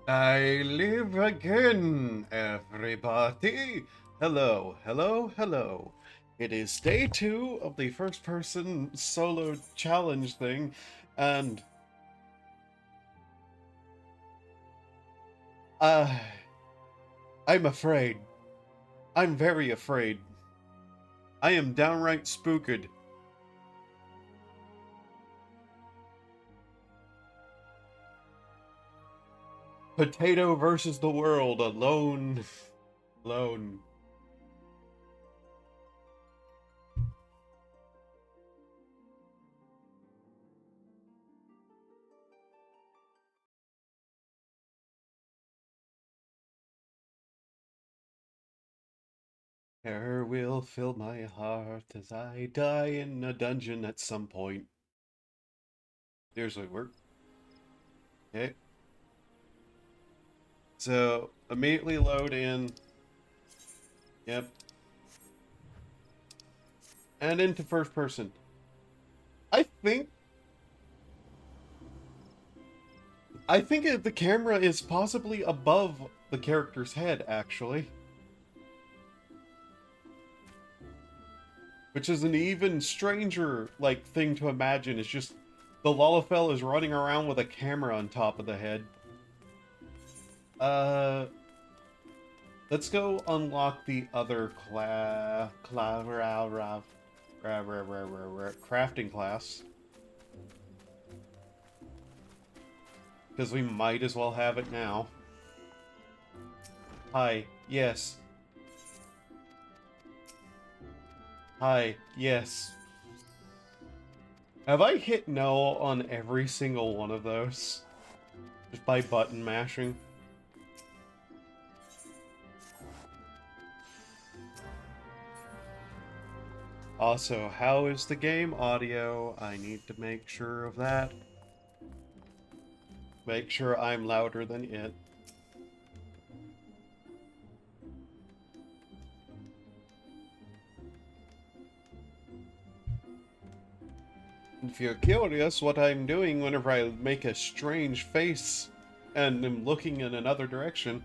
I live again, everybody. Hello, hello, hello. It is day 2 of the first person solo challenge thing, and uh, I'm afraid. I'm very afraid. I am downright spooked. Potato versus the world, alone. Alone. Terror will fill my heart as I die in a dungeon at some point. Seriously, we're okay. So immediately load in. Yep. And into first person. I think the camera is possibly above the character's head, actually. Which is an even stranger thing to imagine. It's just the Lullafell is running around with a camera on top of the head. Uh let's go unlock the other crafting class. Because we might as well have it now. Hi, yes. Hi, yes. Have I hit no on every single one of those? Just by button mashing? Also, how is the game audio? I need to make sure of that. Make sure I'm louder than it. If you're curious what I'm doing whenever I make a strange face and am looking in another direction,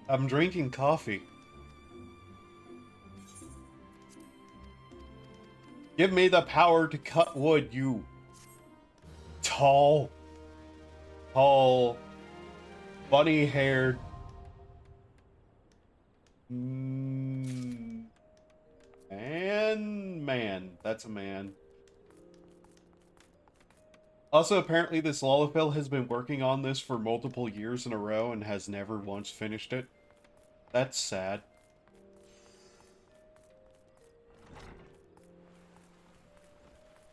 I'm drinking coffee. Give me the power to cut wood, you tall, bunny-haired man. That's a man. Also, apparently this Lullafell has been working on this for multiple years in a row and has never once finished it. That's sad.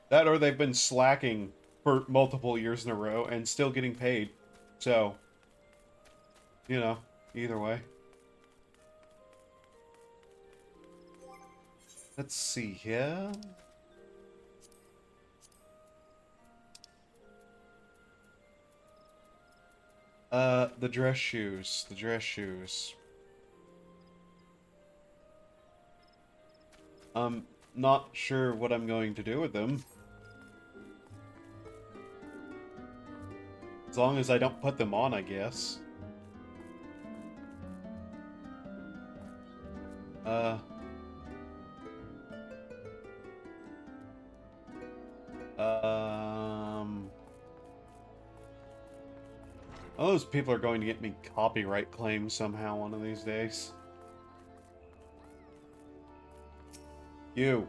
That or they've been slacking for multiple years in a row and still getting paid. So, you know, either way. Let's see here. The dress shoes. The dress shoes. I'm not sure what I'm going to do with them. As long as I don't put them on, I guess. Uh... Um... All those people are going to get me copyright claims somehow one of these days. You.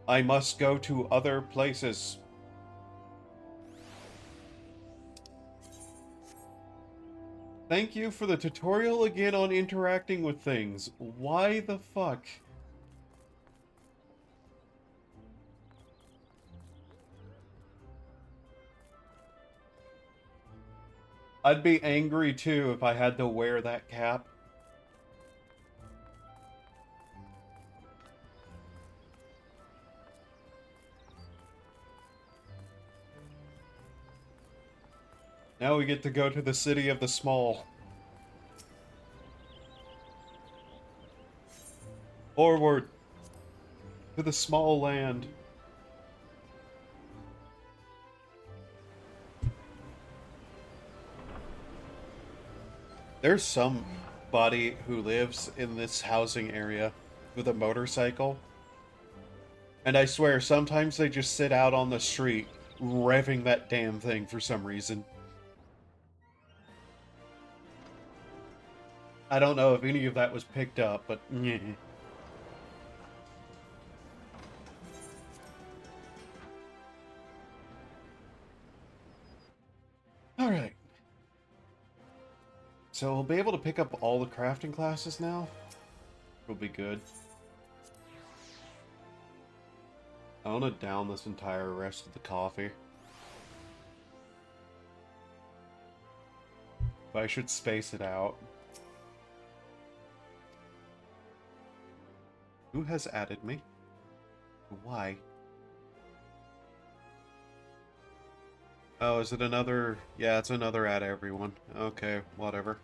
I must go to other places. Thank you for the tutorial again on interacting with things. Why the fuck? I'd be angry too if I had to wear that cap. Now we get to go to the city of the small. Forward to the small land. There's somebody who lives in this housing area with a motorcycle, and I swear sometimes they just sit out on the street revving that damn thing for some reason. I don't know if any of that was picked up, but yeah. All right. So we'll be able to pick up all the crafting classes now. It'll be good. I want to down this entire rest of the coffee. But I should space it out. Who has added me? Why? Oh, is it another? Yeah, it's another add everyone. Okay, whatever.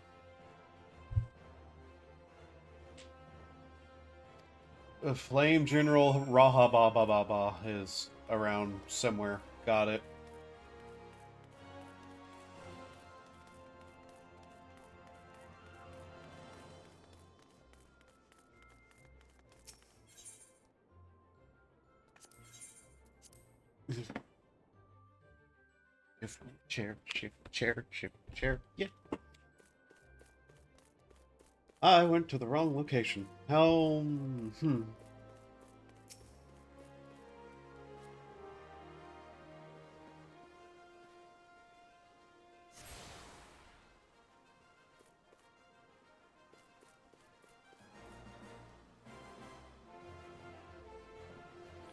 The Flame General Raha is around somewhere. Got it. Shift chair. Yeah. I went to the wrong location. How?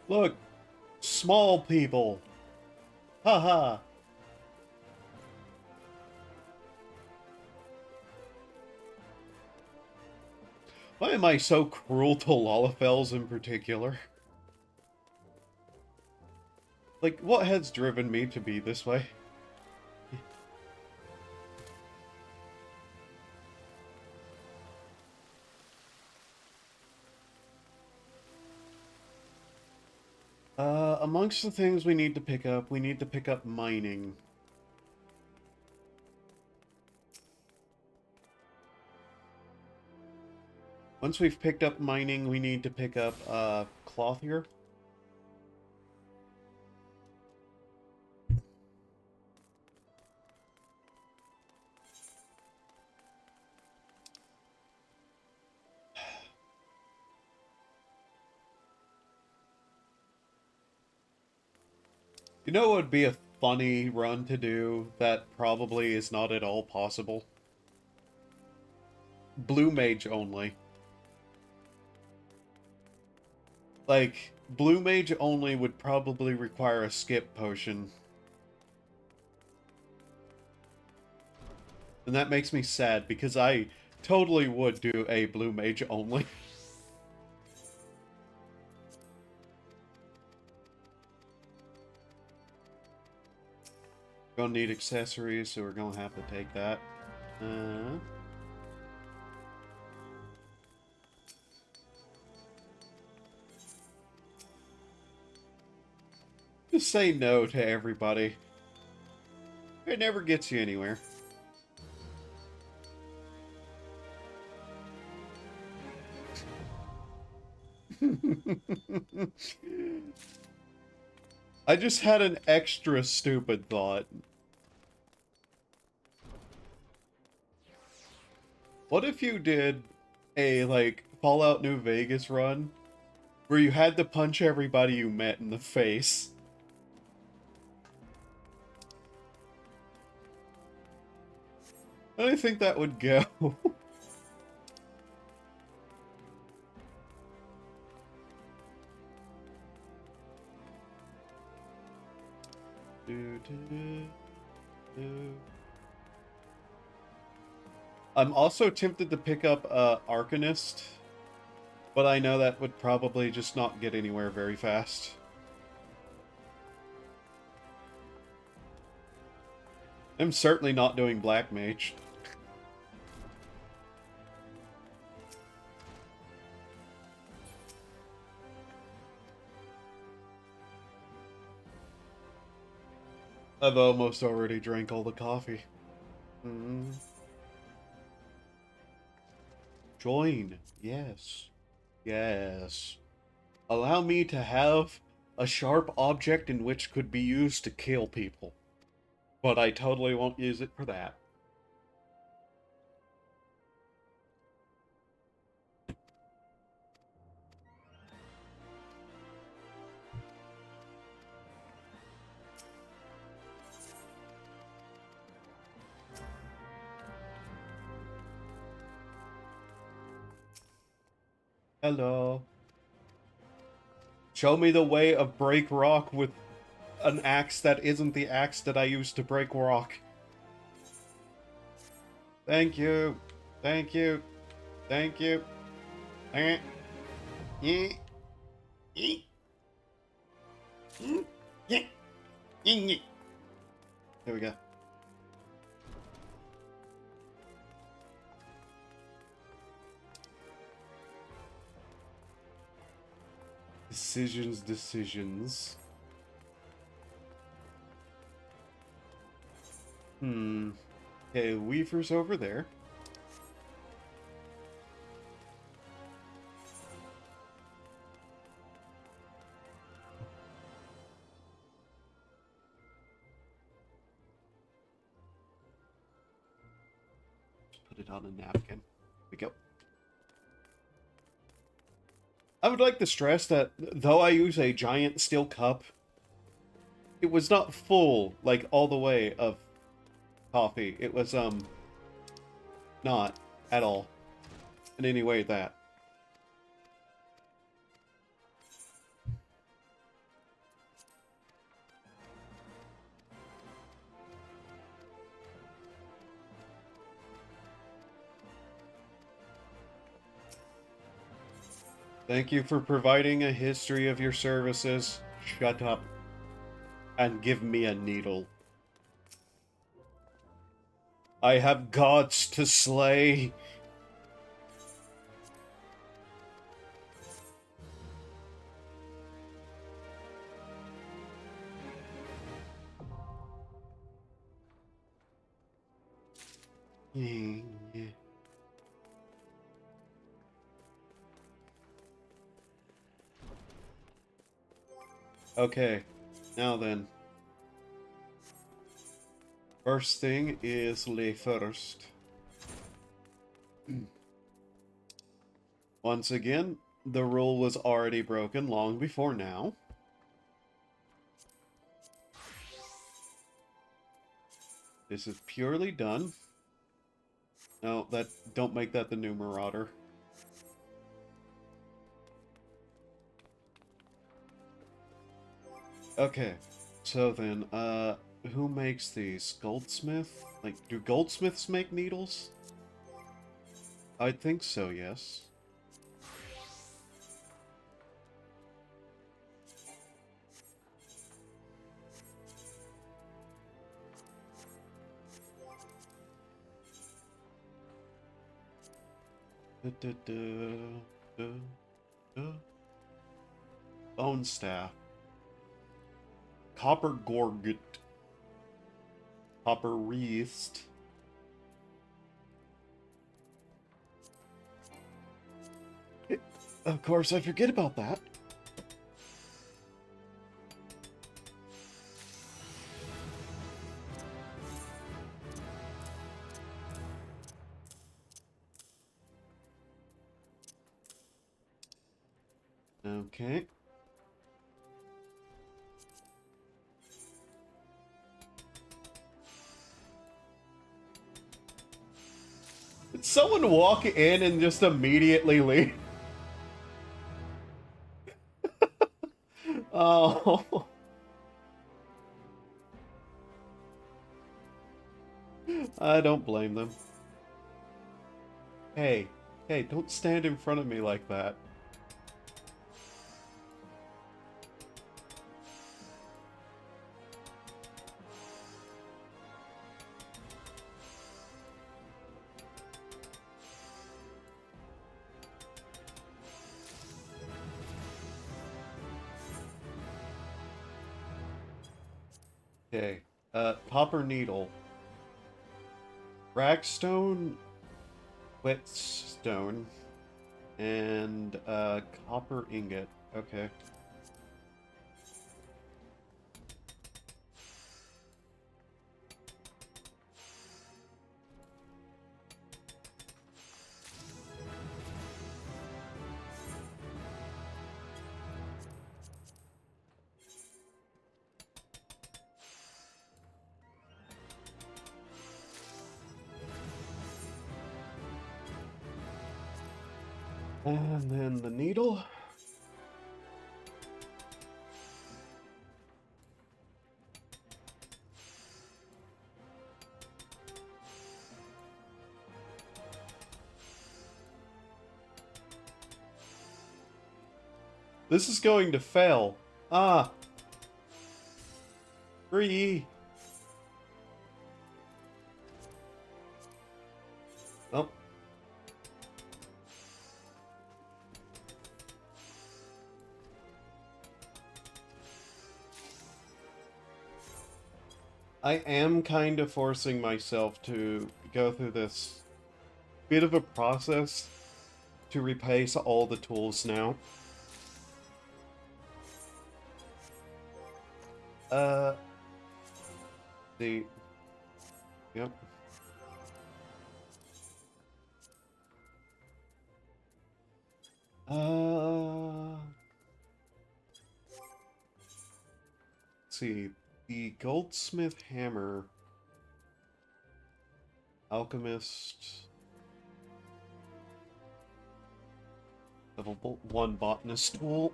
Look, small people. Haha. Why am I so cruel to Lalafels in particular? Like, what has driven me to be this way? Amongst the things we need to pick up mining. Once we've picked up mining, we need to pick up, clothier. You know what would be a funny run to do that probably is not at all possible? Blue Mage only. Like, Blue Mage only would probably require a skip potion. And that makes me sad, because I totally would do a Blue Mage only. Gonna need accessories, so we're gonna have to take that. Just say no to everybody. It never gets you anywhere. I just had an extra stupid thought. What if you did a, like, Fallout New Vegas run where you had to punch everybody you met in the face? I think that would go. I'm also tempted to pick up Arcanist, but I know that would probably just not get anywhere very fast. I'm certainly not doing Black Mage. I've almost already drank all the coffee. Join. Yes. Yes. Allow me to have a sharp object in which could be used to kill people. But I totally won't use it for that. Hello. Show me the way of break rock with an axe that isn't the axe that I used to break rock. Thank you. Thank you. Thank you. Eh. Eh. Eh. Mm. Yeah. Yeah. There we go. Decisions. Okay, Weaver's over there. Put it on a napkin. Here we go. I would like to stress that though I use a giant steel cup, it was not full, like, all the way of coffee. It was, not at all. In any way that. Thank you for providing a history of your services. Shut up. And give me a needle. I have gods to slay. Okay, now then. First thing is lay first. Once again, the rule was already broken long before now. This is purely done. No, don't make that the new Marauder. Okay, so then, who makes these? Goldsmith? Like, do goldsmiths make needles? I think so, yes. Bone staff. Copper gorget. Copper wreathed. Of course, I forget about that. Okay. Did someone walk in and just immediately leave? Oh. I don't blame them. Hey, don't stand in front of me like that. Okay, copper needle. Ragstone, whetstone. And copper ingot. Okay. And then the needle. This is going to fail. Ah. 3. Oh. I am kind of forcing myself to go through this bit of a process to replace all the tools now. The... Yep. Let's see. The goldsmith hammer. Alchemist. Level 1 botanist tool.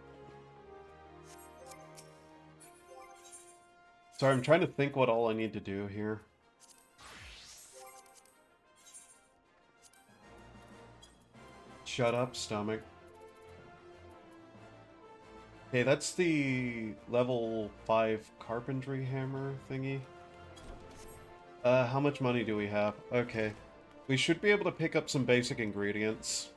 Sorry, I'm trying to think what all I need to do here. Shut up, stomach. Okay, that's the level 5 carpentry hammer thingy. How much money do we have? Okay. We should be able to pick up some basic ingredients.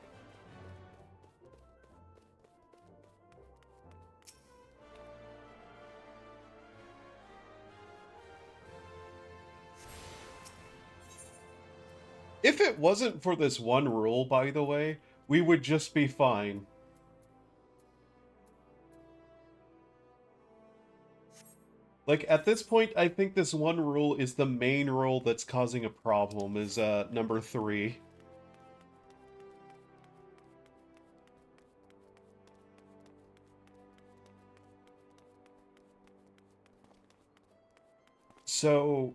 If it wasn't for this one rule, by the way, we would just be fine. Like, at this point, I think this one rule is the main rule that's causing a problem, is, number 3. So,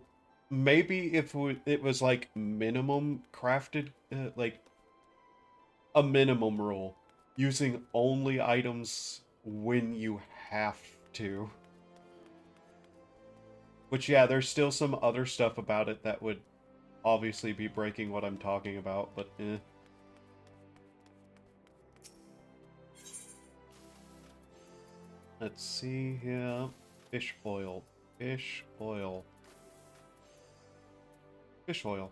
maybe if it was, like, minimum crafted, like, a minimum rule. Using only items when you have to. Which, yeah, there's still some other stuff about it that would obviously be breaking what I'm talking about, but eh. Let's see here. Fish oil. Fish oil. Fish oil.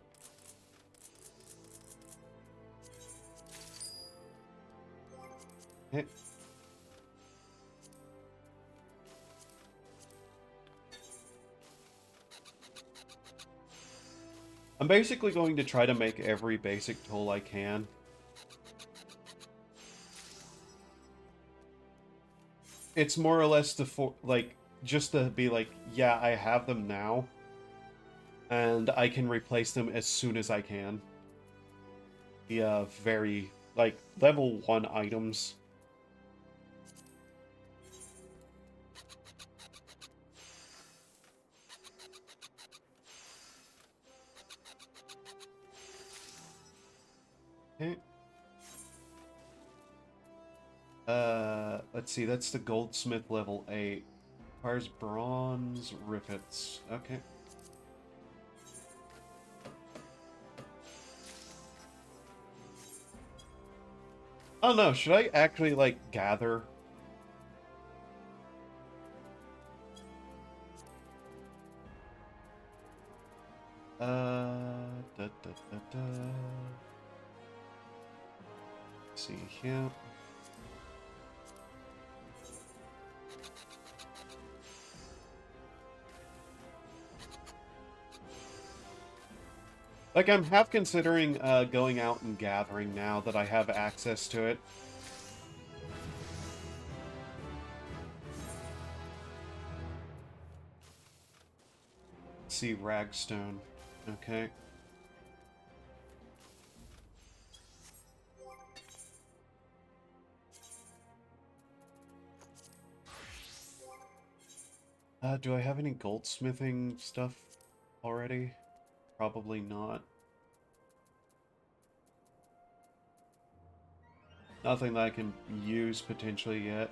Hey. I'm basically going to try to make every basic tool I can. It's more or less just to be like, yeah, I have them now. And I can replace them as soon as I can. The, very, like, level 1 items. Okay. Let's see, that's the goldsmith level 8. Requires bronze rivets. Okay. Oh no, should I actually, like, gather? Da, da, da, da. Let's see here. Like, I'm half considering going out and gathering now that I have access to it. Let's see, Ragstone. Okay. Do I have any goldsmithing stuff already? Probably not. Nothing that I can use potentially yet.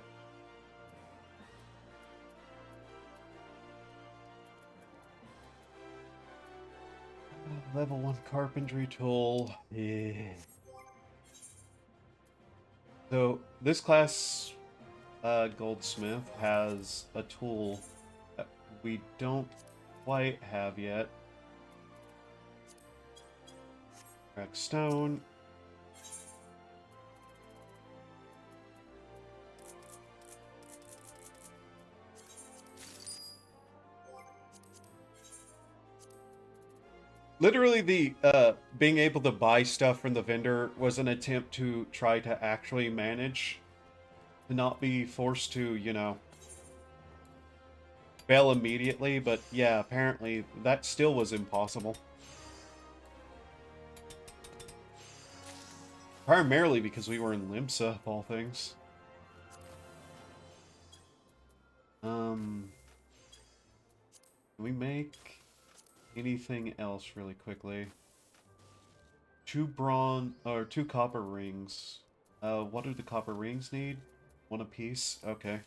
Level 1 carpentry tool. Yeah. So, this class goldsmith has a tool that we don't quite have yet. Crack stone. Literally, the being able to buy stuff from the vendor was an attempt to try to actually manage to not be forced to, you know, fail immediately, but yeah, apparently that still was impossible. Primarily because we were in Limsa, of all things. Can we make anything else really quickly? 2 bronze, or 2 copper rings. What do the copper rings need? 1 apiece? Okay.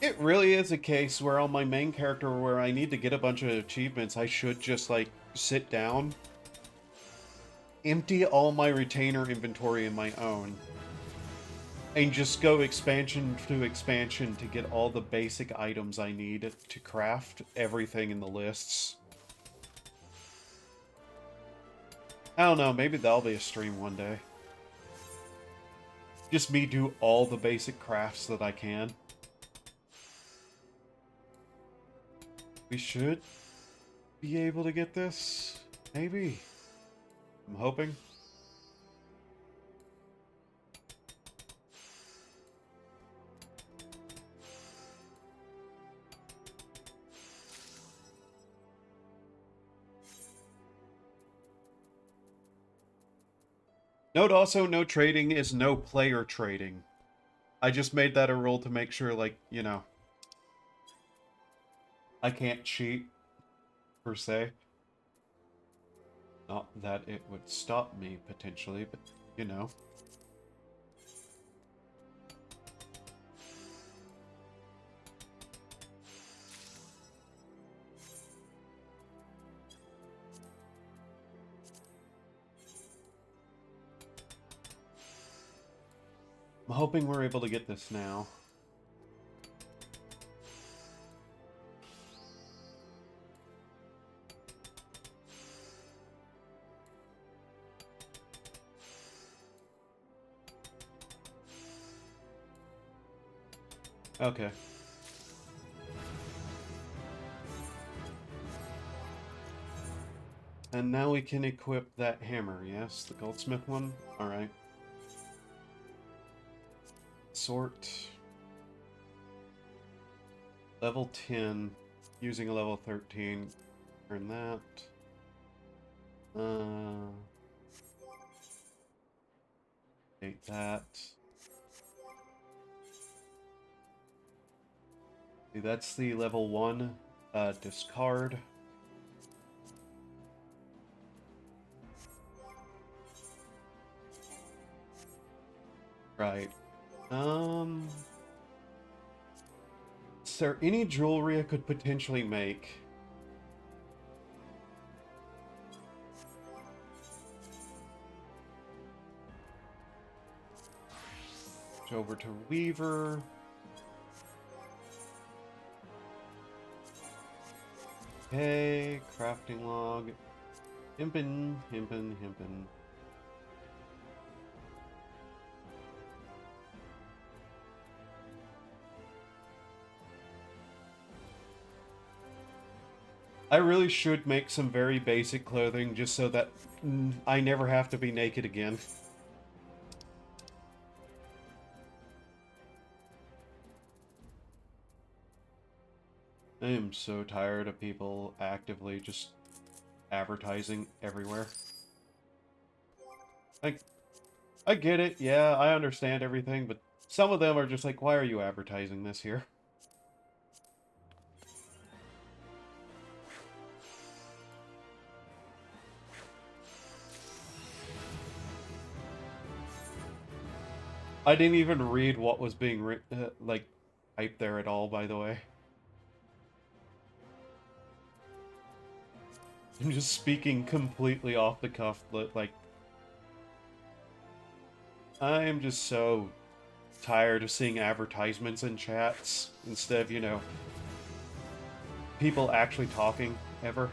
It really is a case where on my main character where I need to get a bunch of achievements, I should just, like, sit down, empty all my retainer inventory in my own, and just go expansion to expansion to get all the basic items I need to craft everything in the lists. I don't know, maybe that'll be a stream one day. Just me do all the basic crafts that I can. We should be able to get this, maybe. I'm hoping. Note also, no trading is no player trading. I just made that a rule to make sure, like, you know, I can't cheat, per se. Not that it would stop me, potentially, but, you know. I'm hoping we're able to get this now. Okay. And now we can equip that hammer, yes? The goldsmith one? Alright. Sort. Level 10. Using a level 13. Turn that. Take that. See, that's the level 1 discard. Right. Is there any jewelry I could potentially make? Go over to Weaver. Okay, crafting log. Himpin, himpin, himpin. I really should make some very basic clothing just so that I never have to be naked again. I am so tired of people actively just advertising everywhere. Like, I get it, yeah, I understand everything, but some of them are just like, why are you advertising this here? I didn't even read what was being like typed there at all, by the way. I'm just speaking completely off the cuff, but like, I am just so tired of seeing advertisements in chats instead of, you know, people actually talking ever.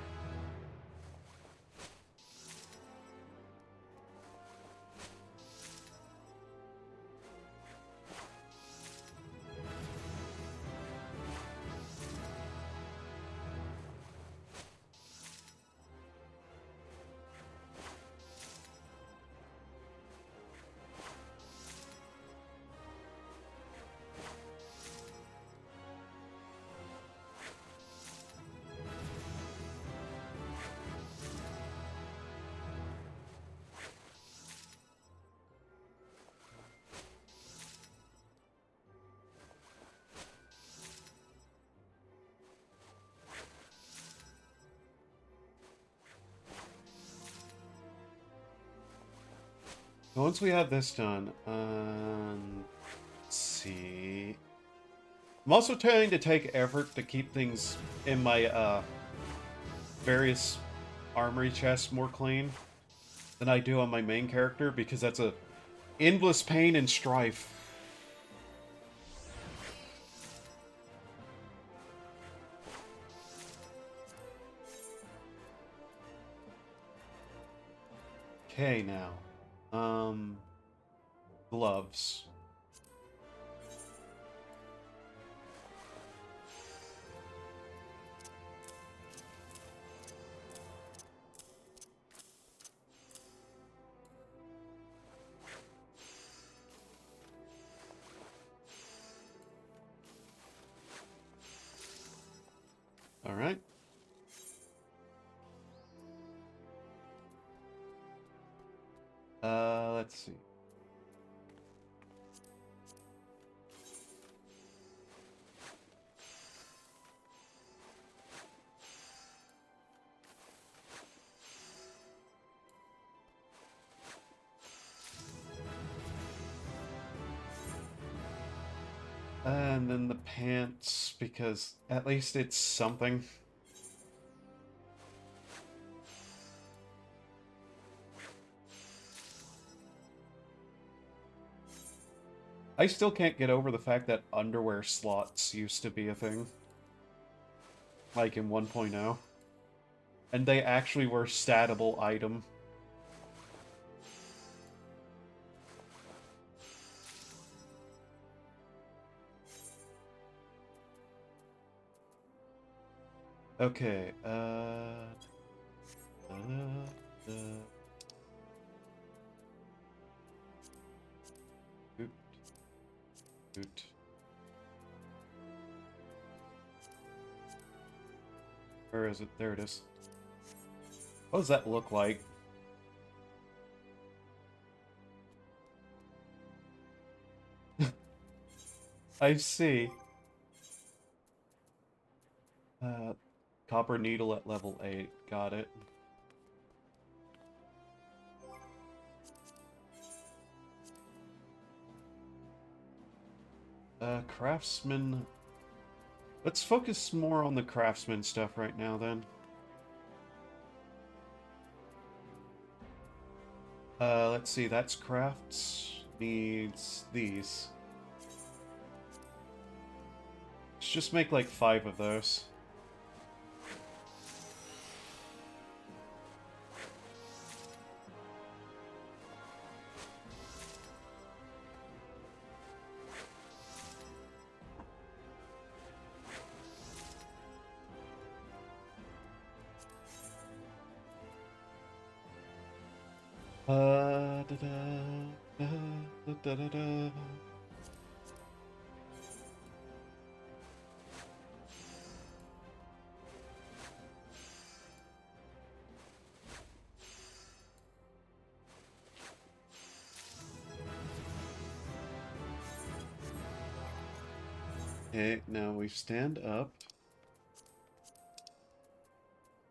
Once we have this done, let's see. I'm also trying to take effort to keep things in my various armory chests more clean than I do on my main character because that's a endless pain and strife. Okay, now. Gloves. Alright. Let's see. And then the pants, because at least it's something. I still can't get over the fact that underwear slots used to be a thing. Like in 1.0. And they actually were statable item. Okay, Oot, oot. Where is it? There it is. What does that look like? I see. Copper needle at level 8. Got it. Craftsman. Let's focus more on the craftsman stuff right now, then. Let's see. That's crafts. Needs these. Let's just make like 5 of those. Da, da, da, da, da, da, da. Okay, now we stand up.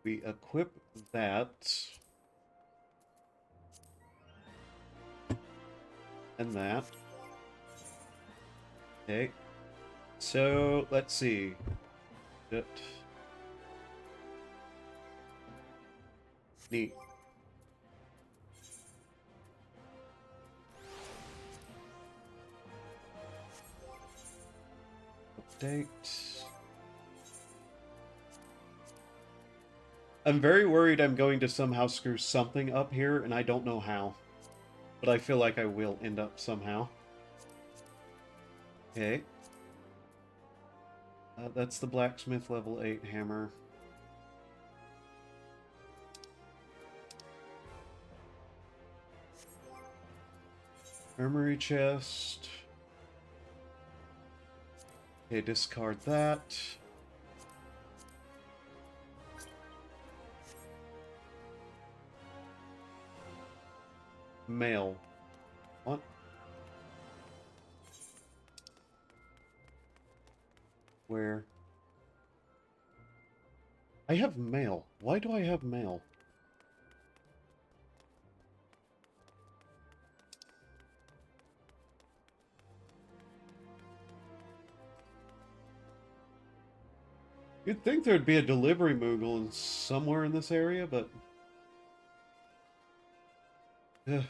We equip that. And that. Okay. So, let's see. Neat. Update. I'm very worried I'm going to somehow screw something up here, and I don't know how. But I feel like I will end up somehow. Okay. That's the blacksmith level 8 hammer. Armory chest. Okay, discard that. Mail. What? Where? I have mail. Why do I have mail? You'd think there'd be a delivery Moogle somewhere in this area, but... Ugh.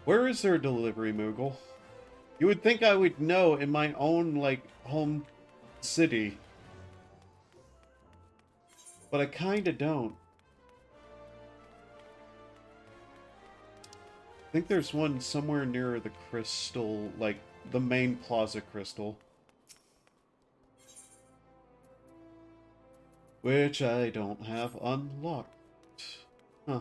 Where is there a delivery Moogle? You would think I would know in my own, like, home city. But I kinda don't. I think there's one somewhere near the crystal, like, the main plaza crystal. Which I don't have unlocked. Huh.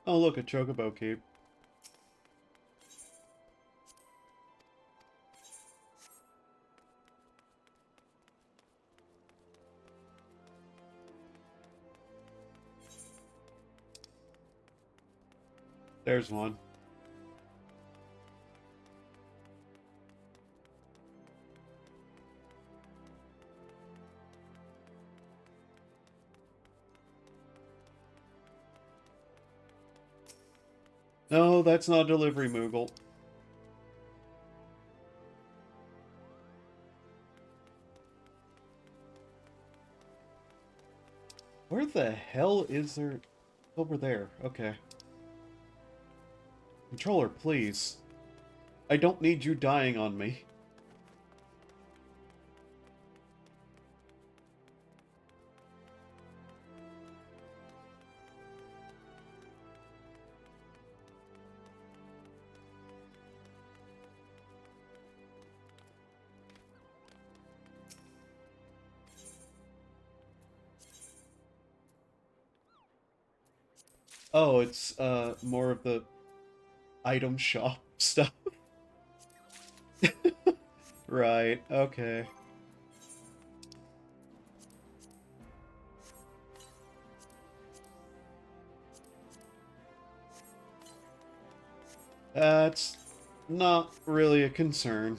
Oh, look, a chocobo keep. There's one. No, that's not a delivery Moogle. Where the hell is there... Over there. Okay. Controller, please. I don't need you dying on me. Oh, it's, more of the item shop stuff. Right, okay. That's not really a concern.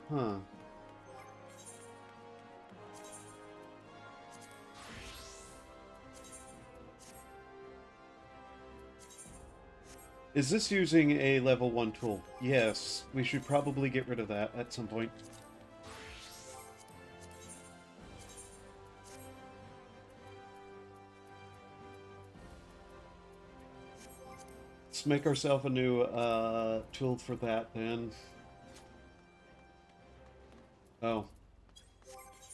Huh. Is this using a level 1 tool? Yes, we should probably get rid of that at some point. Let's make ourselves a new tool for that then. Oh.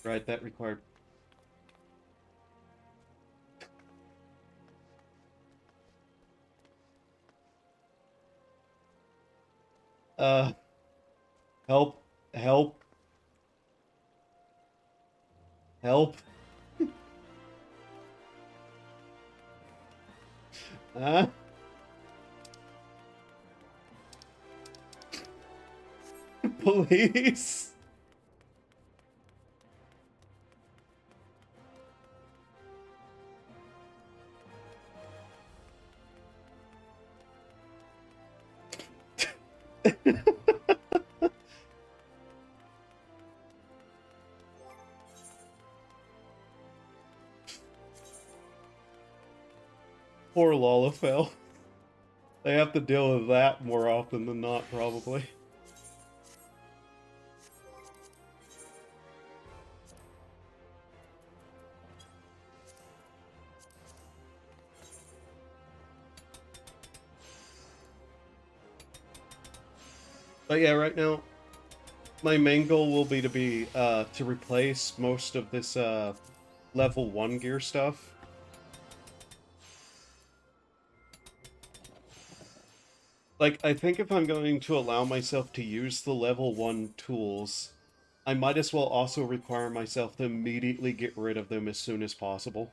Right, that required... Help. Help. Help. Huh? Police? Poor Lalafell. They have to deal with that more often than not, probably. But yeah, right now, my main goal will be to replace most of this level 1 gear stuff. Like, I think if I'm going to allow myself to use the level 1 tools, I might as well also require myself to immediately get rid of them as soon as possible.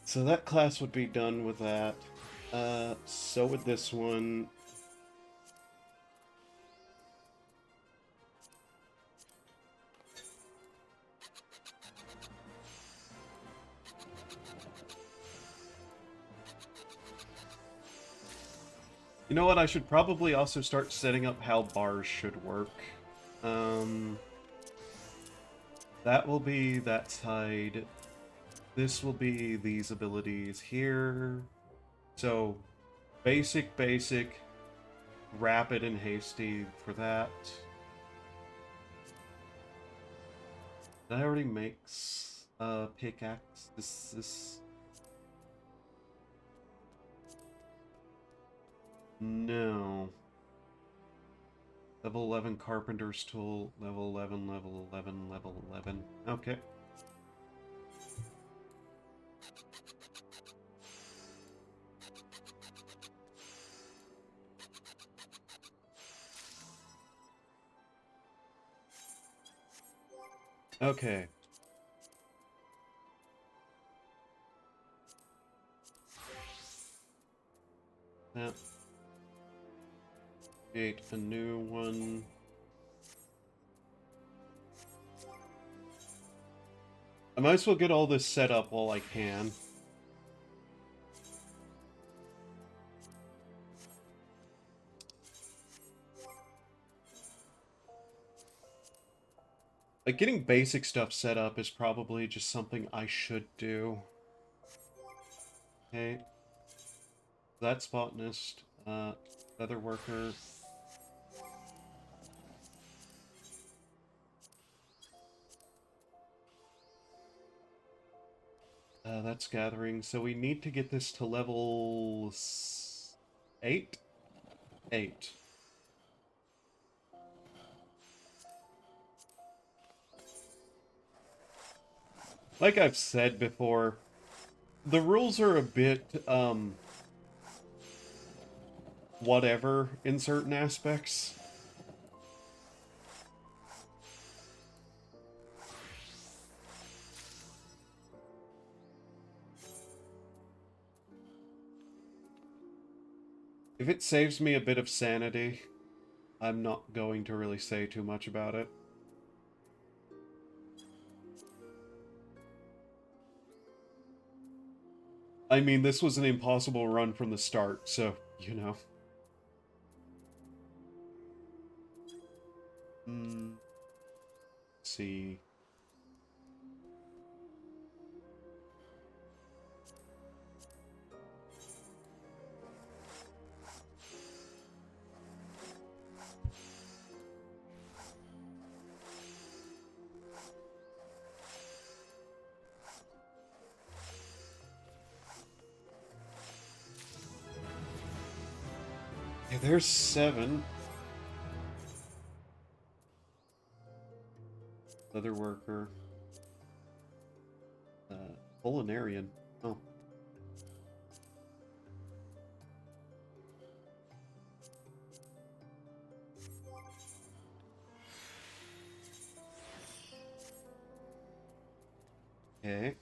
So that class would be done with that. So would this one. You know what? I should probably also start setting up how bars should work. That will be that side. This will be these abilities here. So, basic, rapid, and hasty for that. That already makes pickaxe. This. No. Level 11 Carpenter's Tool, level 11, level 11, level 11. Okay. Okay. That. Create a new one. I might as well get all this set up while I can. Like, getting basic stuff set up is probably just something I should do. Okay. That's botanist. Feather worker. That's gathering. So we need to get this to level 8? 8. Like I've said before, the rules are a bit, whatever in certain aspects. If it saves me a bit of sanity, I'm not going to really say too much about it. I mean, this was an impossible run from the start, so, you know. Let's see. Okay, there's 7. Leather worker. Culinarian. Oh. Okay.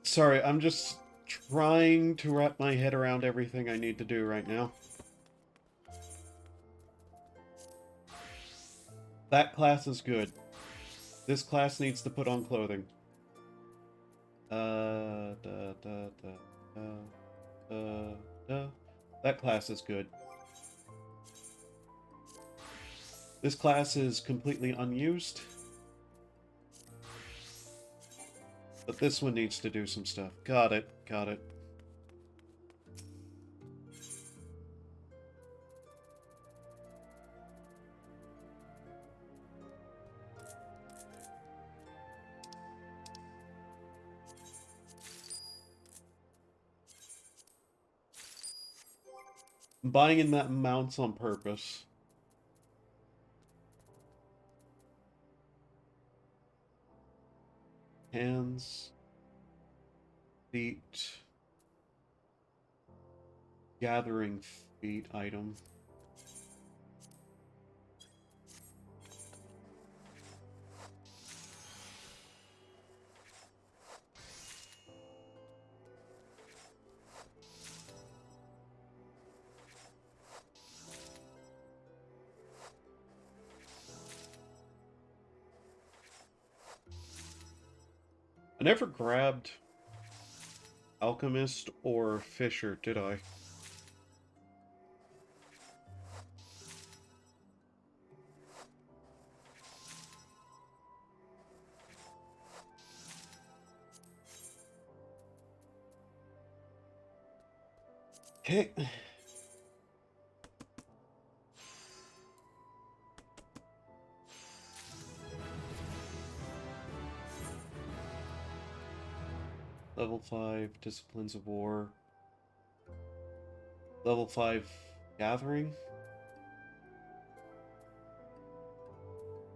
Sorry, I'm just trying to wrap my head around everything I need to do right now. That class is good. This class needs to put on clothing. Da, da, da, da. That class is good. This class is completely unused. But this one needs to do some stuff. Got it, got it. I'm buying in that mounts on purpose. Hands. Feet. Gathering feet item. I never grabbed Alchemist or Fisher, did I? Okay. Level 5 Disciplines of War. Level 5 Gathering.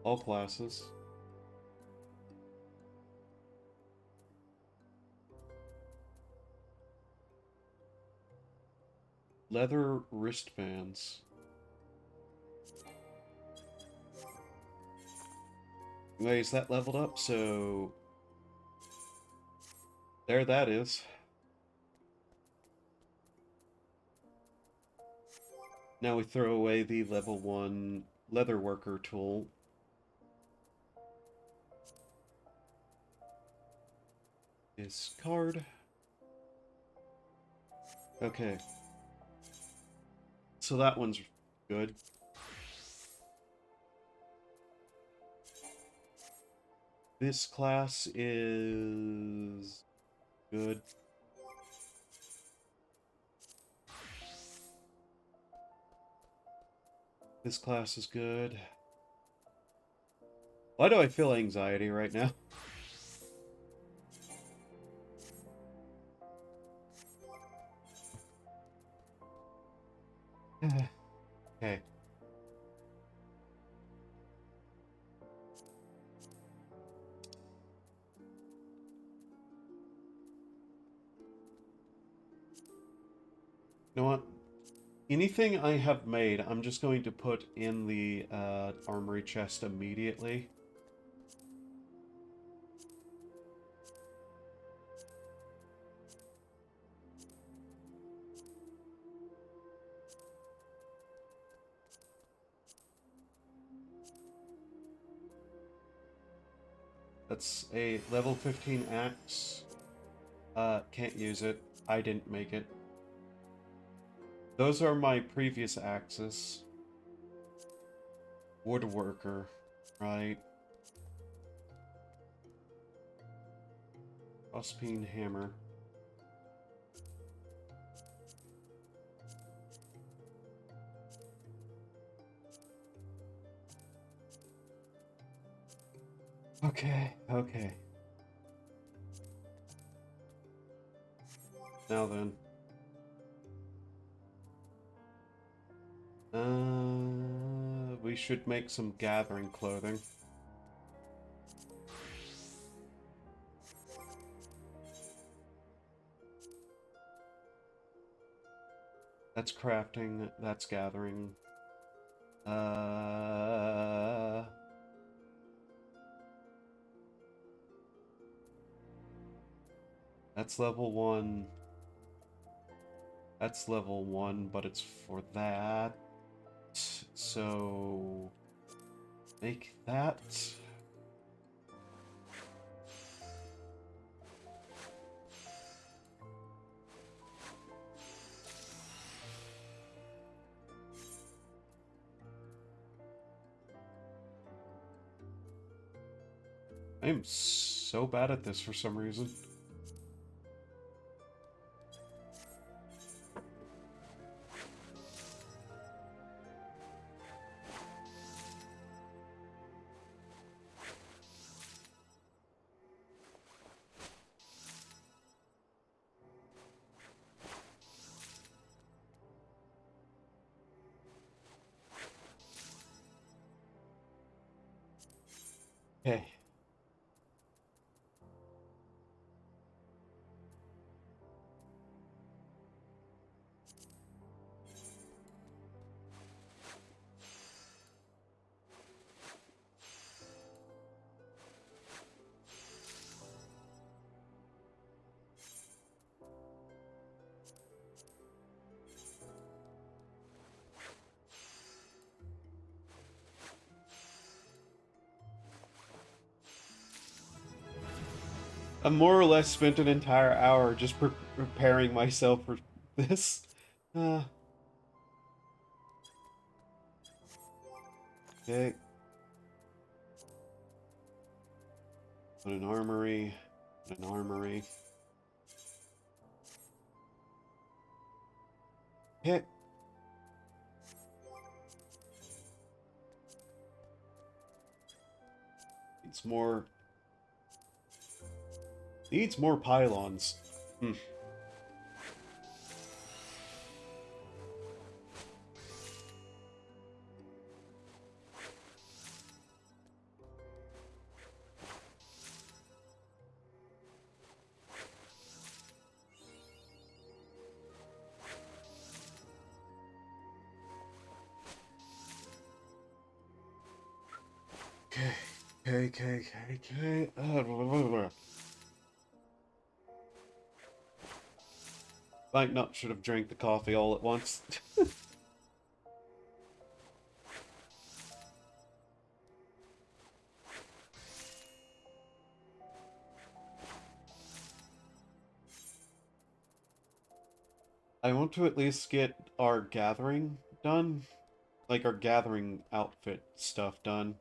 All classes. Leather wristbands. Wait, is that leveled up? So... there that is. Now we throw away the level 1 leather worker tool. Discard. Okay. So that one's good. This class is good. This class is good. Why do I feel anxiety right now? Okay. You know what? Anything I have made, I'm just going to put in the armory chest immediately. That's a level 15 axe. Can't use it. I didn't make it. Those are my previous axes. Woodworker, right? Crossbeam hammer. Okay, okay. Now then. We should make some gathering clothing. That's crafting, that's gathering. That's level 1. That's level 1, but it's for that. So make that. I am so bad at this for some reason. Okay. I more or less spent an entire hour just preparing myself for this. Okay. Put an armory. Put an armory. Okay. Needs more. Needs more pylons. Hmm. Okay. Might not should have drank the coffee all at once. I want to at least get our gathering done. Like our gathering outfit stuff done.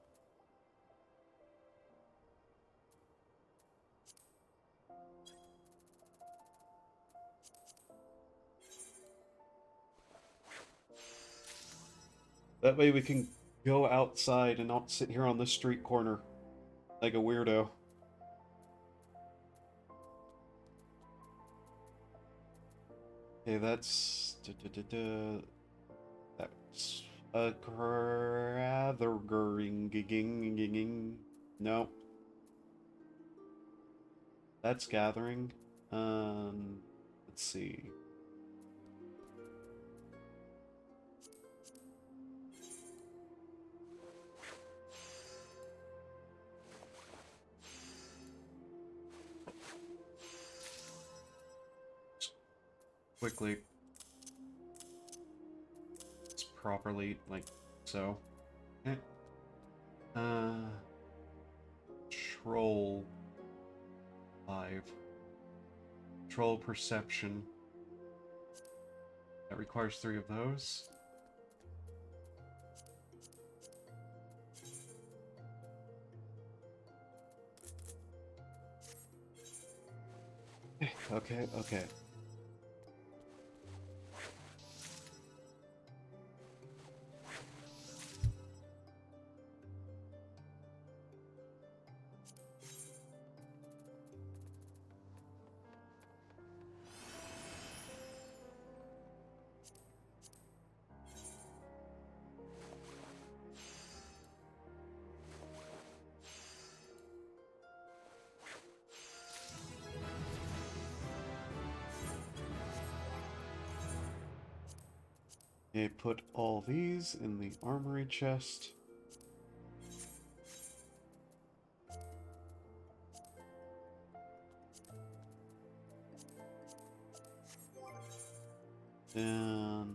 That way we can go outside and not sit here on the street corner like a weirdo. Okay, that's... That's a gathering. No. That's gathering. Let's see. Quickly. It's properly, like, so. Eh. Troll 5. Troll perception. That requires 3 of those. Okay. Okay, put all these in the armory chest. And...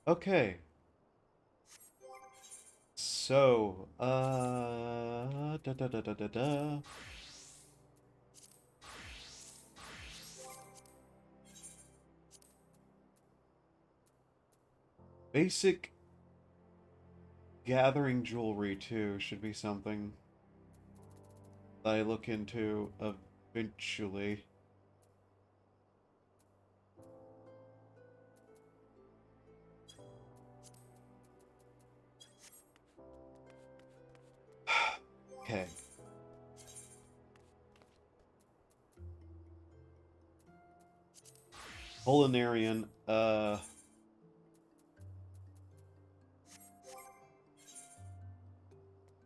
okay. So, da da da da da da. Basic gathering jewelry, too, should be something that I look into eventually. Okay. Culinarian,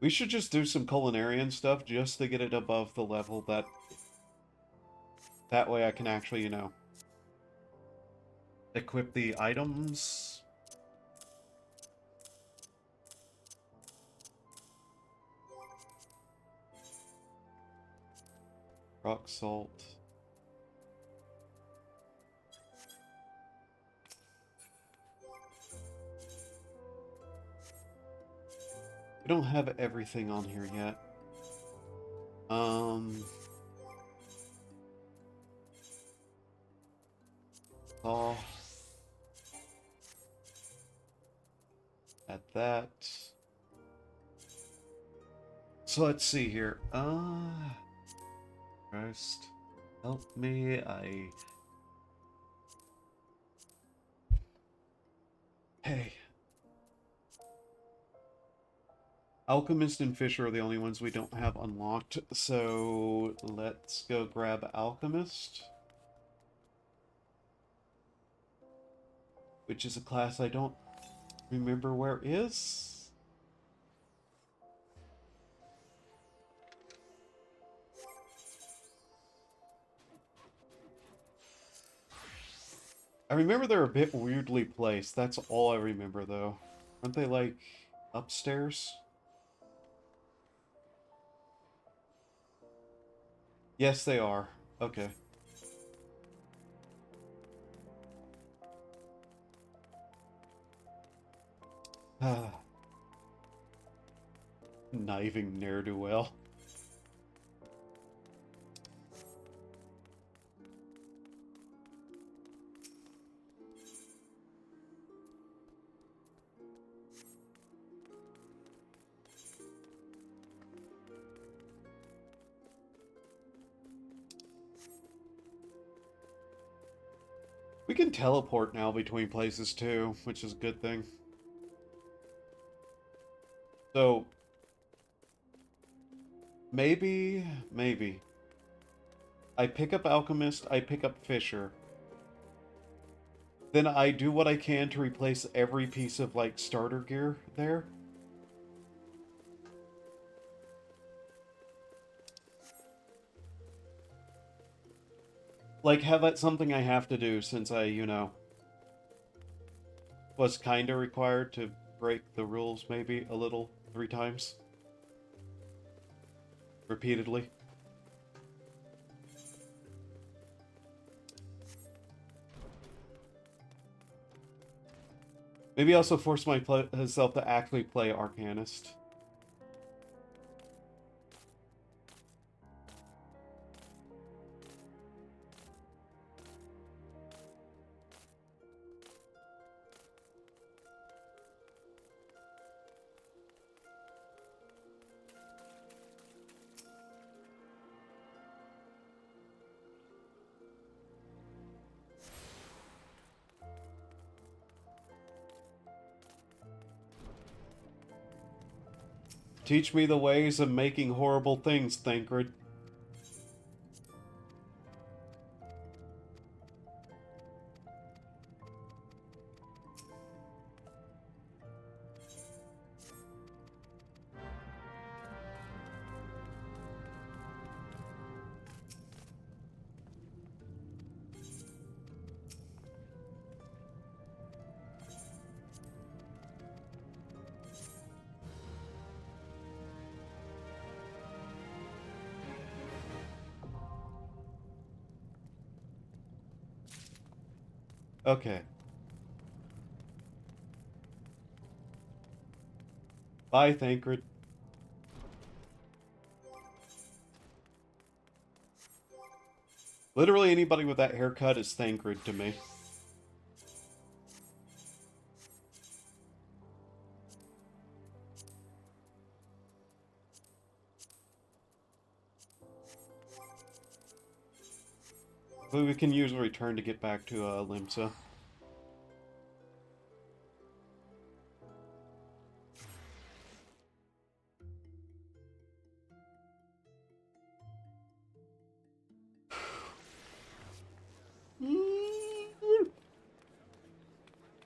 we should just do some culinarian stuff just to get it above the level that way I can actually, you know, equip the items. Rock salt. We don't have everything on here yet. Oh. At that. So let's see here. First, help me. Hey. Alchemist and Fisher are the only ones we don't have unlocked, so let's go grab Alchemist. Which is a class I don't remember where is. I remember they're a bit weirdly placed. That's all I remember, though. Aren't they, like, upstairs? Yes, they are. Okay. Kniving ne'er-do-well. We can teleport now between places too, which is a good thing. So, maybe. I pick up Alchemist, I pick up Fisher. Then I do what I can to replace every piece of, like, starter gear there. Like, have that something I have to do since I, you know, was kinda required to break the rules maybe a little 3 times. Repeatedly. Maybe also force myself to actually play Arcanist. Teach me the ways of making horrible things, Thancred. Okay. Bye, Thancred. Literally anybody with that haircut is Thancred to me. But we can use a return to get back to Limsa.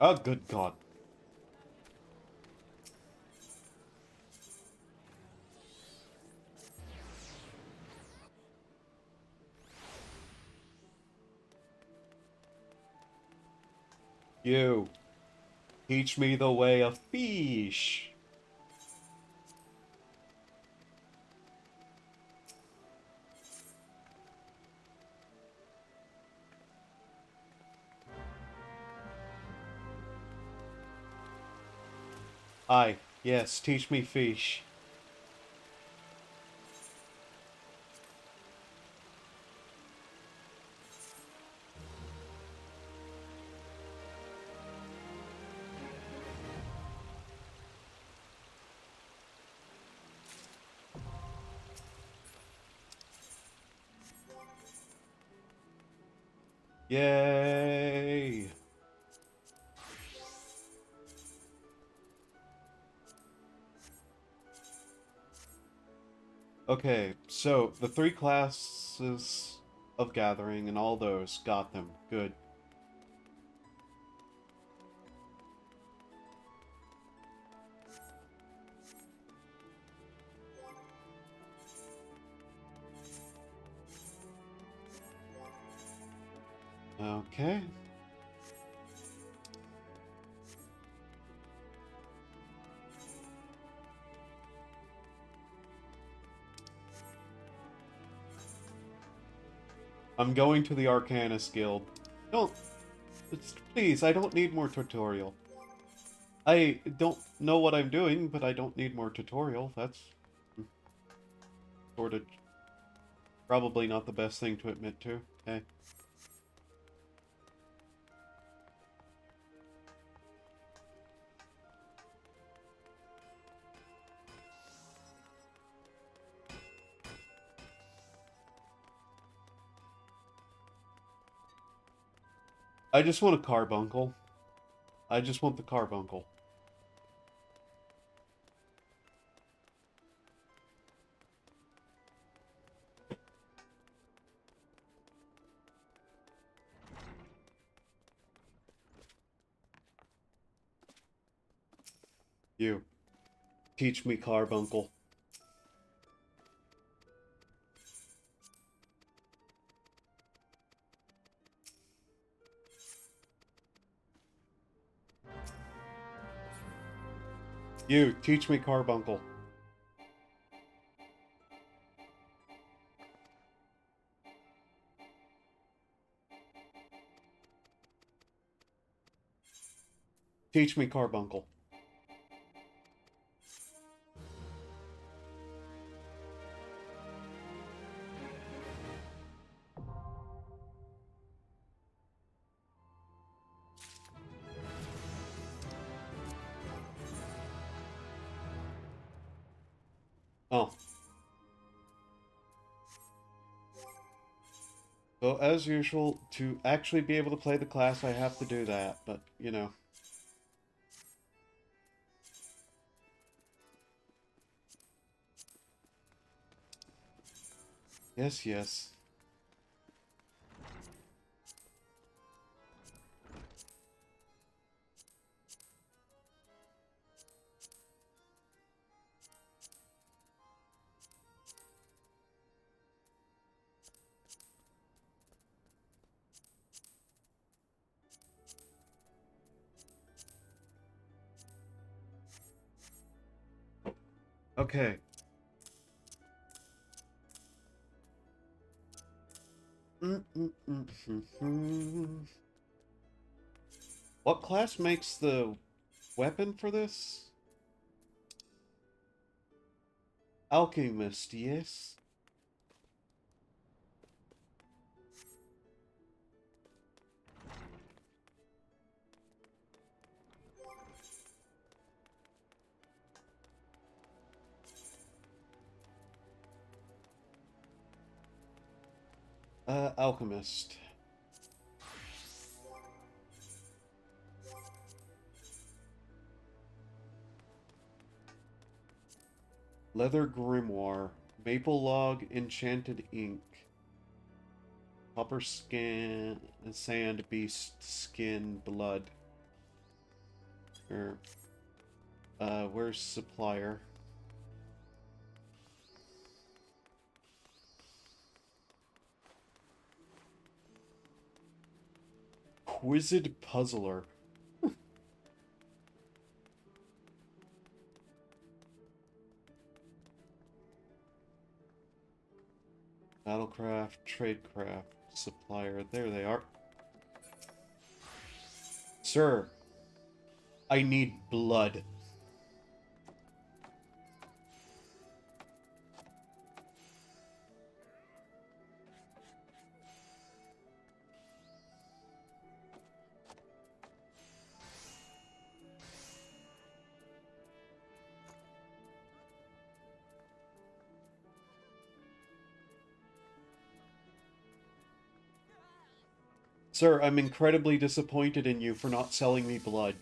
Oh, good God. You. Teach me the way of fish. Aye. Yes, teach me fish. Yay! Okay, so the 3 classes of gathering and all those, got them. Good. Okay. I'm going to the Arcanist Guild. Don't... Please, I don't need more tutorial. I don't know what I'm doing, but I don't need more tutorial. That's... sort of... probably not the best thing to admit to. Okay. I just want a carbuncle. I just want the carbuncle. You. Teach me carbuncle. You. Teach me carbuncle. Teach me carbuncle. Oh. So, as usual, to actually be able to play the class, I have to do that, but, you know. Yes, yes. Okay. What class makes the weapon for this? Alchemist, yes. Alchemist. Leather grimoire. Maple log, enchanted ink. Copper skin, sand, beast skin, blood. Er, where's supplier? Quizzed puzzler. Battlecraft, tradecraft, supplier. There they are. Sir, I need blood. Sir, I'm incredibly disappointed in you for not selling me blood.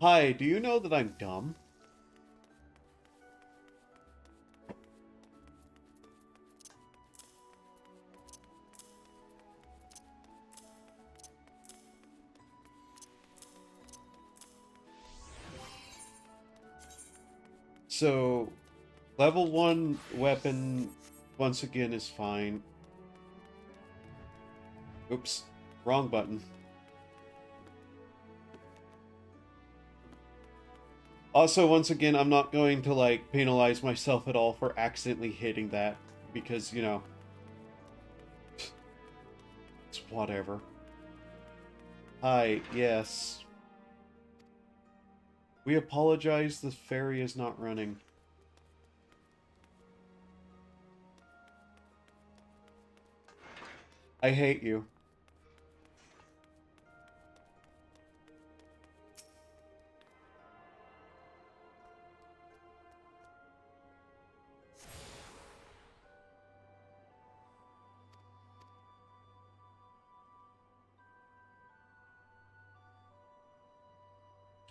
Hi, do you know that I'm dumb? So, level 1 weapon, once again, is fine. Oops, wrong button. Also, once again, I'm not going to, like, penalize myself at all for accidentally hitting that, because, you know, it's whatever. Hi, yes. We apologize, the ferry is not running. I hate you.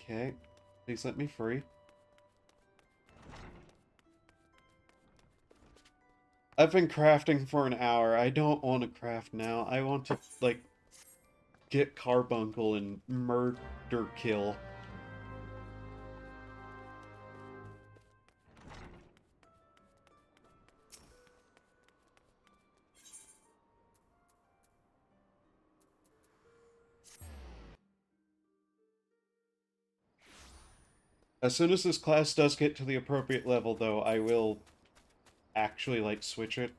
Okay, please let me free. I've been crafting for an hour. I don't want to craft now. I want to, like, get carbuncle and murder kill. As soon as this class does get to the appropriate level, though, I will actually, like, switch it.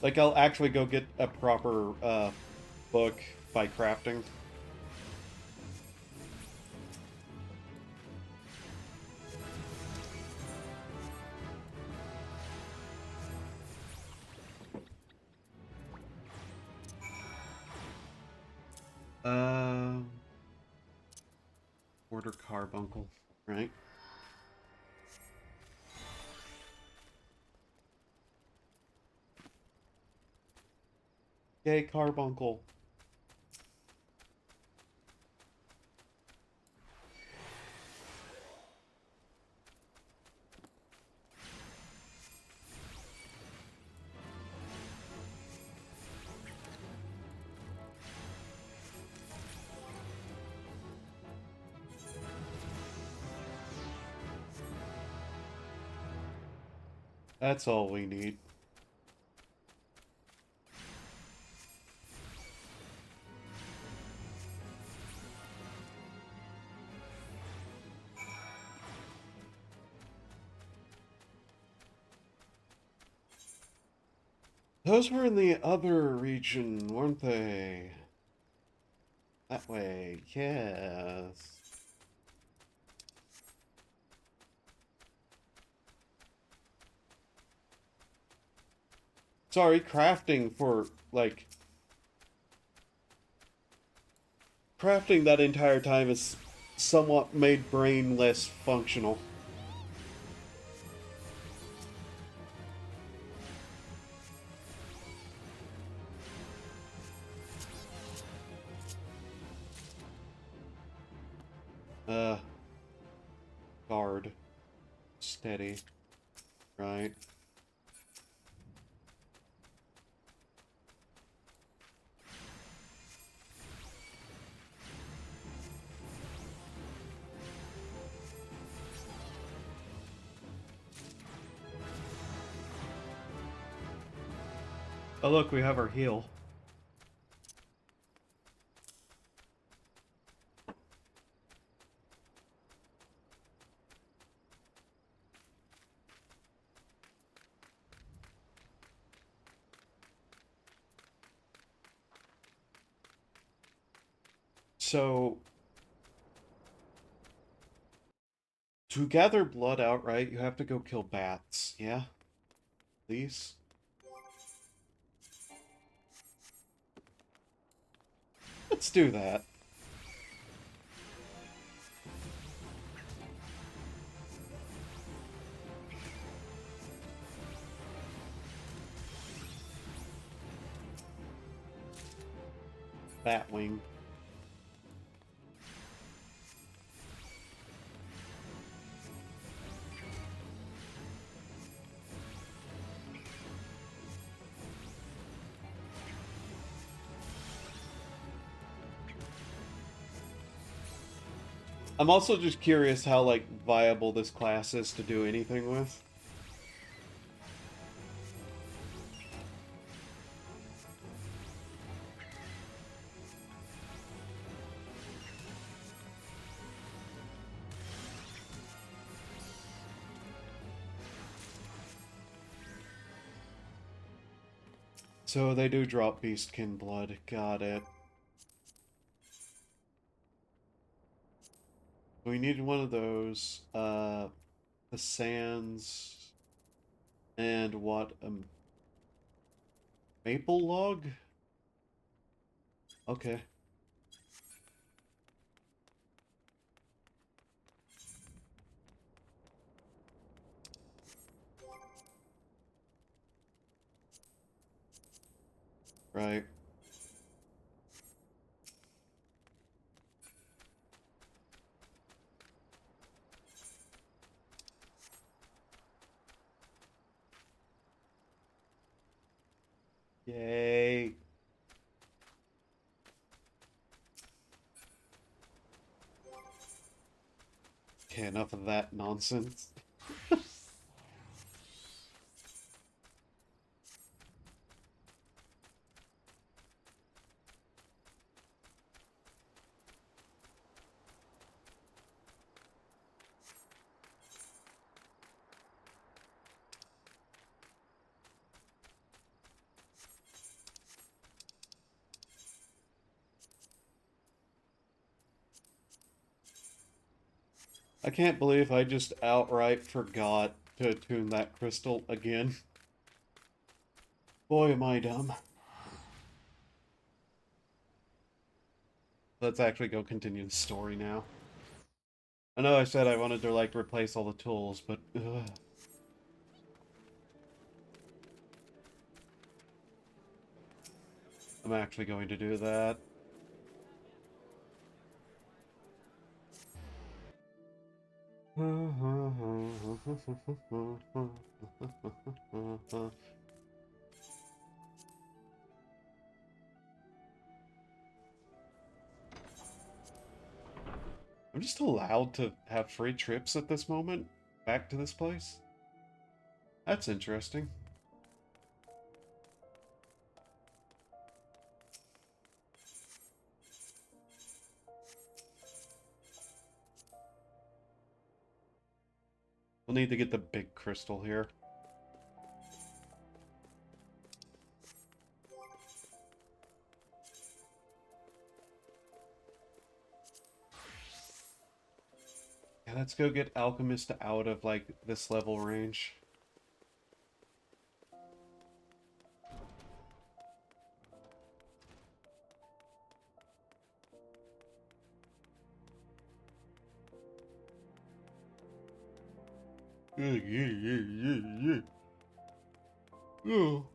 Like, I'll actually go get a proper, book by crafting. Um... Order carbuncle, right? Yay, carbuncle. That's all we need. Those were in the other region, weren't they? That way, yes. Sorry, crafting for, like... Crafting that entire time is somewhat made brain less functional. Uh, guard. Steady. Right. Oh look, we have our heal. So, to gather blood outright, you have to go kill bats, yeah? Please? Let's do that. Batwing. I'm also just curious how, like, viable this class is to do anything with. So they do drop beastkin blood. Got it. We needed one of those. The sands. And what? Maple log? Okay. Right. Yay. Okay, enough of that nonsense. I can't believe I just outright forgot to attune that crystal again. Boy, am I dumb. Let's actually go continue the story now. I know I said I wanted to, like, replace all the tools, but... Ugh. I'm actually going to do that. I'm just allowed to have free trips at this moment? Back to this place? That's interesting. We'll need to get the big crystal here. Yeah, let's go get Alchemist out of, like, this level range. Oh.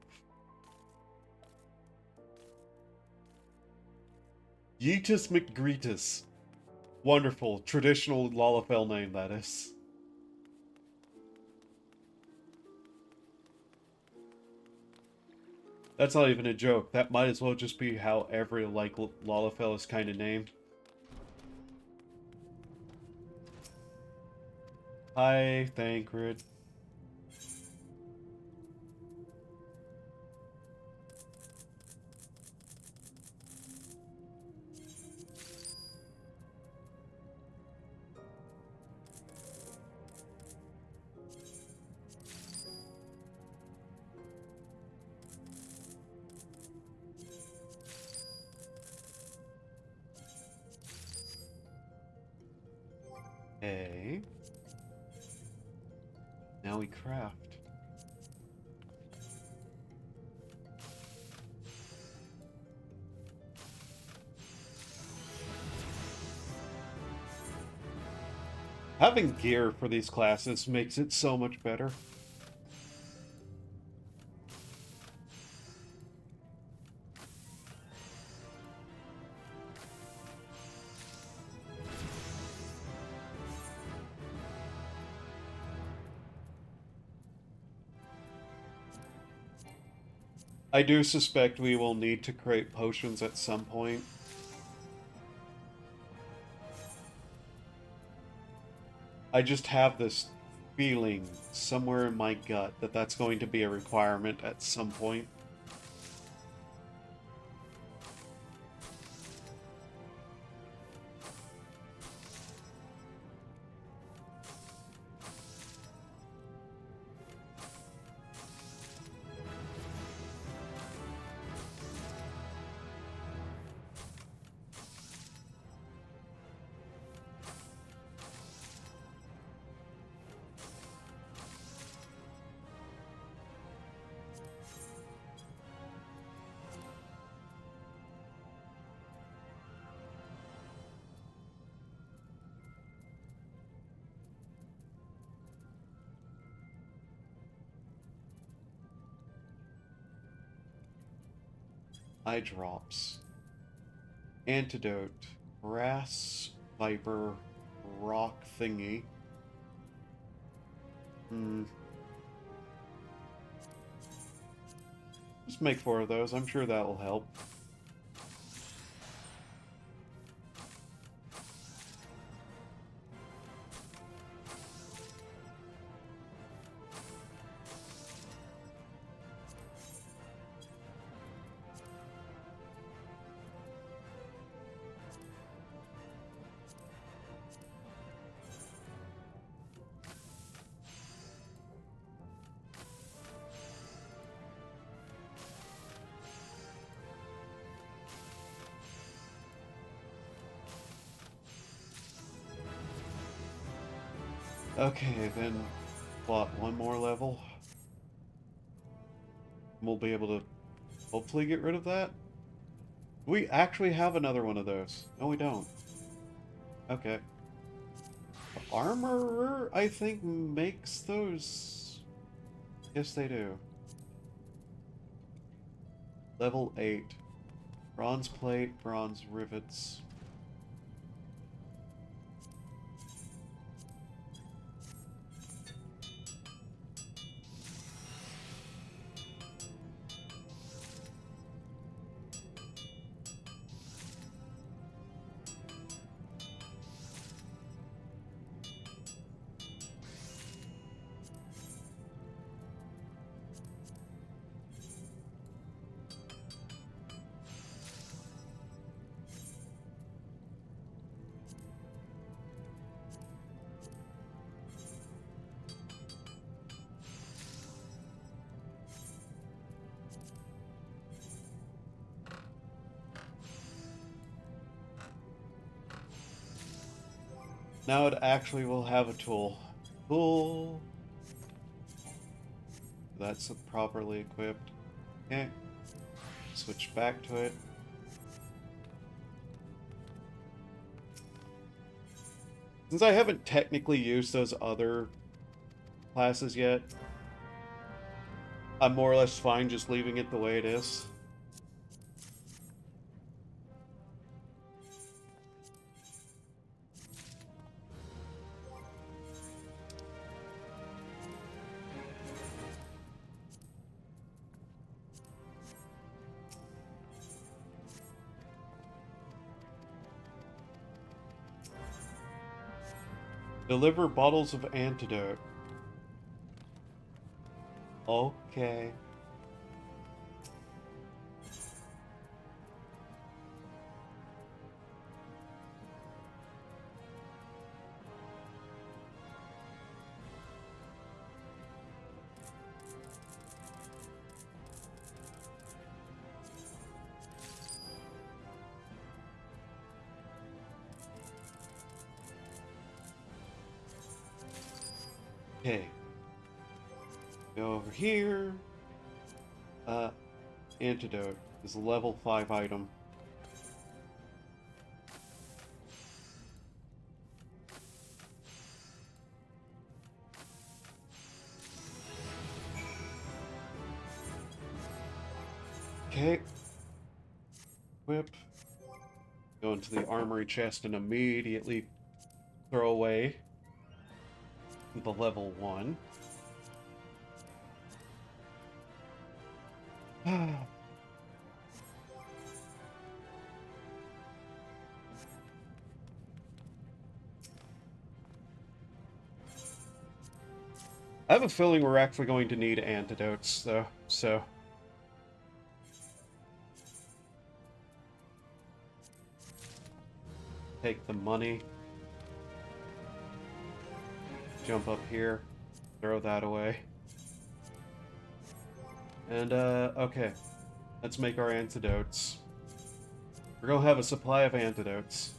Yeetus McGreetus. Wonderful. Traditional Lalafell name, that is. That's not even a joke. That might as well just be how every, like, Lalafell is kind of named. Hi, Thancred. Hey. Now we craft. Having gear for these classes makes it so much better. I do suspect we will need to create potions at some point. I just have this feeling somewhere in my gut that that's going to be a requirement at some point. Eye drops. Antidote. Grass, viper, rock thingy. Just make 4 of those. I'm sure that will help. Okay, then plot 1 more level. We'll be able to hopefully get rid of that. We actually have another one of those. No, we don't. Okay. Armorer, I think, makes those. Yes, they do. Level 8. Bronze plate, bronze rivets. Now it actually will have a tool. Tool. That's properly equipped. Okay. Switch back to it. Since I haven't technically used those other classes yet, I'm more or less fine just leaving it the way it is. Deliver bottles of antidote. Okay. Okay. Go over here. Antidote is a level 5 item. Okay. Whip. Go into the armory chest and immediately throw away the level 1. I have a feeling we're actually going to need antidotes, though, so... Take the money. Jump up here. Throw that away. And, okay. Let's make our antidotes. We're gonna have a supply of antidotes.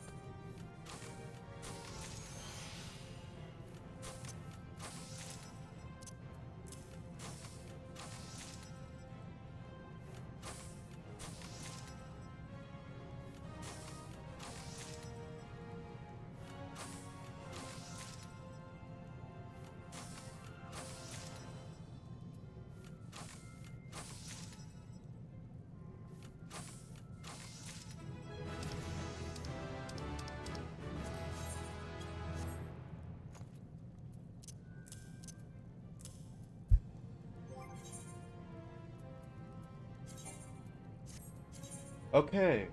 Okay.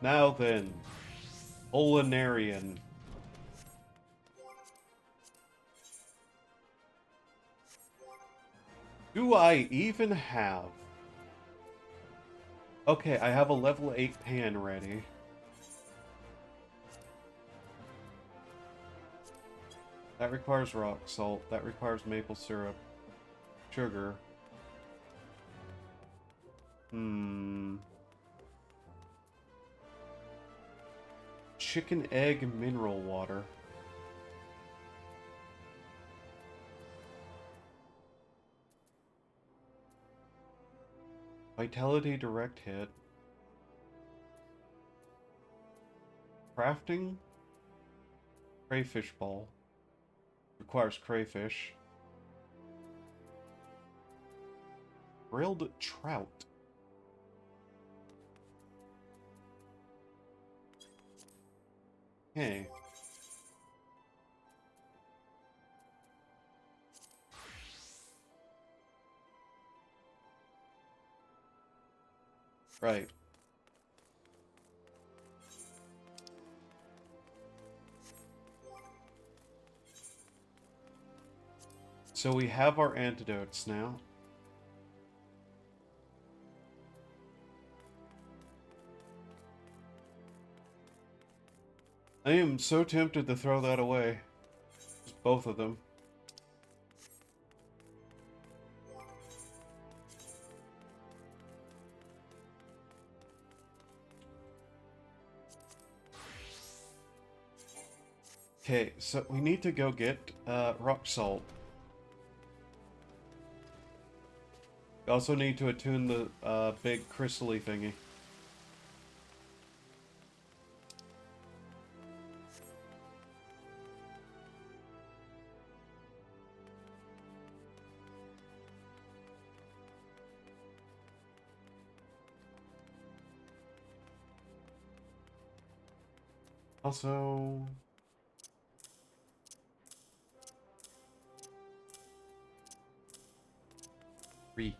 Now then. Olinarian. Do I even have... Okay, I have a level 8 pan ready. That requires rock salt. That requires maple syrup. Sugar. Chicken egg mineral water. Vitality direct hit. Crafting? Crayfish ball. Requires crayfish. Grilled trout. Okay. Right. So we have our antidotes now. I am so tempted to throw that away. Just both of them. Okay, so we need to go get rock salt. We also need to attune the big crystally thingy. Also... Three.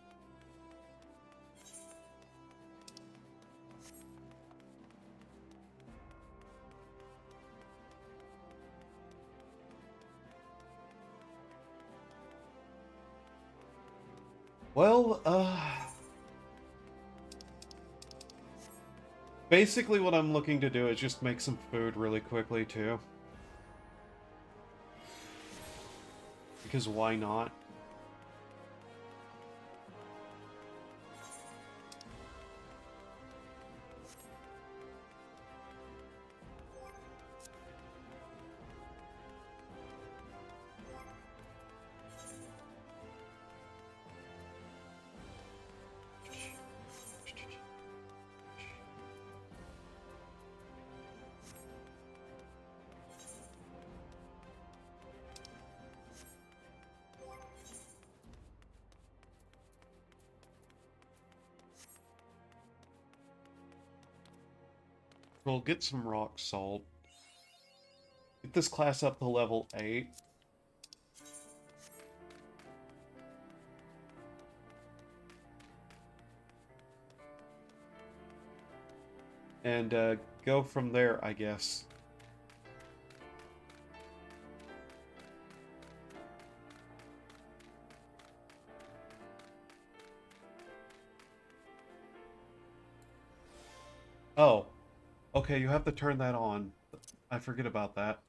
Well, basically what I'm looking to do is just make some food really quickly, too. Because why not? We'll get some rock salt. Get this class up to level 8. And go from there, I guess. Oh. Okay, you have to turn that on. I forget about that.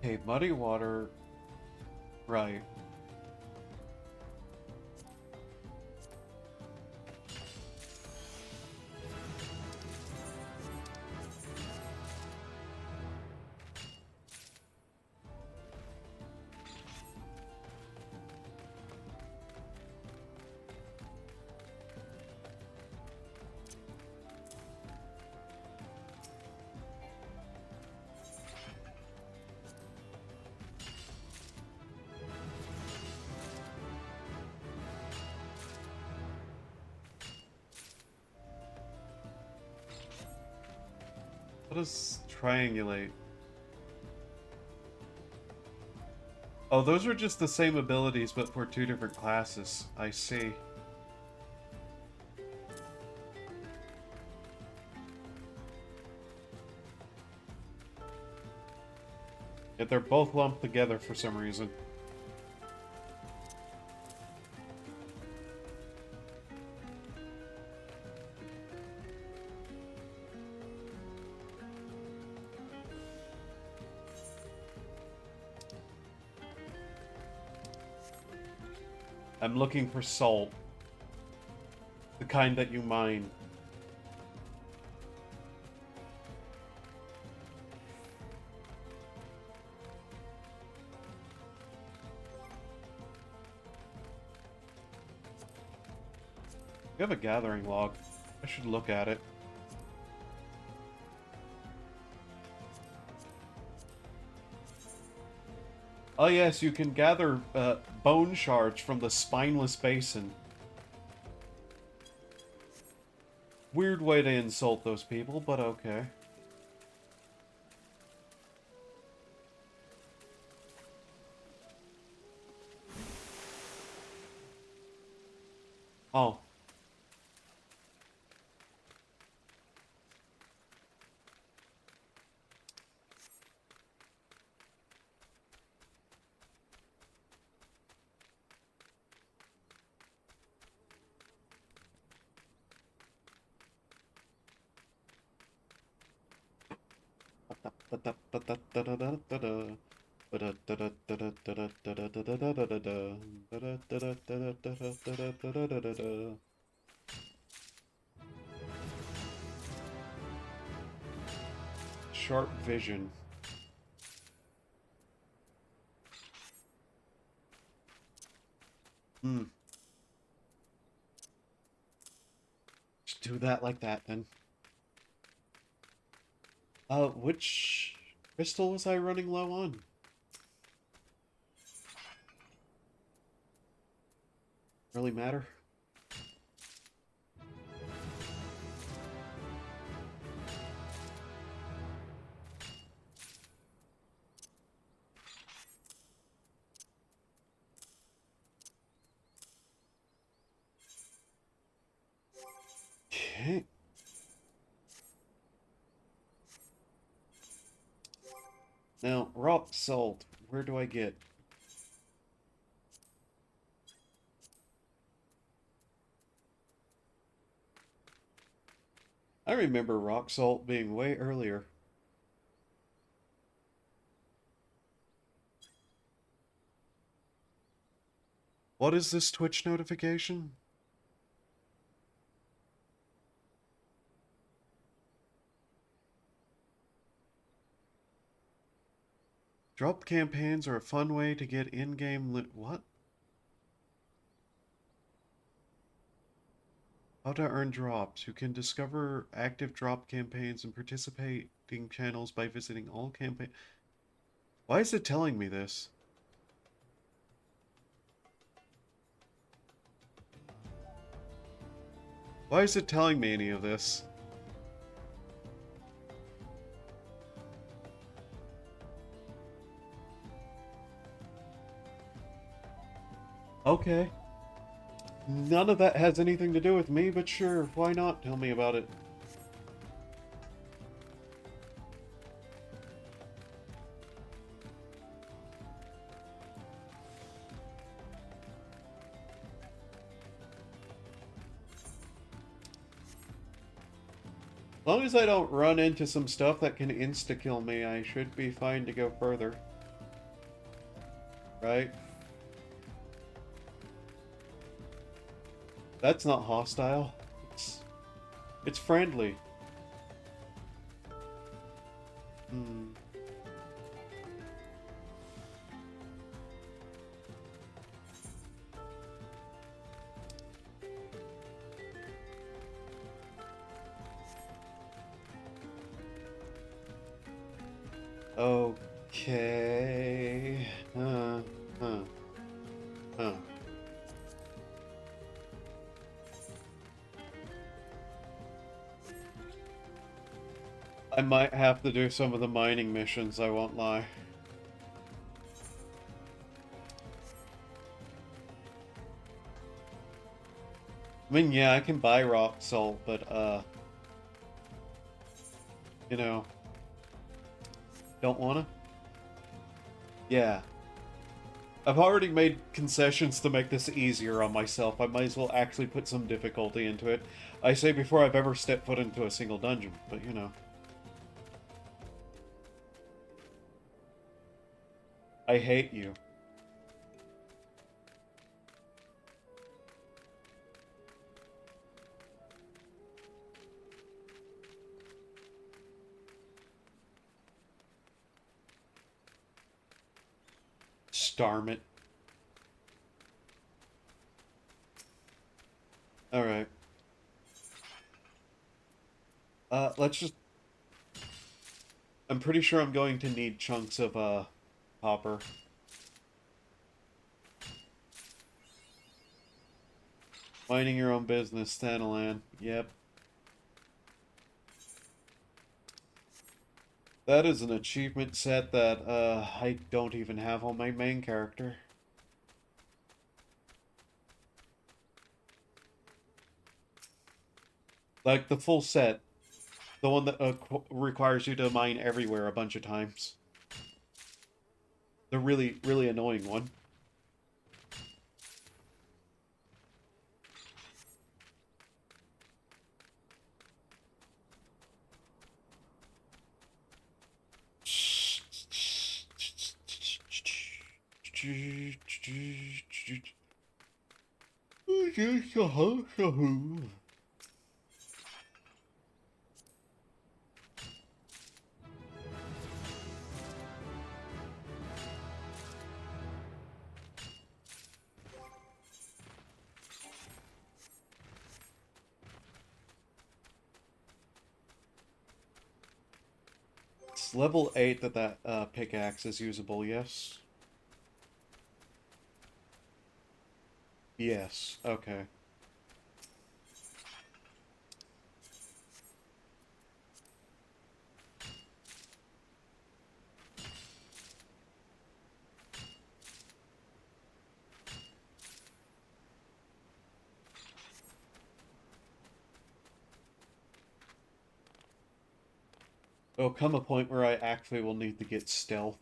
Okay, muddy water. Right. What does triangulate? Oh, those are just the same abilities, but for 2 different classes. I see. Yet they're both lumped together for some reason. I'm looking for salt. The kind that you mine. We have a gathering log. I should look at it. Oh yes, you can gather bone shards from the spineless basin. Weird way to insult those people, but okay. Oh. Sharp vision. Hmm. Just do that like that then. Which crystal was I running low on? Really matter? Okay. Now, rock salt, where do I get? I remember rock salt being way earlier. What is this Twitch notification? Drop campaigns are a fun way to get in-game loot. What? How to earn drops. You can discover active drop campaigns and participating channels by visiting all campaign. Why is it telling me this? Why is it telling me any of this? Okay. None of that has anything to do with me, but sure, why not? Tell me about it. As long as I don't run into some stuff that can insta-kill me, I should be fine to go further. Right? That's not hostile. It's friendly. Hmm. Okay. Huh. Huh. I might have to do some of the mining missions, I won't lie. I mean, yeah, I can buy rock salt, but, you know, don't wanna? Yeah. I've already made concessions to make this easier on myself. I might as well actually put some difficulty into it. I say before I've ever stepped foot into a single dungeon, but you know. I hate you. Starm it. Alright. Let's just... I'm pretty sure I'm going to need chunks of, copper. Minding your own business, Thanalan. Yep. That is an achievement set that, I don't even have on my main character. Like, the full set. The one that, requires you to mine everywhere a bunch of times. The really, really annoying one. It's level 8 that pickaxe is usable, yes? Yes, okay. There'll come a point where I actually will need to get stealth.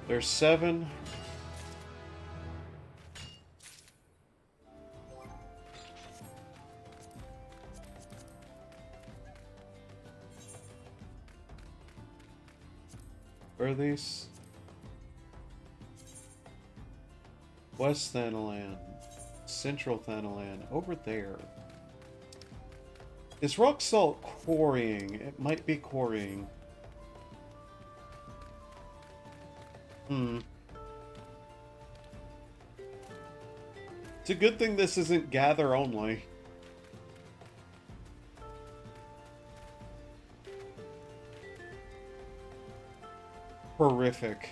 There's 7. Where are these? West Thanalan. Central Thanalan. Over there. Is rock salt quarrying? It might be quarrying. It's a good thing this isn't gather only. Horrific.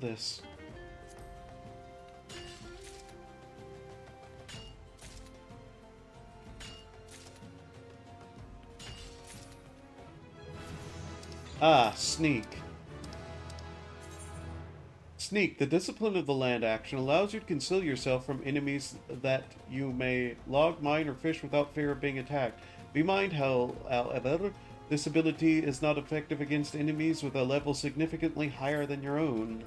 This. Ah, sneak. Sneak, the discipline of the land action allows you to conceal yourself from enemies that you may log, mine, or fish without fear of being attacked. Be mind, however, this ability is not effective against enemies with a level significantly higher than your own.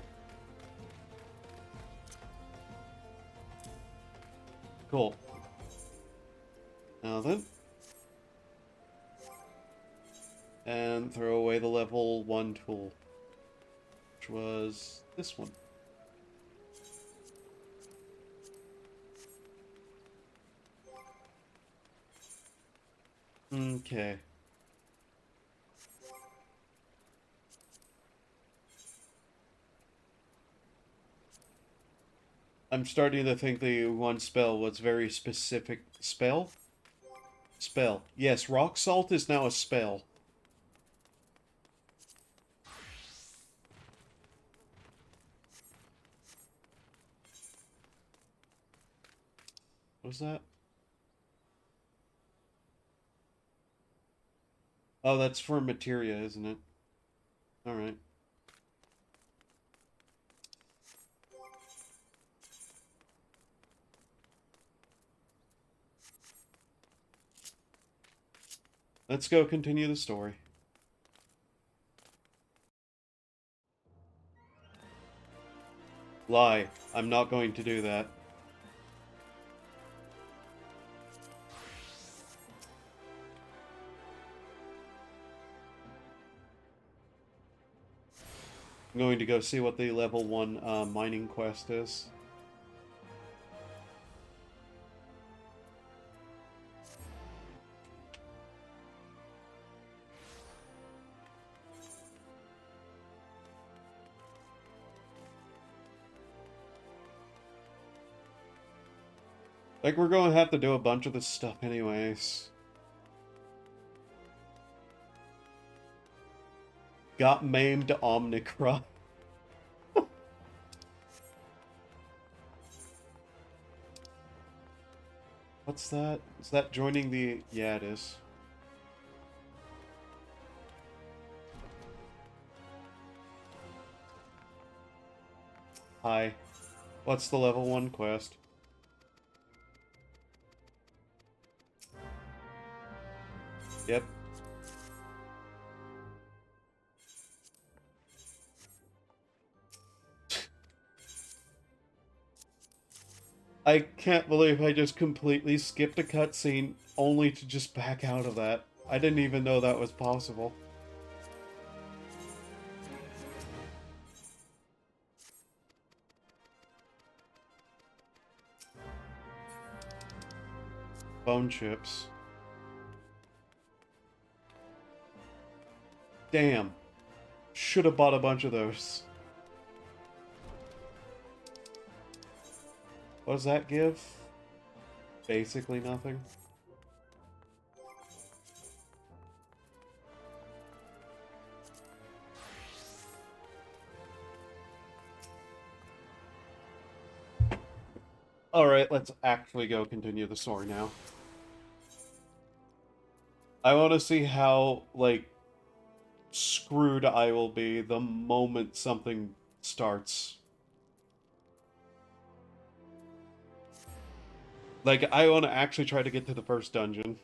Cool. Now then. And throw away the level 1 tool. Which was this one. Okay. I'm starting to think the one spell was very specific. Spell? Spell. Yes, rock salt is now a spell. What was that? Oh, that's for materia, isn't it? Alright. Let's go continue the story. Lie. I'm not going to do that. I'm going to go see what the level 1 mining quest is. Like, we're going to have to do a bunch of this stuff anyways. Got maimed Omnicron. What's that? Is that joining the... Yeah, it is. Hi. What's the level 1 quest? Yep. I can't believe I just completely skipped a cutscene only to just back out of that. I didn't even know that was possible. Bone chips. Damn. Should have bought a bunch of those. What does that give? Basically nothing. Alright, let's actually go continue the story now. I want to see how, like, screwed I will be the moment something starts. Like, I want to actually try to get to the first dungeon.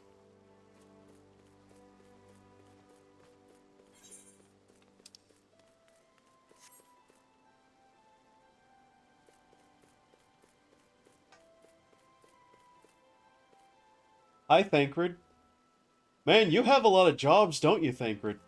Hi, Thancred. Man, you have a lot of jobs, don't you, Thancred?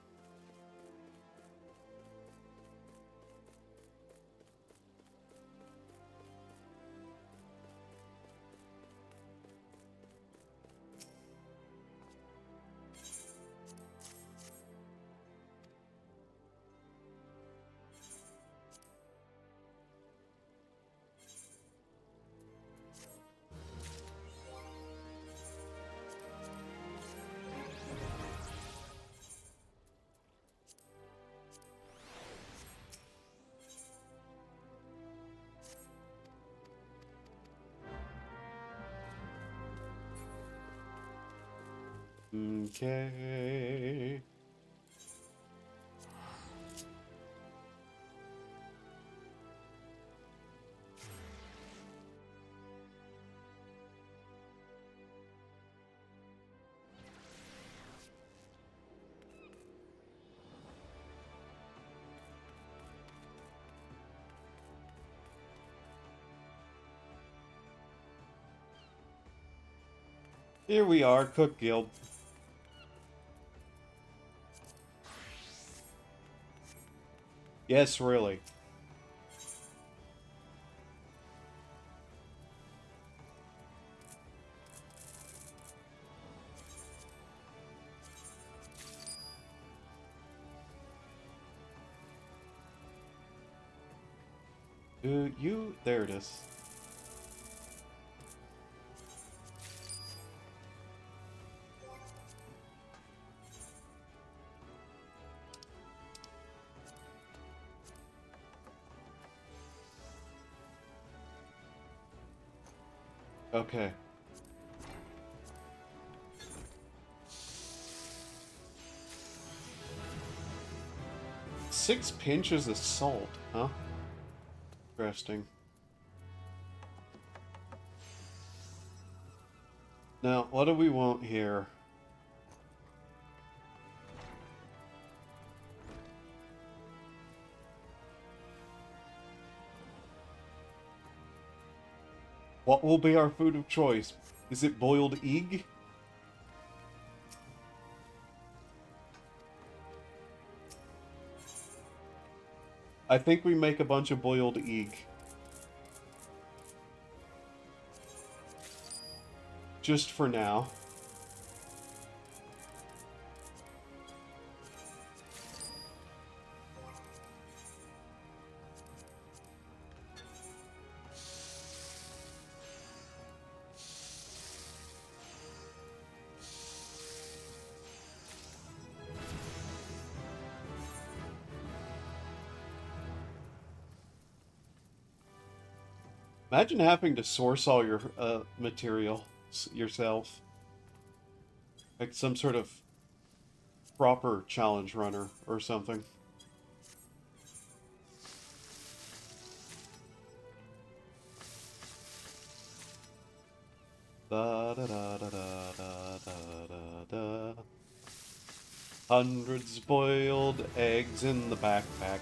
Okay. Here we are, Cook Guild. Yes, really. There it is. Okay. 6 pinches of salt, huh? Interesting. Now, what do we want here? What will be our food of choice? Is it boiled egg? I think we make a bunch of boiled egg. Just for now. Imagine having to source all your material yourself. Like some sort of proper challenge runner or something. Da da da da da da da da. Hundreds boiled eggs in the backpack.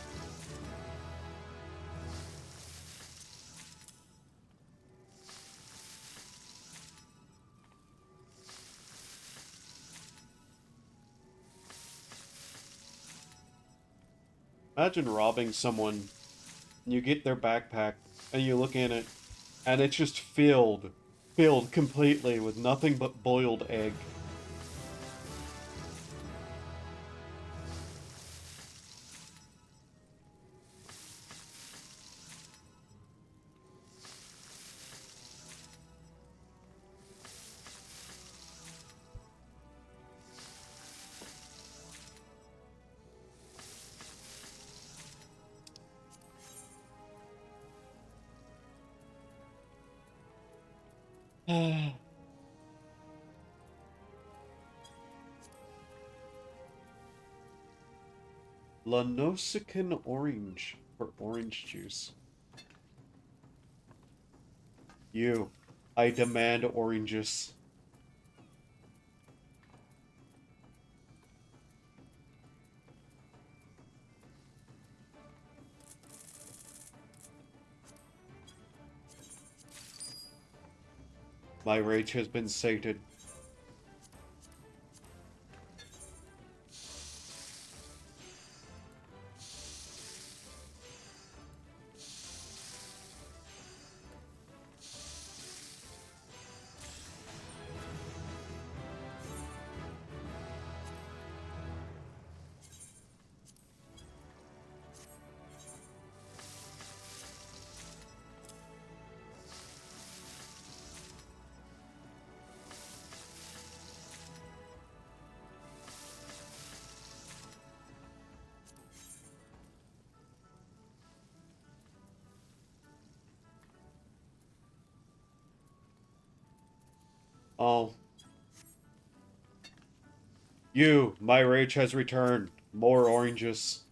Imagine robbing someone, and you get their backpack, and you look in it, and it's just filled completely with nothing but boiled egg. Lanosican orange for orange juice. You. I demand oranges. My rage has been sated. Oh. You, my rage has returned. More oranges.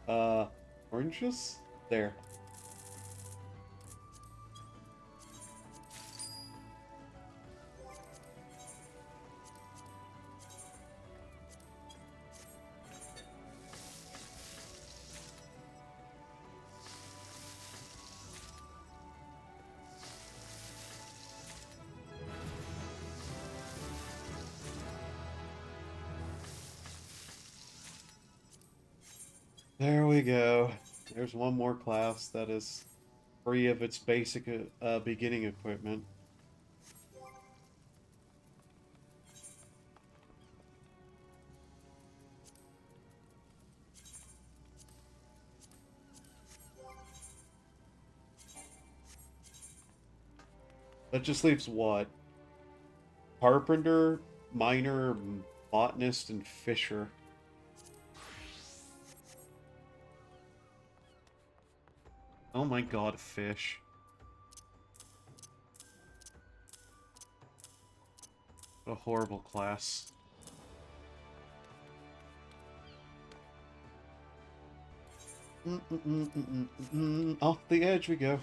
Uh, oranges? There. There we go. There's one more class that is free of its basic beginning equipment. That just leaves what? Carpenter, miner, botanist, and fisher. Oh my god, fish. What a horrible class. Off the edge we go.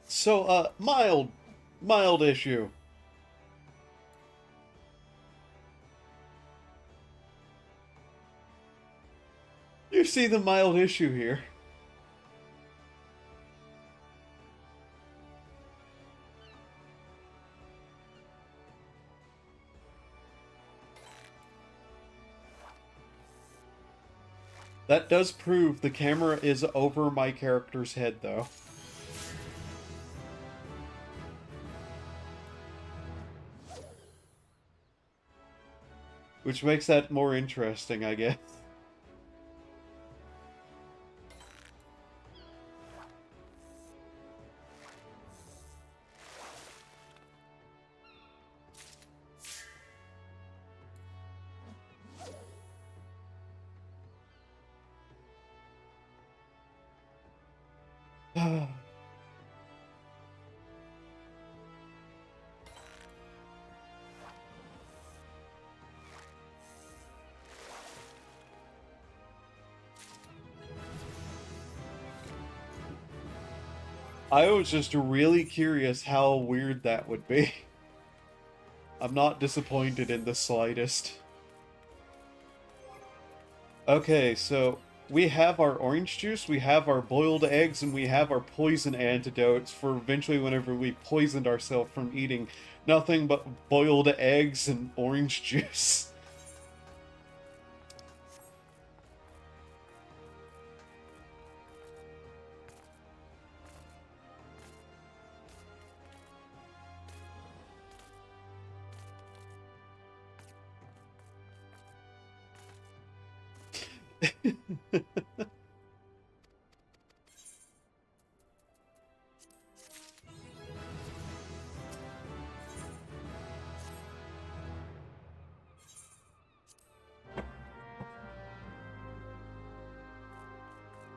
So, mild issue. You see the mild issue here. That does prove the camera is over my character's head, though. Which makes that more interesting, I guess. I was just really curious how weird that would be. I'm not disappointed in the slightest. Okay, so we have our orange juice, we have our boiled eggs, and we have our poison antidotes for eventually whenever we poisoned ourselves from eating nothing but boiled eggs and orange juice.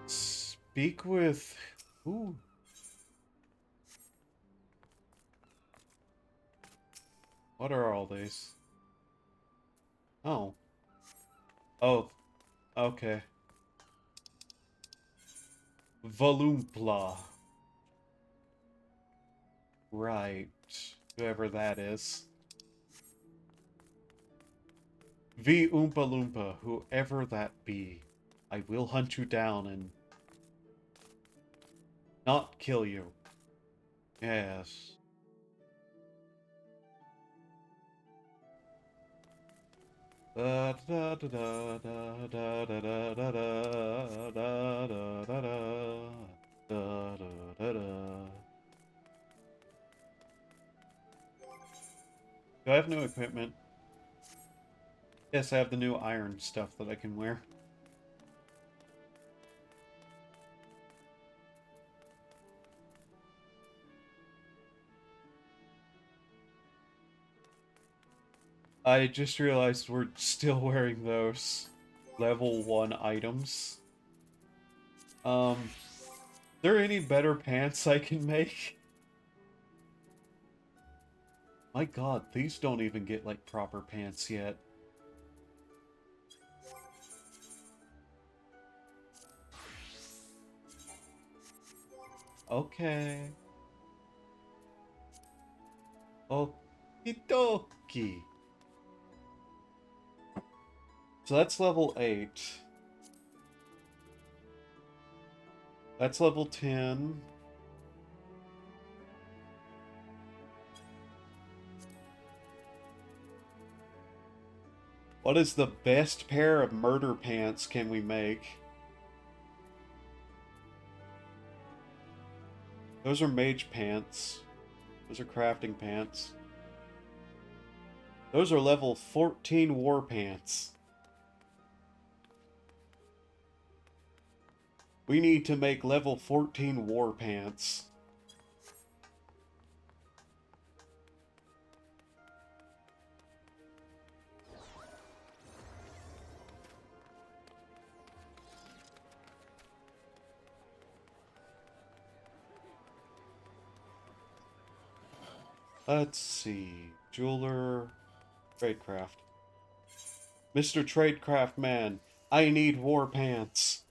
Speak with... Ooh. What are all these? Oh. Oh. Okay. Volumpla. Right. Whoever that is. V Oompa Loompa, whoever that be. I will hunt you down and not kill you. Yes. Da da da da da da da da da da da da da da da. Do I have new equipment? Yes, I have the new iron stuff that I can wear. I just realized we're still wearing those level 1 items. There any better pants I can make? My god, these don't even get, like, proper pants yet. Okay. Okie So that's level 8. That's level 10. What is the best pair of murder pants can we make? Those are mage pants. Those are crafting pants. Those are level 14 war pants. We need to make level 14 war pants. Let's see. Jeweler. Tradecraft. Mr. Tradecraft Man, I need war pants.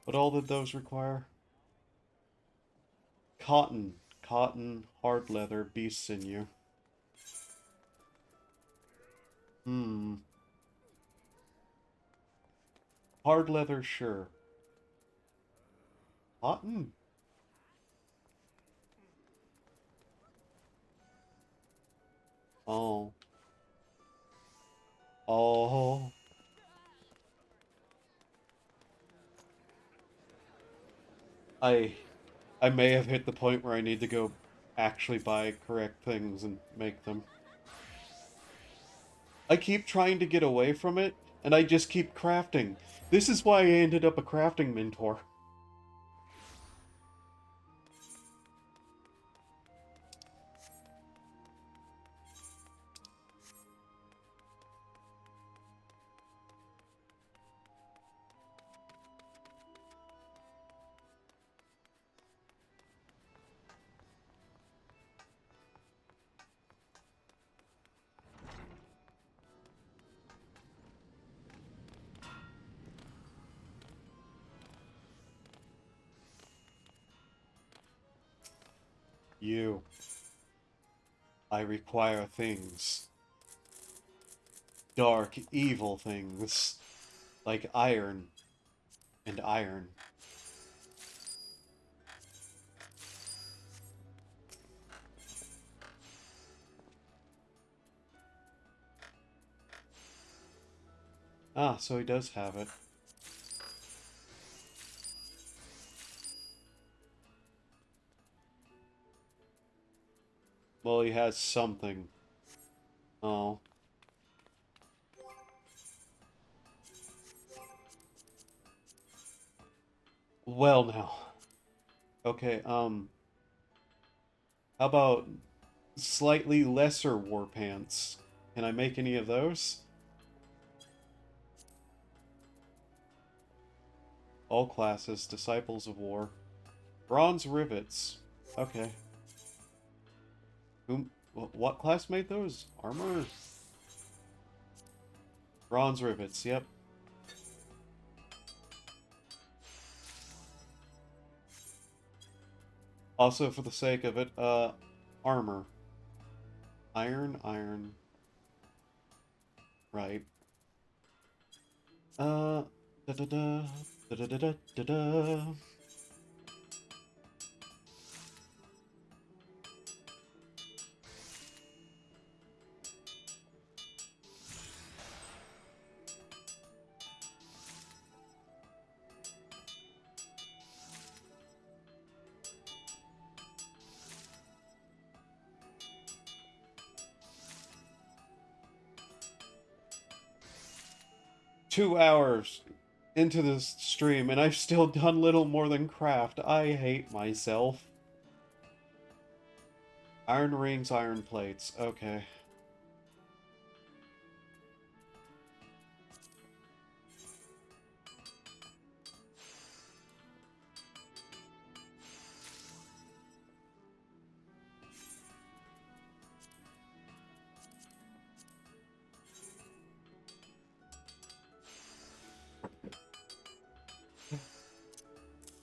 What all did those require? Cotton. Cotton, hard leather, beast sinew. Hmm. Hard leather, sure. Cotton? Oh. Oh. I I may have hit the point where I need to go actually buy correct things and make them. I keep trying to get away from it, and I just keep crafting. This is why I ended up a crafting mentor. You. I require things. Dark, evil things. Like iron. And iron. Ah, so he does have it. Well, he has something. Oh. Well now. Okay, how about slightly lesser war pants? Can I make any of those? All classes, Disciples of War. Bronze rivets. Okay. Whom? What class made those? Armor? Bronze rivets, yep. Also, for the sake of it, armor. Iron, iron. Right. Da da da. Da da da da da da. 2 hours into this stream, and I've still done little more than craft. I hate myself. Iron rings, iron plates. Okay.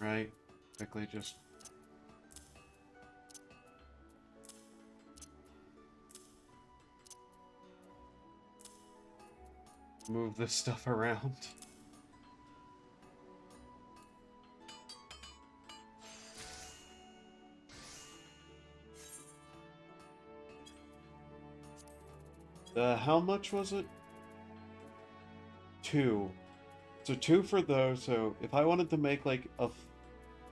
Right. Quickly just move this stuff around. How much was it? 2. So 2 for those. So if I wanted to make like a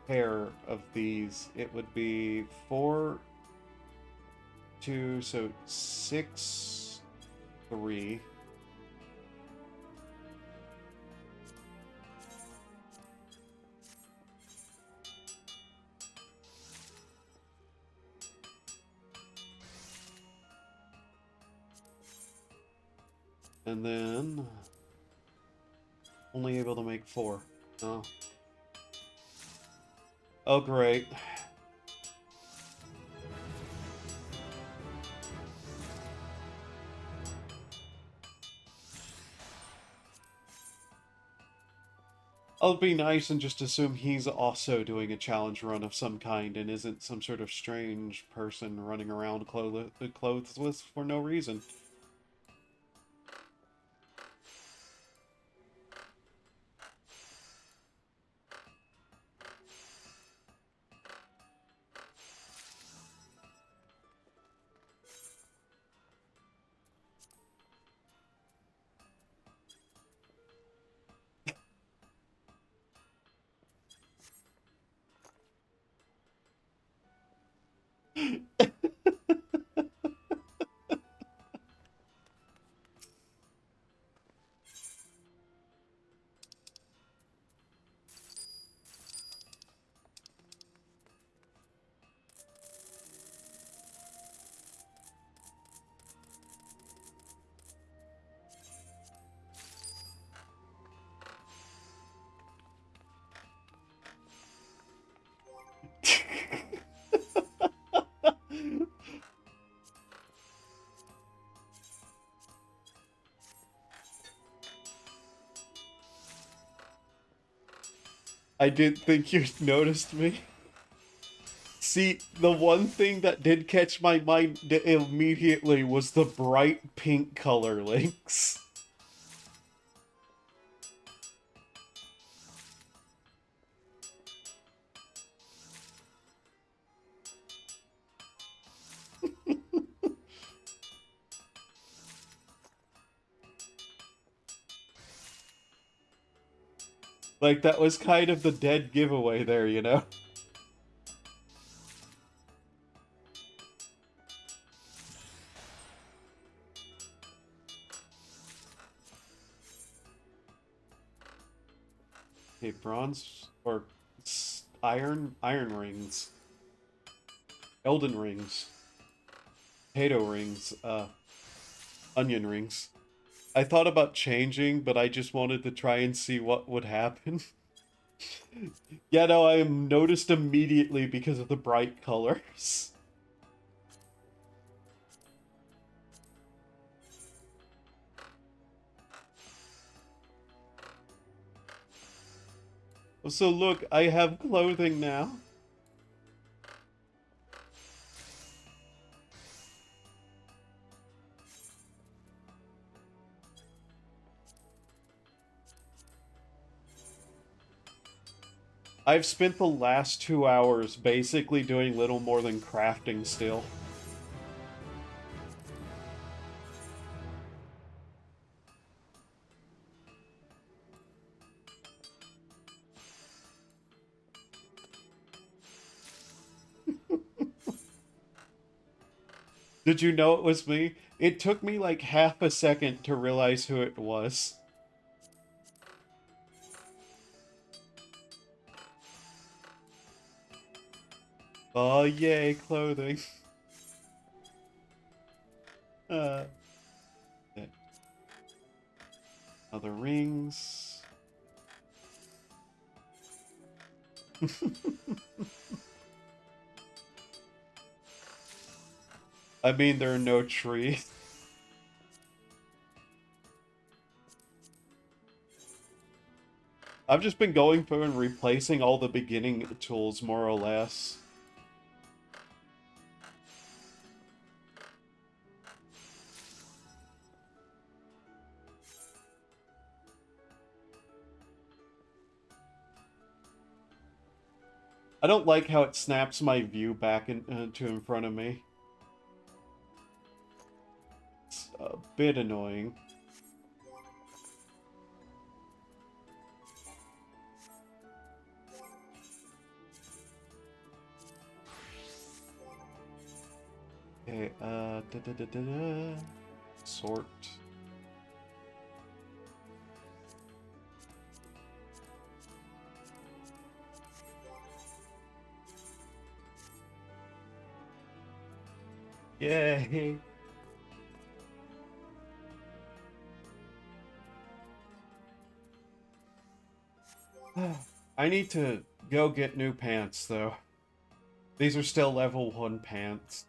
pair of these, it would be 4, 2, so 6, 3. And then only able to make 4. Oh. Oh, great. I'll be nice and just assume he's also doing a challenge run of some kind and isn't some sort of strange person running around clothesless for no reason. I didn't think you noticed me. See, the one thing that did catch my mind immediately was the bright pink color links. Like, that was kind of the dead giveaway there, you know? Okay, bronze or iron rings, elden rings, potato rings, onion rings. I thought about changing, but I just wanted to try and see what would happen. Yeah, no, I am noticed immediately because of the bright colors. So look, I have clothing now. I've spent the last 2 hours basically doing little more than crafting still. Did you know it was me? It took me like half a second to realize who it was. Oh, yay, clothing. Uh, other rings. I mean, there are no trees. I've just been going through and replacing all the beginning tools, more or less. I don't like how it snaps my view back to in front of me. It's a bit annoying. Okay, Sort. Yay! I need to go get new pants, though. These are still level 1 pants.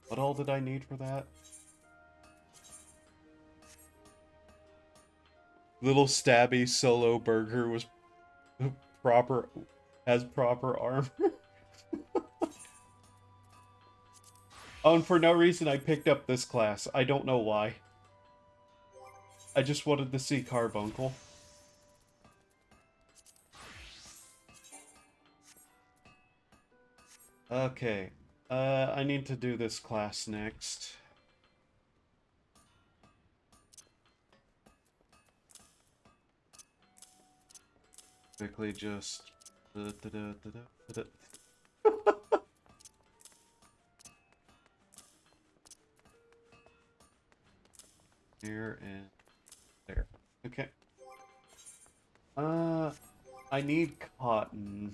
What all did I need for that? Little stabby solo burger was proper, has proper armor. Oh, and for no reason I picked up this class. I don't know why. I just wanted to see Carbuncle. Okay. I need to do this class next. Quickly just... Here and there. Okay. I need cotton,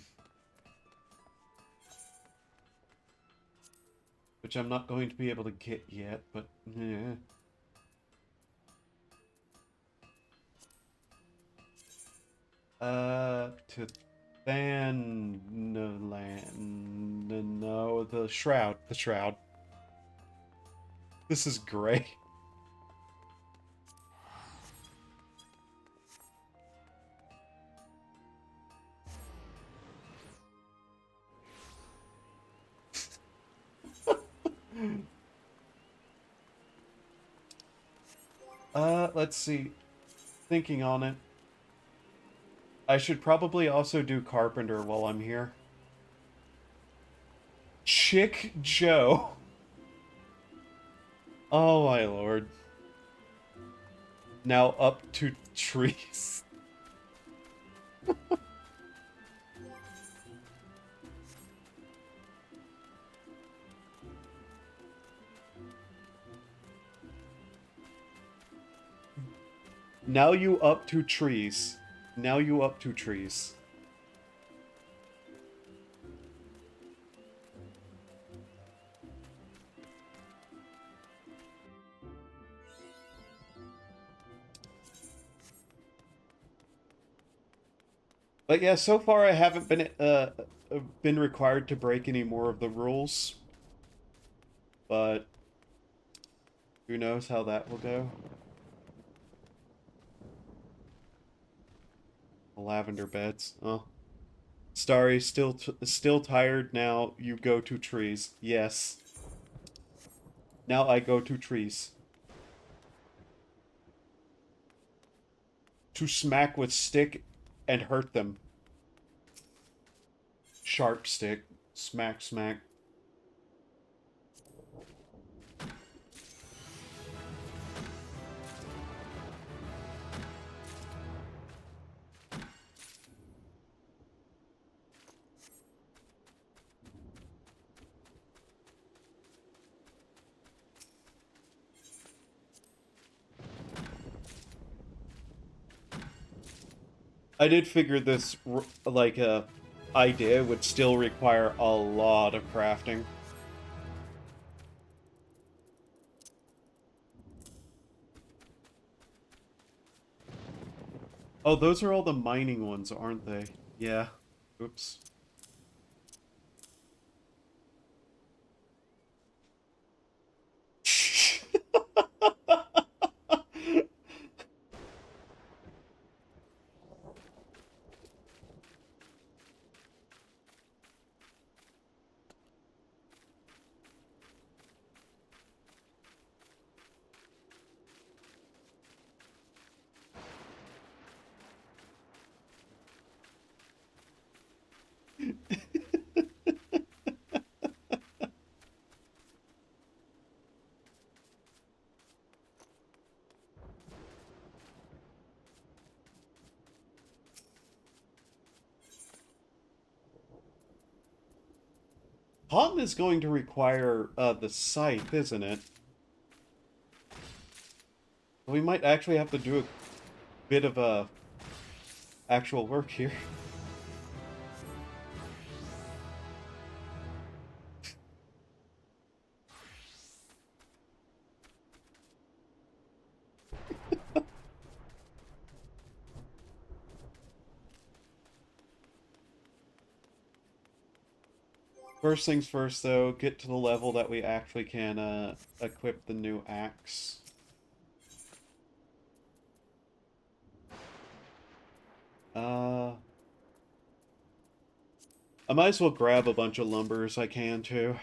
which I'm not going to be able to get yet, but yeah. To no, the shroud, the shroud. This is great. Let's see. Thinking on it. I should probably also do carpenter while I'm here. Chick Joe. Oh my lord. Now up to trees. Now you up to trees. Now you up to trees. But yeah, so far I haven't been required to break any more of the rules. But who knows how that will go? Lavender beds. Oh. Starry, still tired now. You go to trees. Yes. Now I go to trees. To smack with stick and hurt them. Sharp stick. Smack, smack. I did figure this, like, idea would still require a lot of crafting. Oh, those are all the mining ones, aren't they? Yeah. Oops. Cotton is going to require the scythe, isn't it? We might actually have to do a bit of actual work here. First things first, though, get to the level that we actually can equip the new axe. I might as well grab a bunch of lumber as I can, too.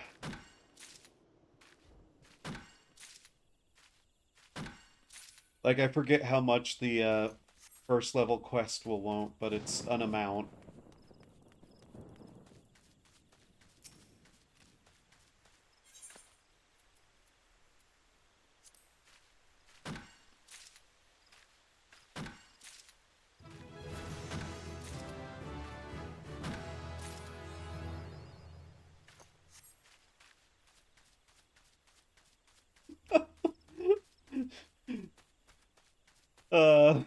Like, I forget how much the first level quest will want, but it's an amount. Uh,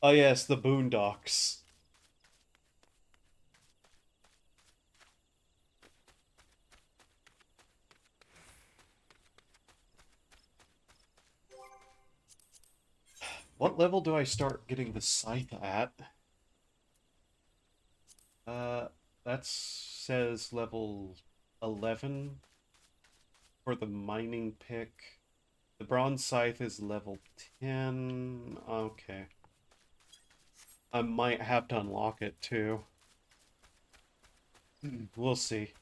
oh yes, the Boondocks. What level do I start getting the scythe at? Uh, that says level 11 for the mining pick. The bronze scythe is level 10. Okay. I might have to unlock it too. We'll see.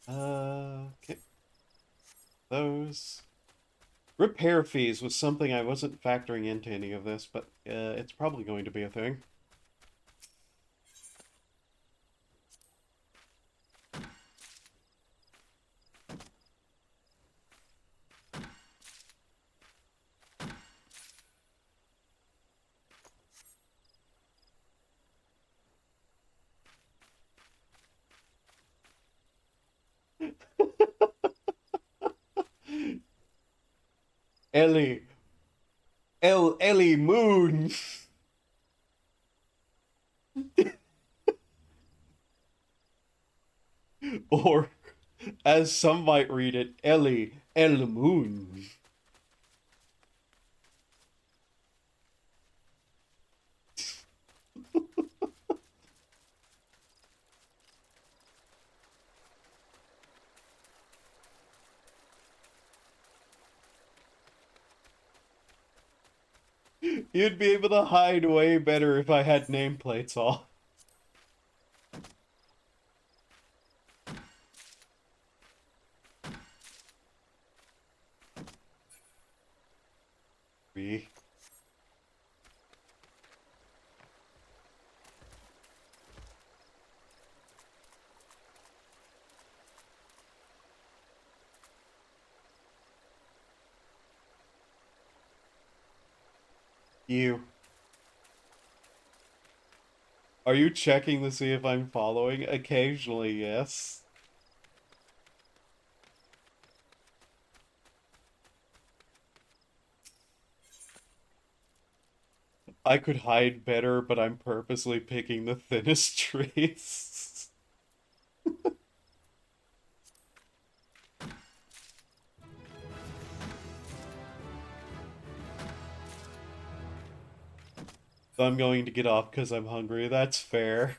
Okay. Those. Repair fees was something I wasn't factoring into any of this, but it's probably going to be a thing. Ellie. Ellie Moon! Or, as some might read it, Ellie El Moon. You'd be able to hide way better if I had nameplates off. Me. You. Are you checking to see if I'm following? Occasionally, yes. I could hide better, but I'm purposely picking the thinnest trees. I'm going to get off because I'm hungry. That's fair.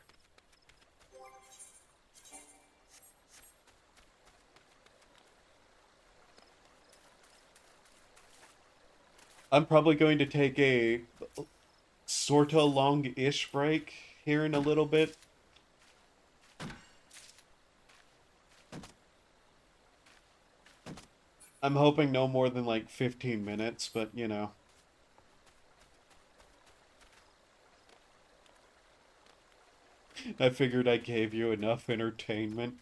I'm probably going to take a sorta long-ish break here in a little bit. I'm hoping no more than like 15 minutes, but you know. I figured I gave you enough entertainment.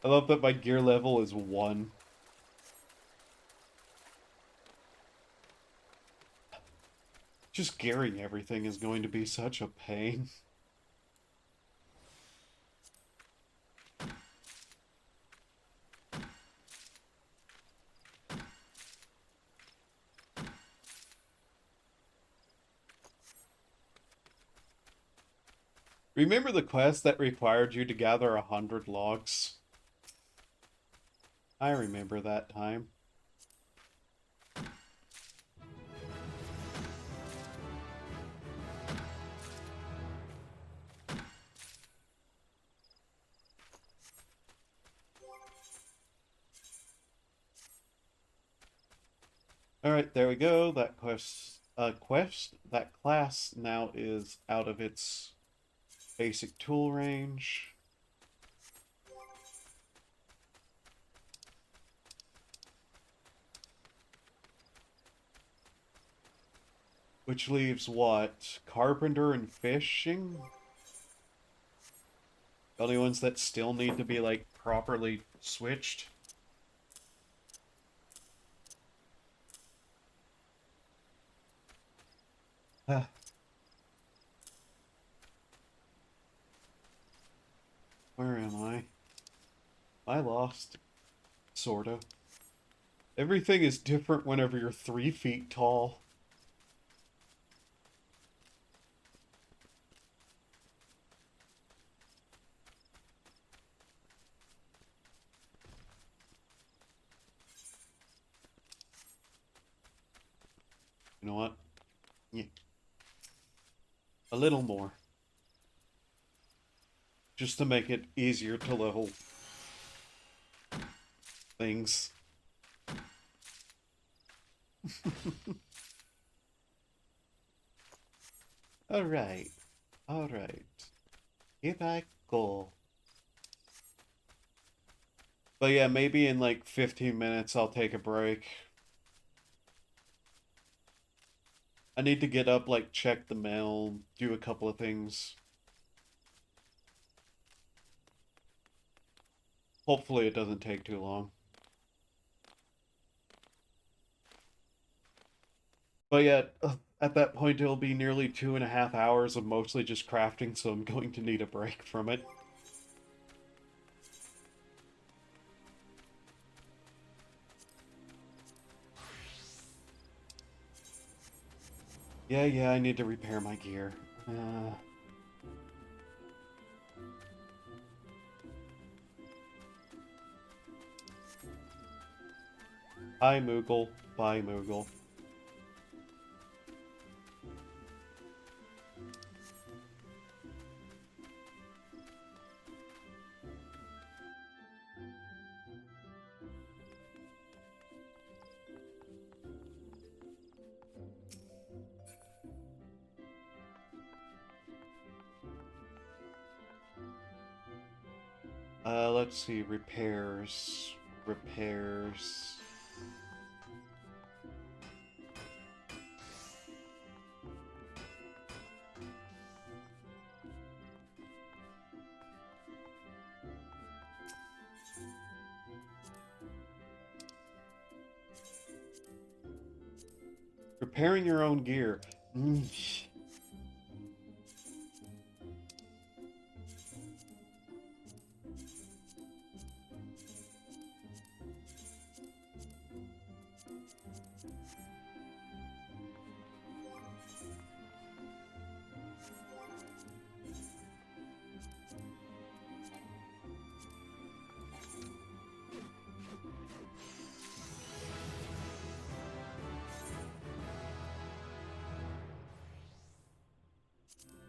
I love that my gear level is 1. Just gearing everything is going to be such a pain. Remember the quest that required you to gather 100 logs? I remember that time. Alright, there we go. That that class now is out of its basic tool range. Which leaves what? Carpenter and fishing? The only ones that still need to be, like, properly switched. Ah. Where am I? I lost. Sorta. Everything is different whenever you're 3 feet tall. You know what? Yeah. A little more. Just to make it easier to level things. Alright. Alright. Here I go. But yeah, maybe in like 15 minutes I'll take a break. I need to get up, like, check the mail, do a couple of things. Hopefully it doesn't take too long. But yeah, at that point it'll be nearly 2.5 hours of mostly just crafting, so I'm going to need a break from it. Yeah, I need to repair my gear. Hi, Moogle. Bye, Moogle. Let's see. Repairs. Repairs. Repairing your own gear.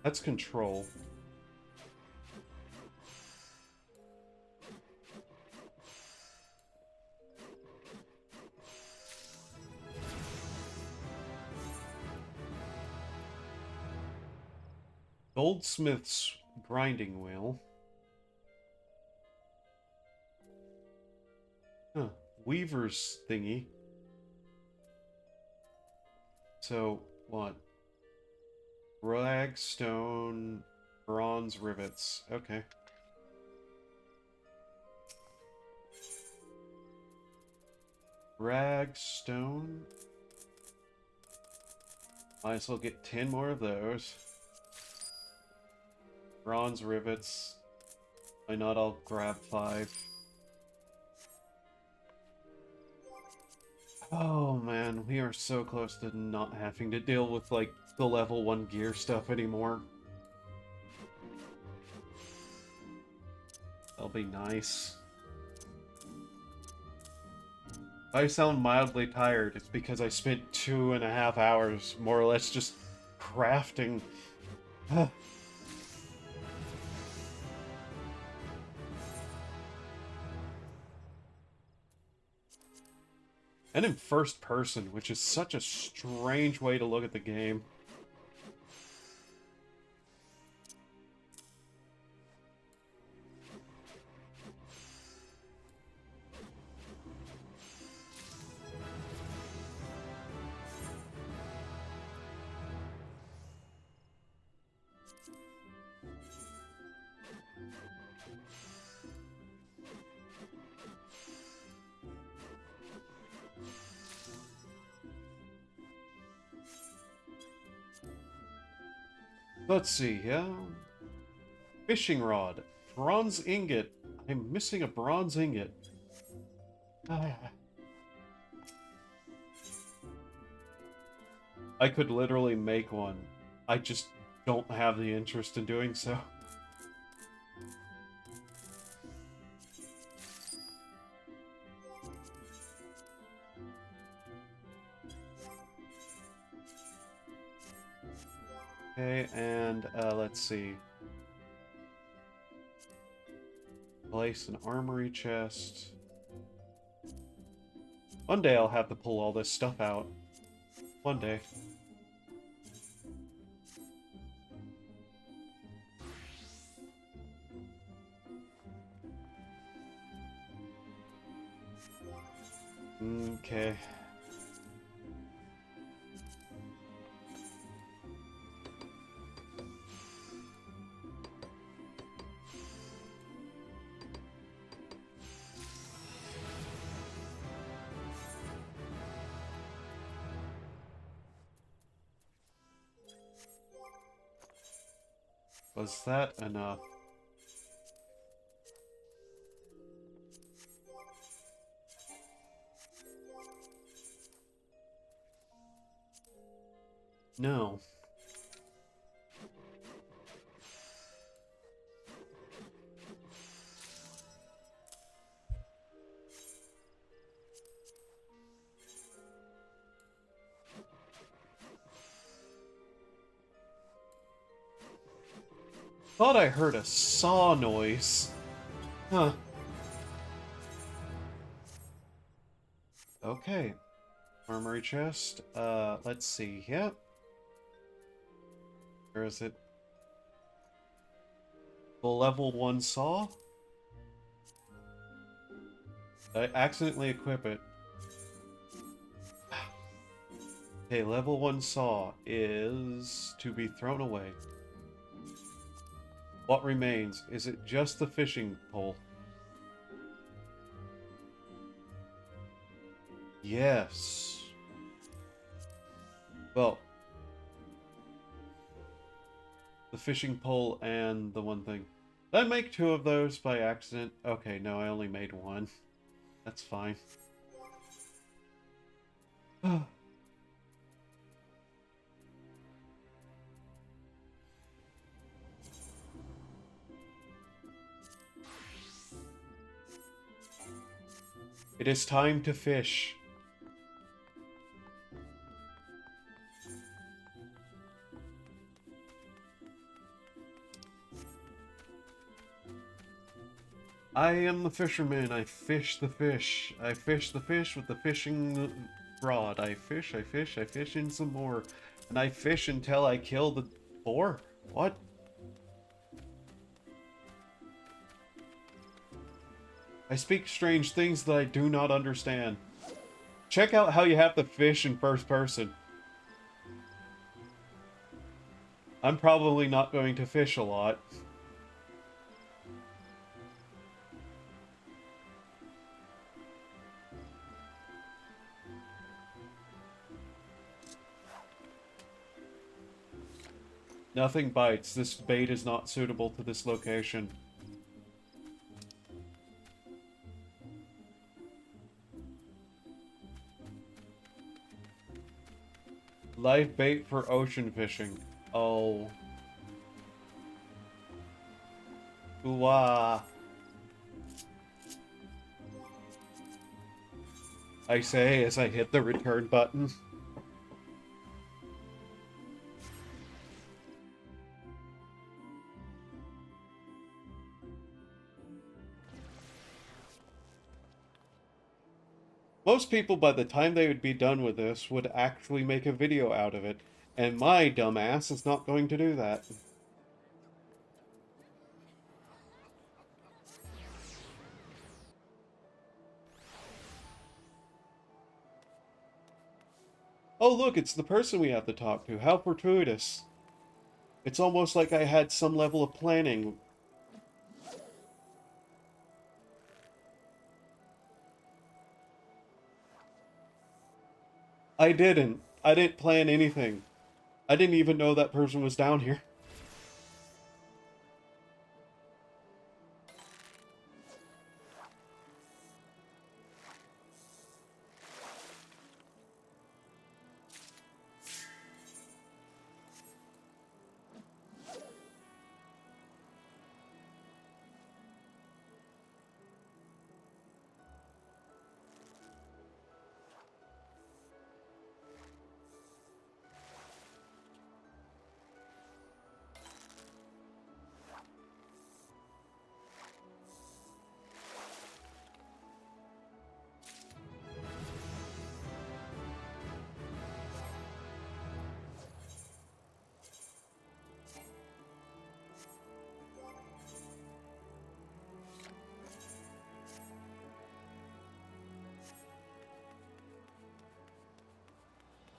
That's control. Goldsmith's grinding wheel. Huh. Weaver's thingy. So, what? Ragstone, bronze rivets. Okay. Ragstone. Might as well get 10 more of those. Bronze rivets. Why not? I'll grab 5. Oh man, we are so close to not having to deal with, like, the level 1 gear stuff anymore. That'll be nice. I sound mildly tired. It's because I spent 2.5 hours, more or less, just crafting. And in first person, which is such a strange way to look at the game. Let's see, yeah. Fishing rod. Bronze ingot. I'm missing a bronze ingot. I could literally make one. I just don't have the interest in doing so. Okay, and let's see. Place an armory chest. One day I'll have to pull all this stuff out. One day. Okay. Was that enough? No. Thought I heard a saw noise. Huh. Okay. Armory chest. Let's see. Yep. Where is it? The level 1 saw? Did I accidentally equip it? Okay, level 1 saw is to be thrown away. What remains? Is it just the fishing pole? Yes. Well, the fishing pole and the one thing. Did I make 2 of those by accident? Okay, no, I only made 1. That's fine. It is time to fish. I am the fisherman. I fish the fish. I fish the fish with the fishing rod. I fish, I fish, I fish in some more. And I fish until I kill the boar? What? I speak strange things that I do not understand. Check out how you have to fish in first person. I'm probably not going to fish a lot. Nothing bites. This bait is not suitable to this location. Live bait for ocean fishing. Oh. Ooh-ah. I say as I hit the return button. Most people, by the time they would be done with this, would actually make a video out of it, and my dumbass is not going to do that. Oh look, it's the person we have to talk to. How fortuitous. It's almost like I had some level of planning. I didn't. I didn't plan anything. I didn't even know that person was down here.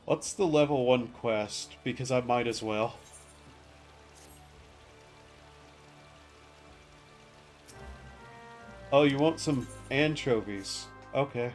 What's the level 1 quest? Because I might as well. Oh, you want some anchovies. Okay.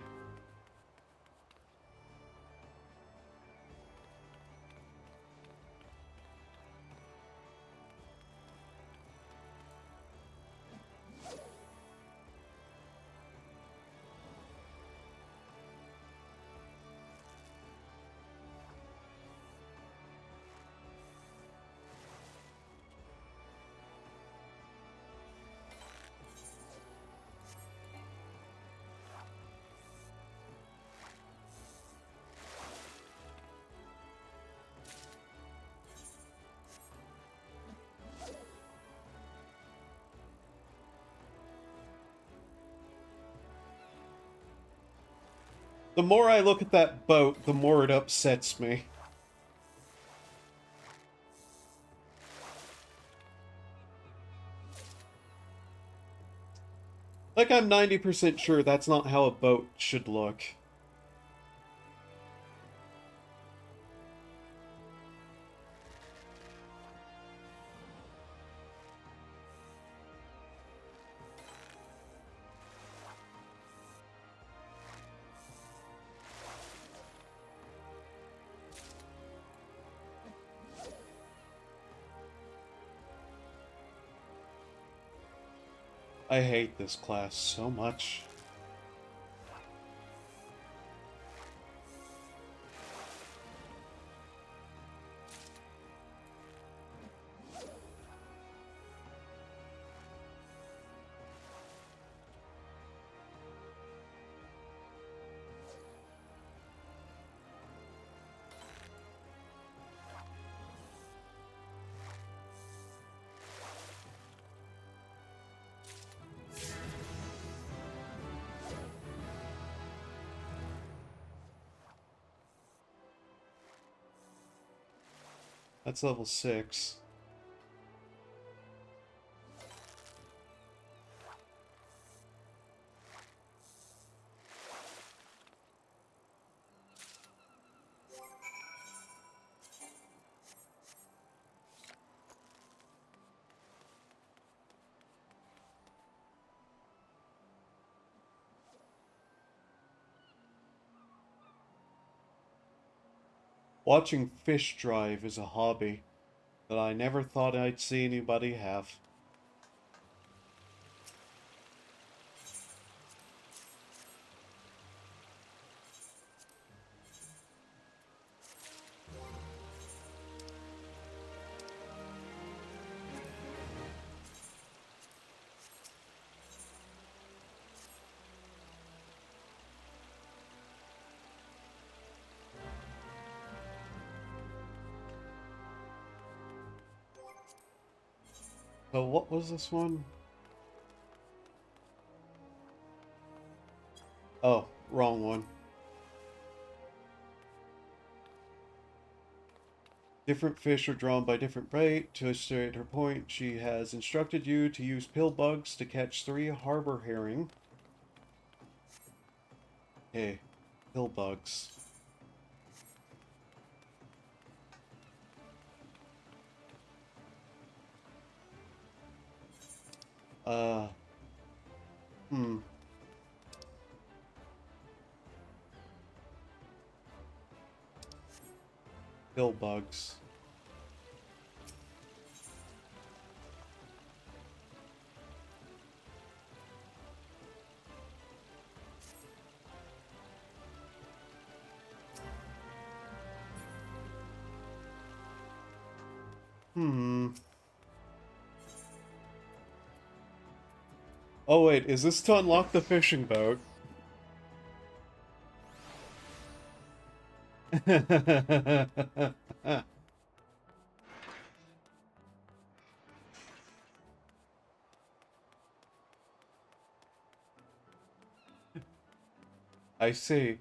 The more I look at that boat, the more it upsets me. Like, I'm 90% sure that's not how a boat should look. I hate this class so much. That's level 6. Watching fish drive is a hobby that I never thought I'd see anybody have. So what was this one? Oh, wrong one. Different fish are drawn by different bait. To illustrate her point, she has instructed you to use pill bugs to catch 3 harbor herring. Okay, pill bugs. Uh, hmm. Pill bugs. Hmm. Oh wait, is this to unlock the fishing boat? I see.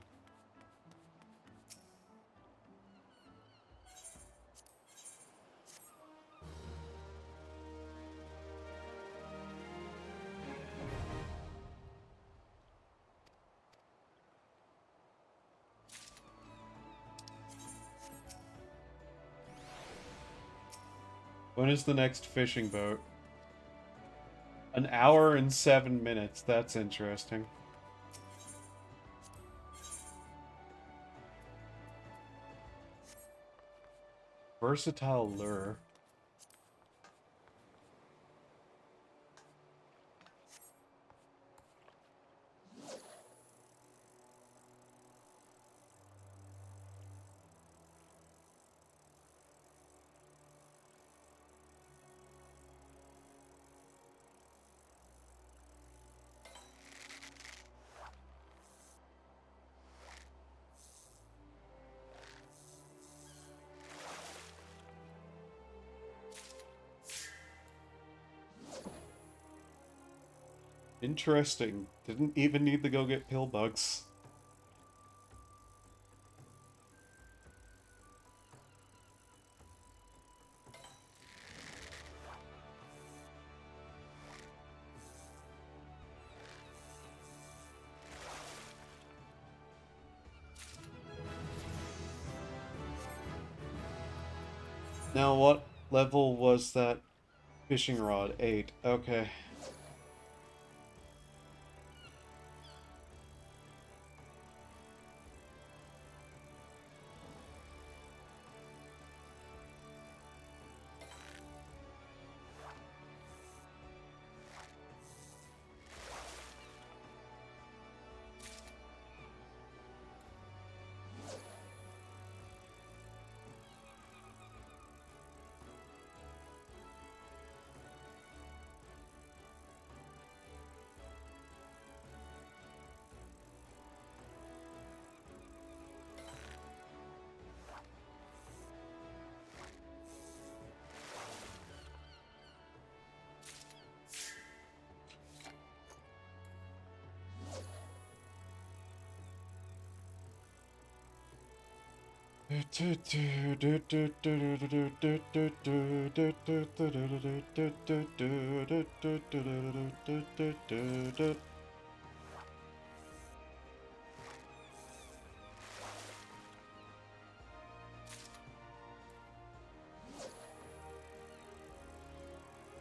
When is the next fishing boat? An hour and 7 minutes. That's interesting. Versatile lure. Interesting. Didn't even need to go get pill bugs. Now, what level was that fishing rod? 8. Okay.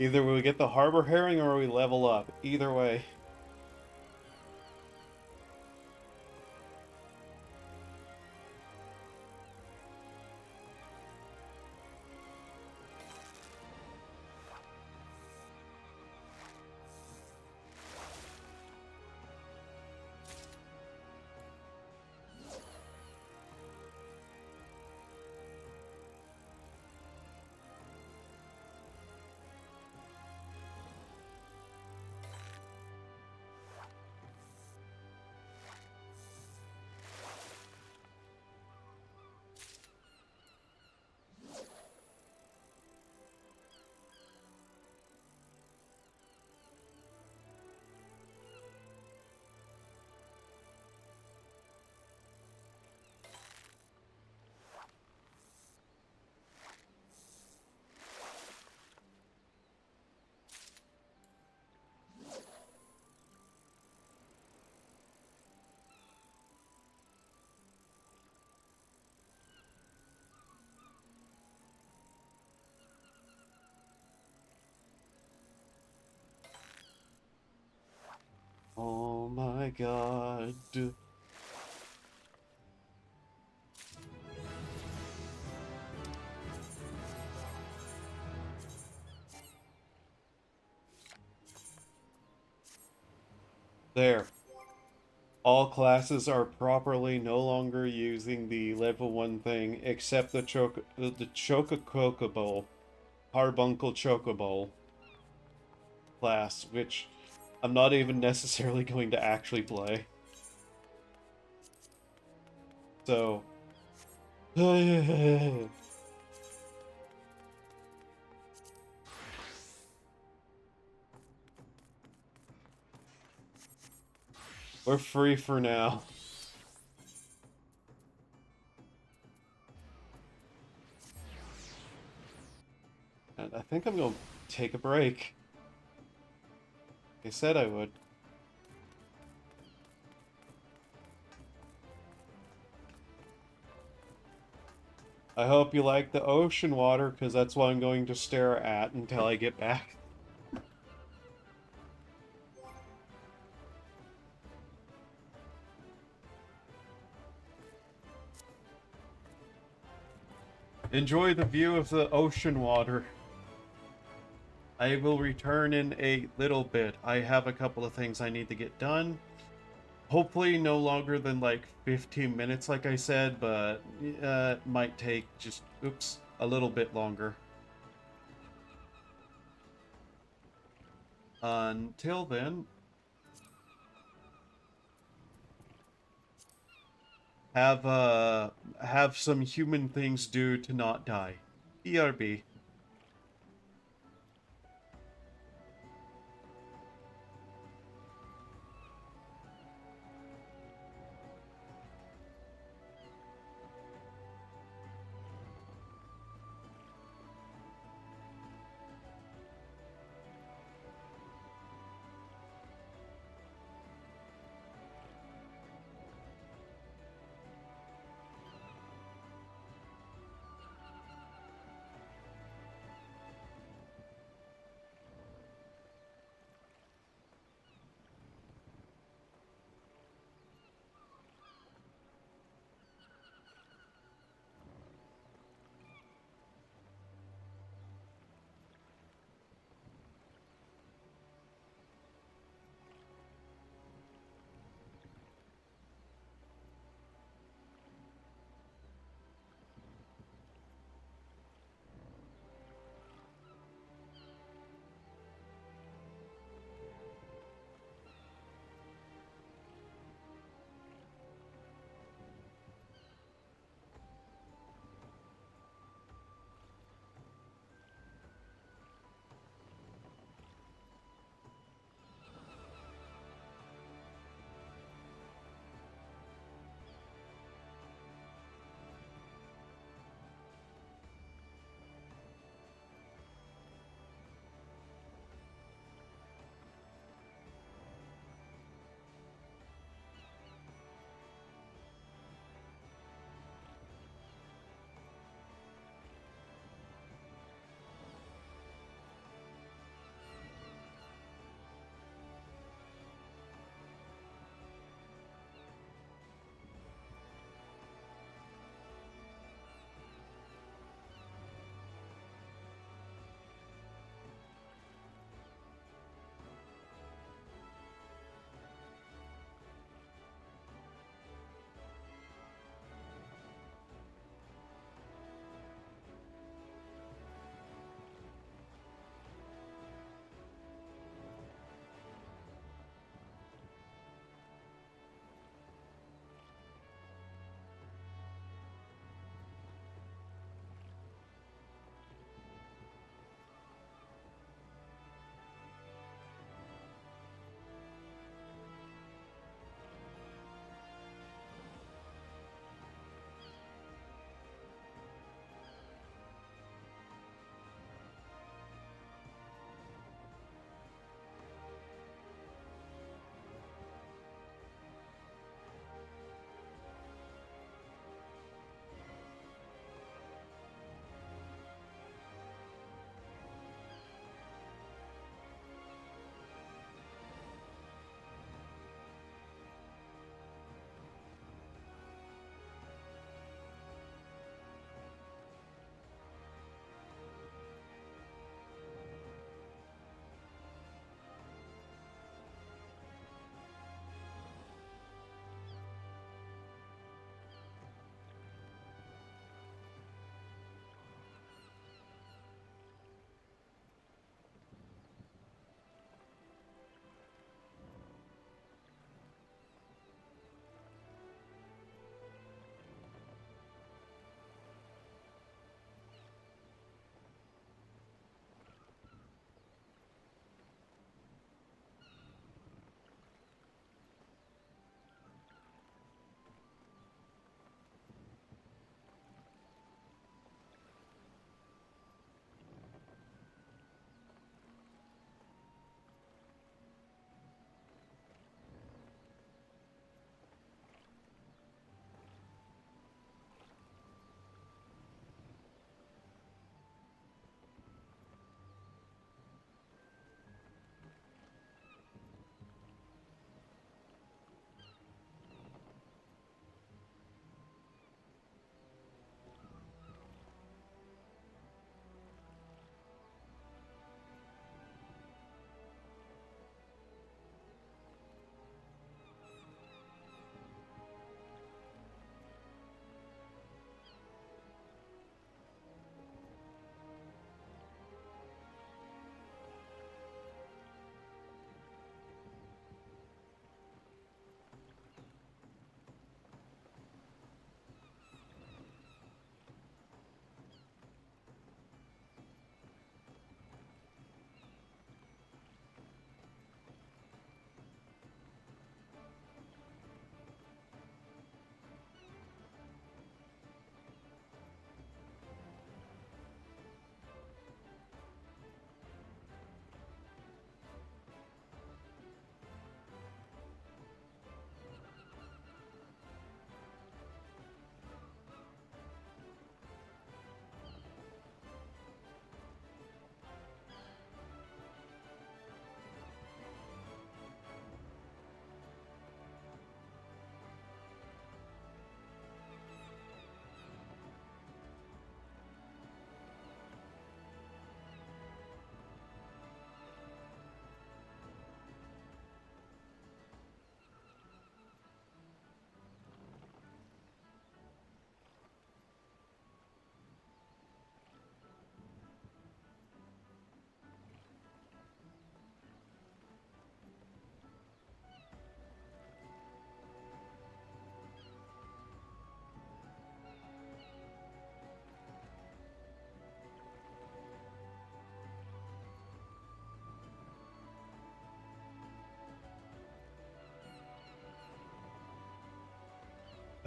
Either we get the harbor herring or we level up. Either way. my god. There. All classes are properly no longer using the level 1 thing except the Chocobo, Carbuncle Chocobo class, which I'm not even necessarily going to actually play. So... we're free for now. And I think I'm gonna take a break. I said I would. I hope you like the ocean water, because that's what I'm going to stare at until I get back. Enjoy the view of the ocean water. I will return in a little bit. I have a couple of things I need to get done. Hopefully no longer than like 15 minutes, like I said, but it might take just, oops, a little bit longer. Until then, have some human things do to not die. BRB.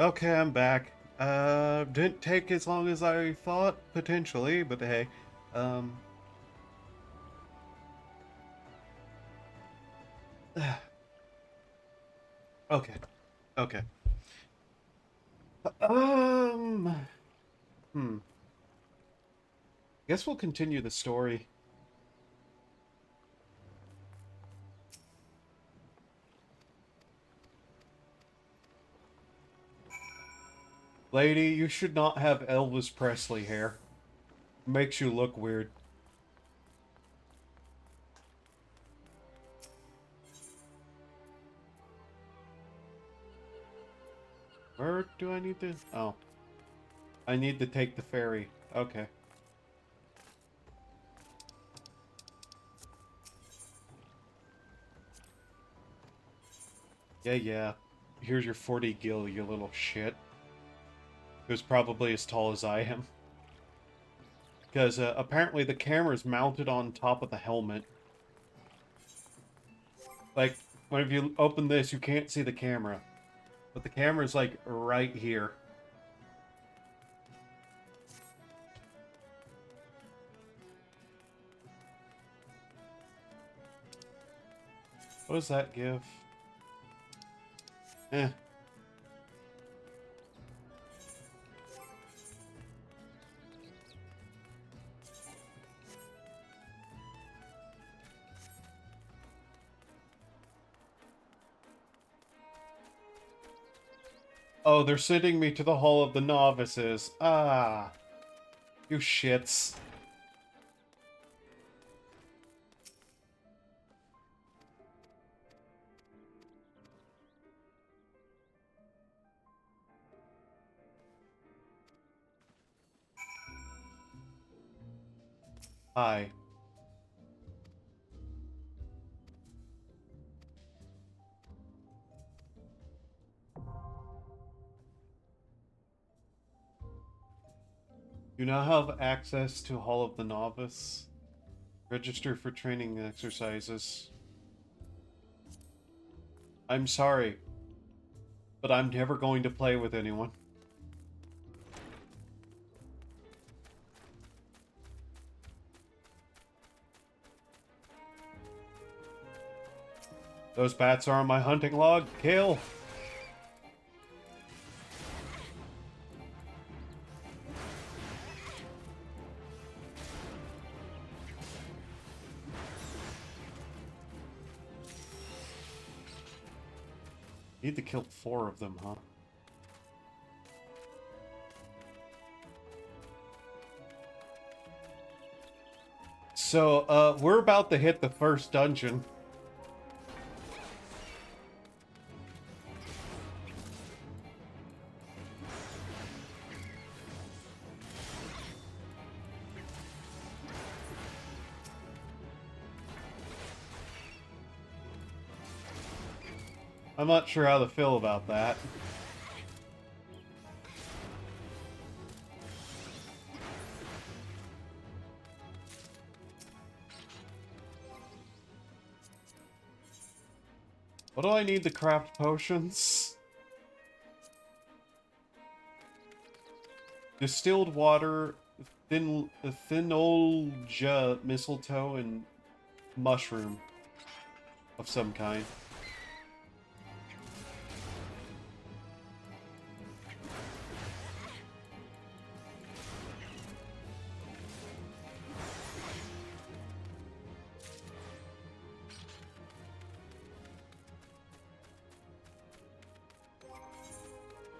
Okay, I'm back. Didn't take as long as I thought, potentially, but hey. Um... Okay. Okay. Um... Hmm. Guess we'll continue the story. Lady, you should not have Elvis Presley hair. Makes you look weird. Where do I need to... Oh. I need to take the ferry. Okay. Yeah, yeah. Here's your 40 gil, you little shit. Who's probably as tall as I am. Because apparently the camera's mounted on top of the helmet. Like, when if you open this, you can't see the camera. But the camera's, like, right here. What does that give? Eh. Oh, they're sending me to the Hall of the Novices. Ah. You shits. Hi. You now have access to Hall of the Novice. Register for training exercises. I'm sorry, but I'm never going to play with anyone. Those bats are on my hunting log. Kill! Need to kill 4 of them, huh? So, we're about to hit the first dungeon. I'm not sure how to feel about that. What do I need to craft potions? Distilled water, thinolja, mistletoe, and mushroom of some kind.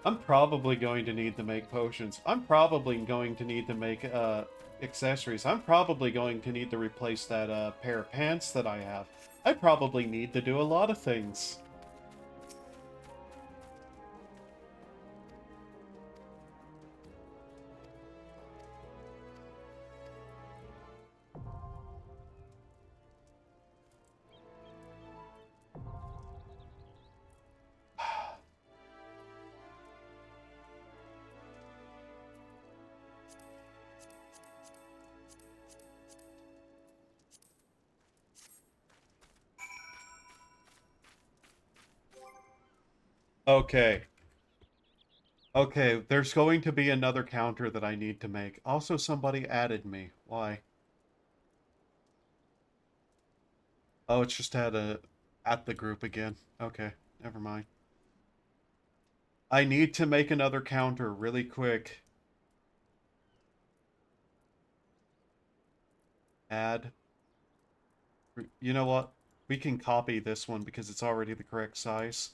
I'm probably going to need to make potions. I'm probably going to need to make accessories. I'm probably going to need to replace that pair of pants that I have. I probably need to do a lot of things. Okay. Okay, there's going to be another counter that I need to make. Also, somebody added me. Why? Oh, it's just at the group again. Okay, never mind. I need to make another counter really quick. Add. You know what? We can copy this one because it's already the correct size.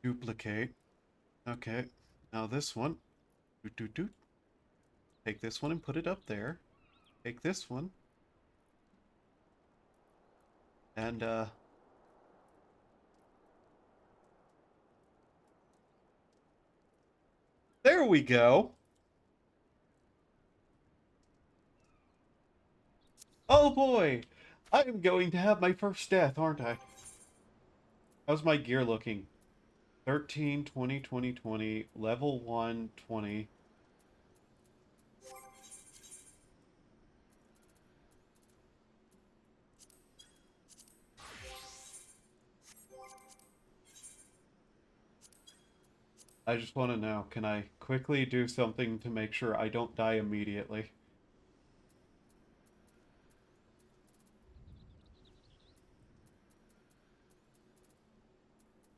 Duplicate. Okay. Now this one. Doot, doot, doot. Take this one and put it up there. Take this one. And, there we go. Oh boy! I am going to have my first death, aren't I? How's my gear looking? 13, 20, 20, 20, level 1, 20. I just want to know, can I quickly do something to make sure I don't die immediately?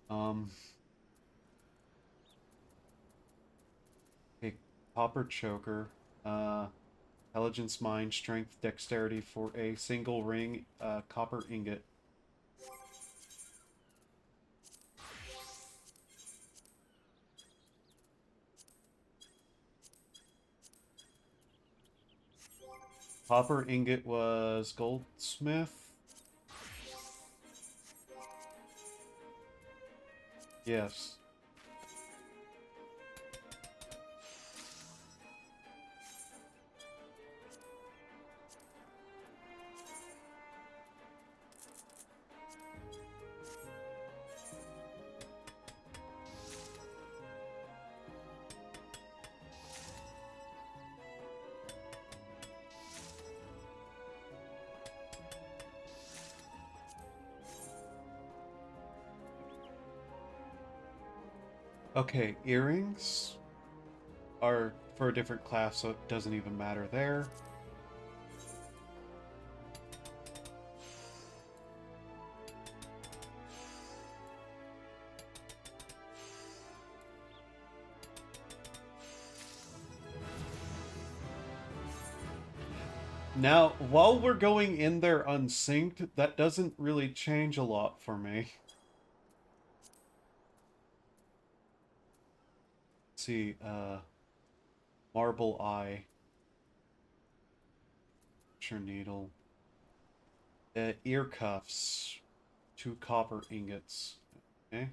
Um, a copper choker, uh, intelligence, mind, strength, dexterity for a single ring, copper ingot. Copper ingot was goldsmith? Yes. Okay, earrings are for a different class, so it doesn't even matter there. Now, while we're going in there unsynced, that doesn't really change a lot for me. Let's see, marble eye, sure needle, ear cuffs, 2 copper ingots. Okay.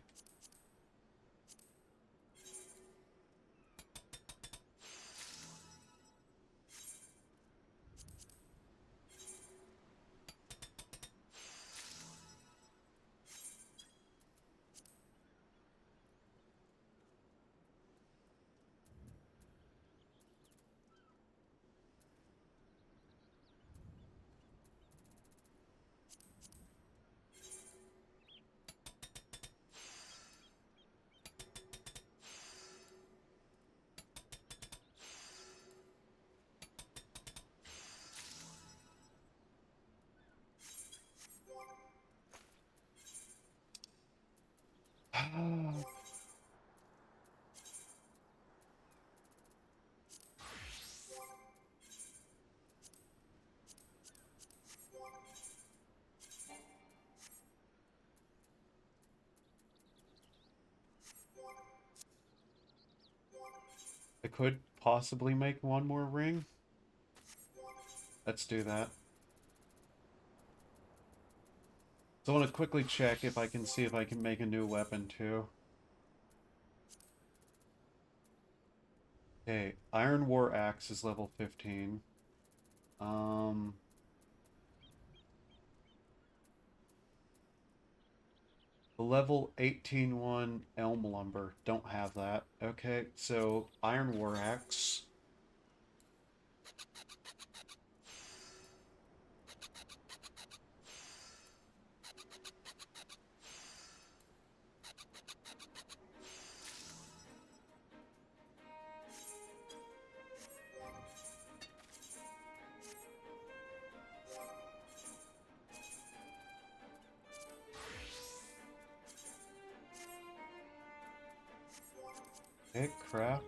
I could possibly make one more ring. Let's do that. So I want to quickly check if I can see if I can make a new weapon too. Okay, Iron War Axe is level 15. Um, the level 18 one Elm Lumber. Don't have that. Okay, so Iron War Axe. Okay, craft.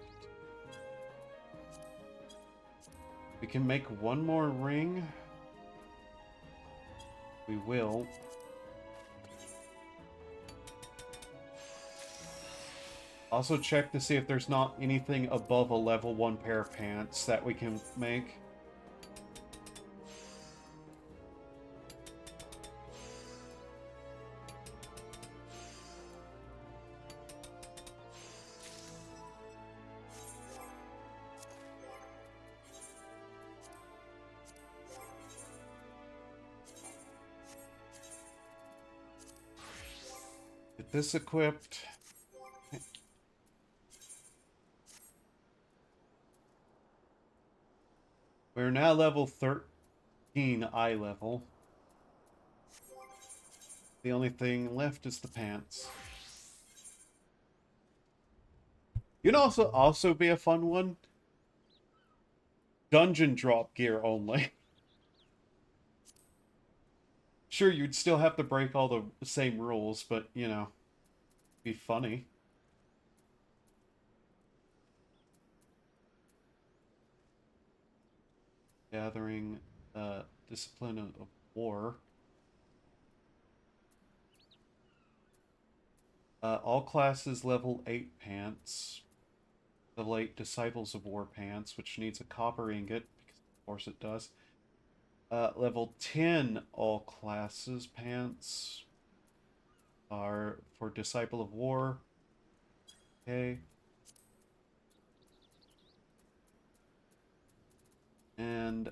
We can make one more ring. We will. Also check to see if there's not anything above a level 1 pair of pants that we can make. Get this equipped. We're now level 13 eye level. The only thing left is the pants. You'd also be a fun one. Dungeon drop gear only. Sure, you'd still have to break all the same rules, but, you know, be funny. Gathering, discipline of war. All classes level 8 pants. Level 8 Disciples of War pants, which needs a copper ingot, because of course it does. Level 10 all classes pants are for Disciple of War. Okay. And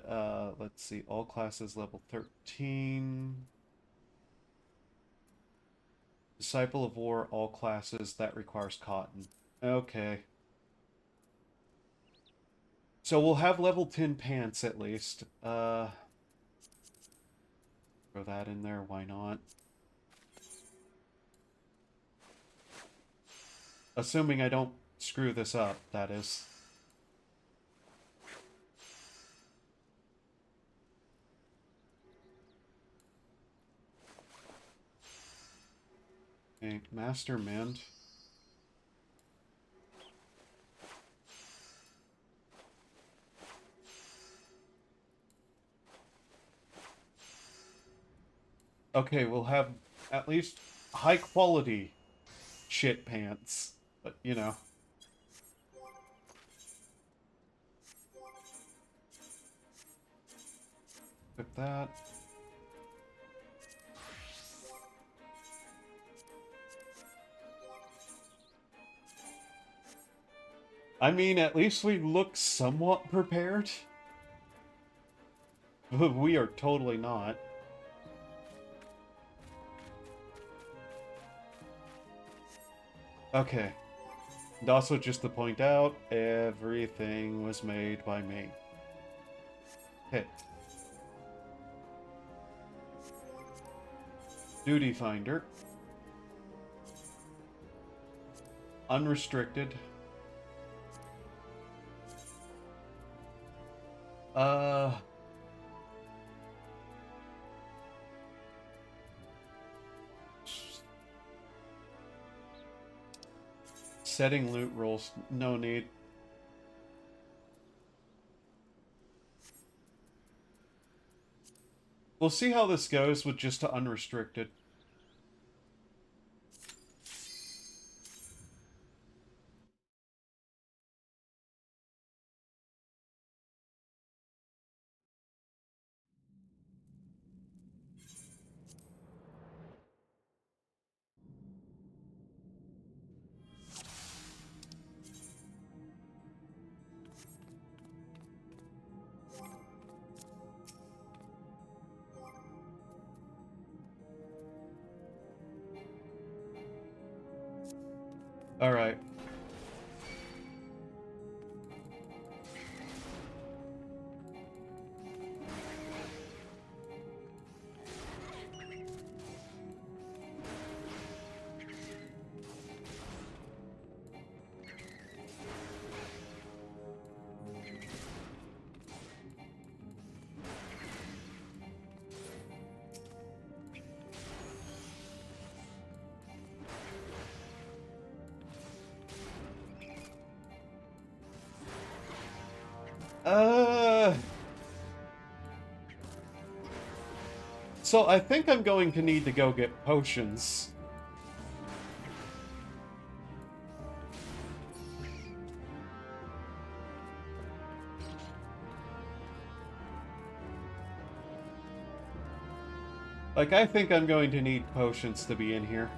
let's see, all classes level 13. Disciple of War, all classes, that requires cotton. Okay. So we'll have level 10 pants at least. Throw that in there, why not? Assuming I don't screw this up, that is. Okay, Master Mend. Okay, we'll have at least high quality shit pants. But, you know. Put that. I mean, at least we look somewhat prepared. We are totally not. Okay. And also, just to point out, everything was made by me. Okay. Duty Finder. Unrestricted. Setting loot rules. No need. We'll see how this goes with just to unrestricted. Alright. Uh... So I think I'm going to need to go get potions. Like, I think I'm going to need potions to be in here.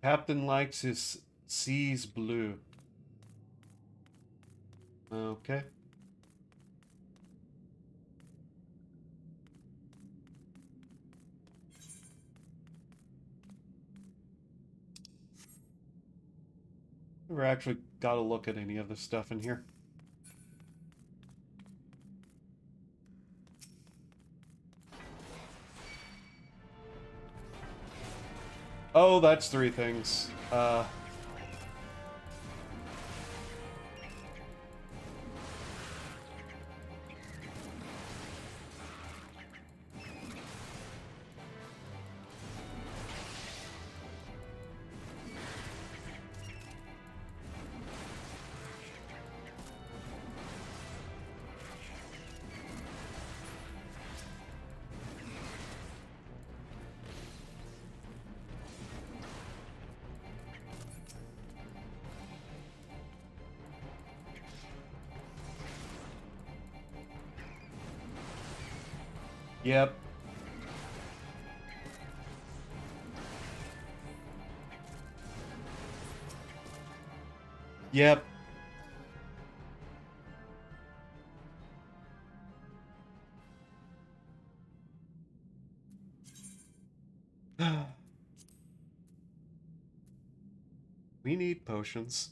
Captain likes his seas blue. Okay. Never actually got a look at any of this stuff in here. Oh, that's 3 things. Yep. Yep. We need potions.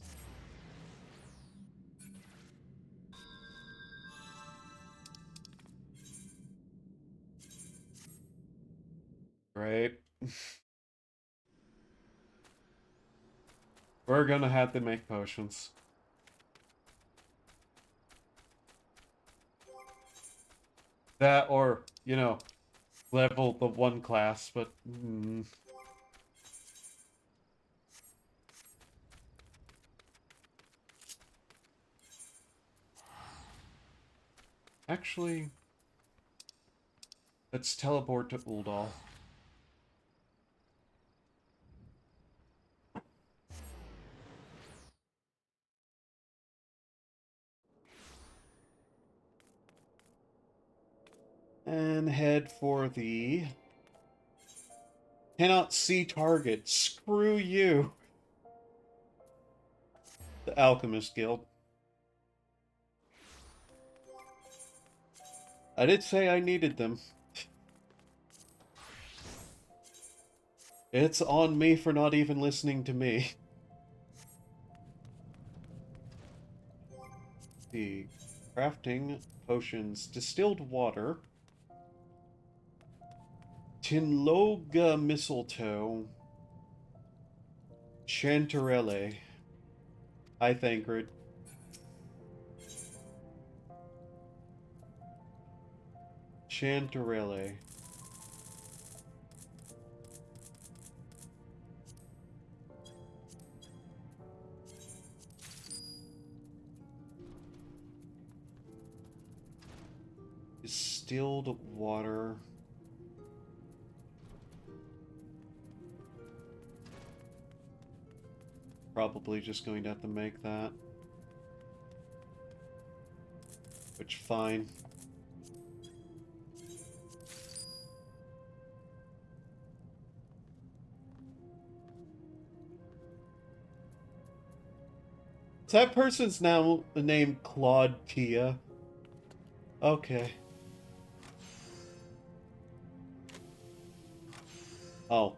Right. We're gonna have to make potions. That or, you know, level the 1 class, but... Actually, let's teleport to Uldal. And head for the... Cannot see target. Screw you. The Alchemist Guild. I did say I needed them. It's on me for not even listening to me. The crafting potions, distilled water, Tinloga mistletoe, Chanterelle. Hi, Thancred. Chanterelle. Distilled water. Probably just going to have to make that. which fine. That person's now named Claude Tia. Okay. Oh.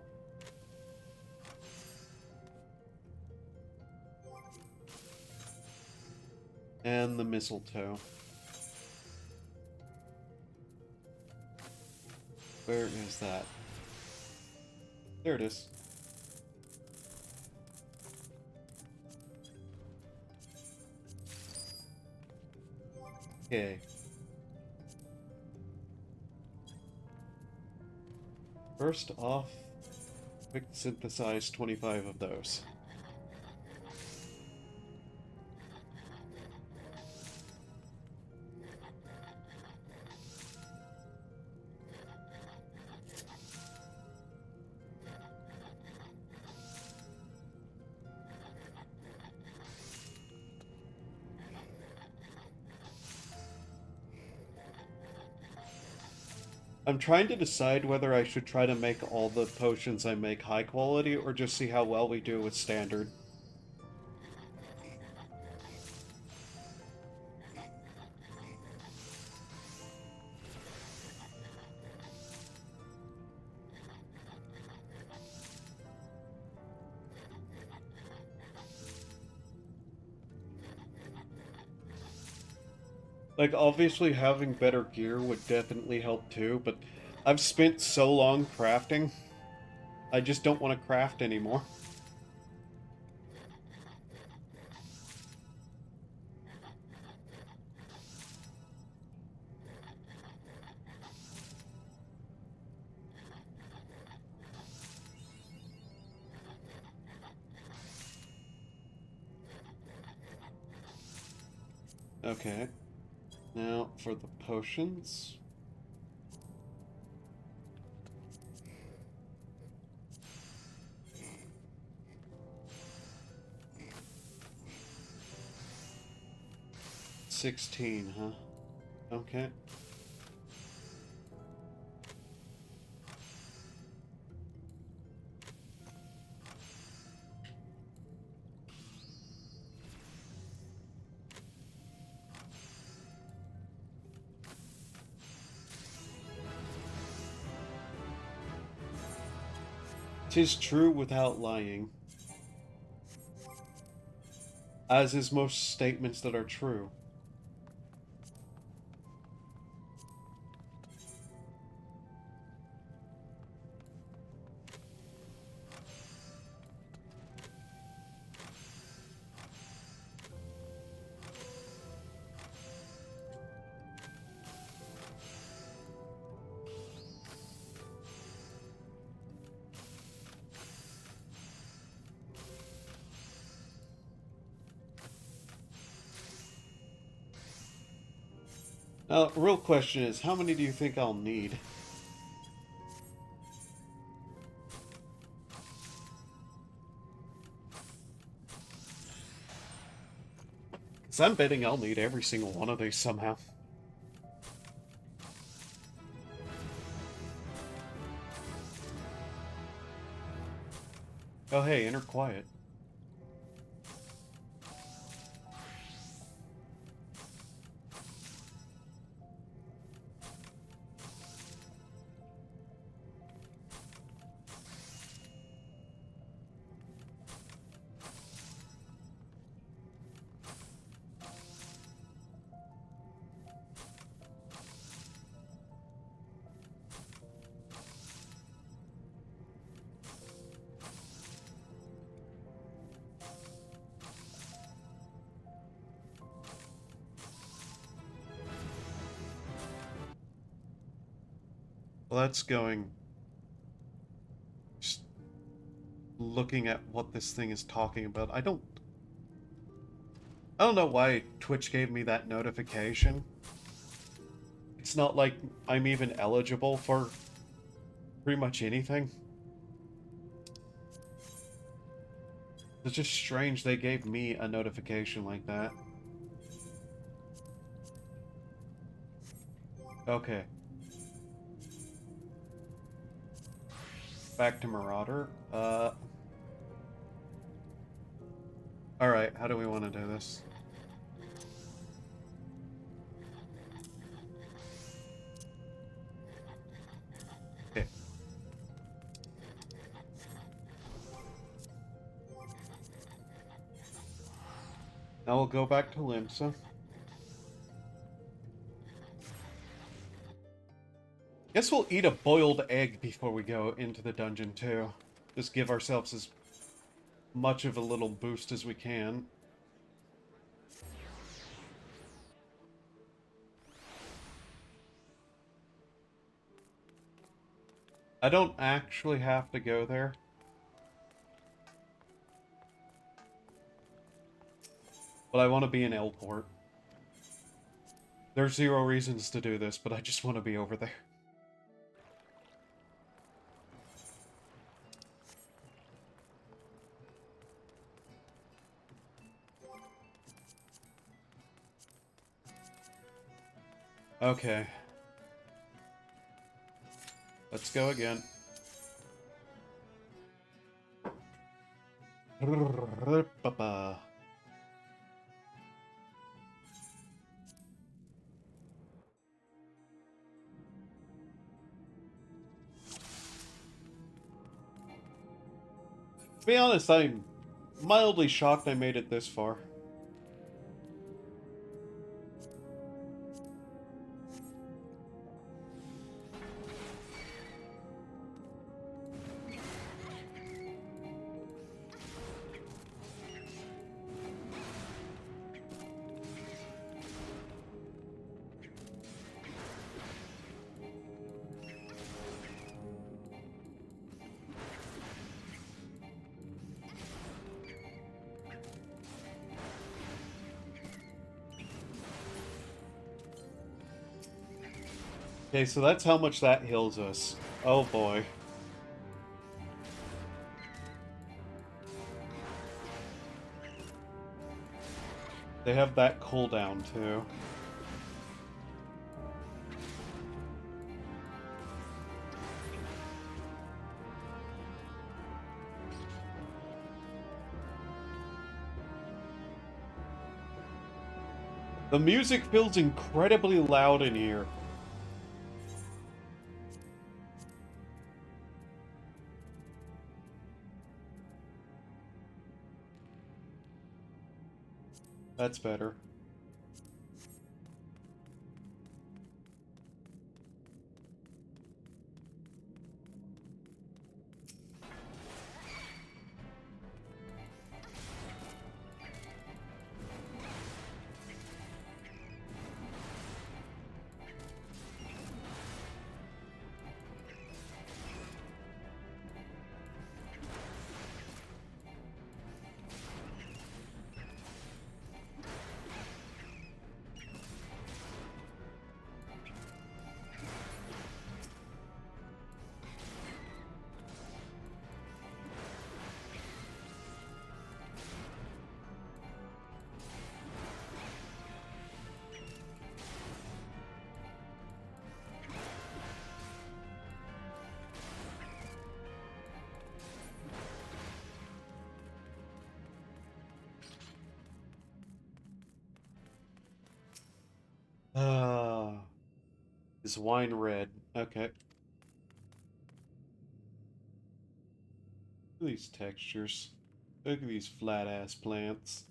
And the mistletoe. Where is that? There it is. Okay. First off, quick synthesize 25 of those. I'm trying to decide whether I should try to make all the potions I make high quality or just see how well we do with standard. Like, obviously having better gear would definitely help too, but I've spent so long crafting, I just don't want to craft anymore. Okay. Now, for the potions. $16, huh? Okay. "'Tis true without lying," as is most statements that are true. Now, the real question is, how many do you think I'll need? Because I'm betting I'll need every single one of these somehow. Oh hey, inner quiet. Well, that's going... Just looking at what this thing is talking about. I don't know why Twitch gave me that notification. It's not like I'm even eligible for pretty much anything. It's just strange they gave me a notification like that. Okay. Back to Marauder. Alright, how do we want to do this? Okay. Now we'll go back to Limsa. Guess we'll eat a boiled egg before we go into the dungeon, too. Just give ourselves as much of a little boost as we can. I don't actually have to go there. But I want to be in Elport. There's zero reasons to do this, but I just want to be over there. Okay. Let's go again. To be honest, I'm mildly shocked I made it this far. Okay, so that's how much that heals us. Oh boy. They have that cooldown too. The music feels incredibly loud in here. That's better. Ah, is wine red? Okay. Look at these textures. Look at these flat ass plants.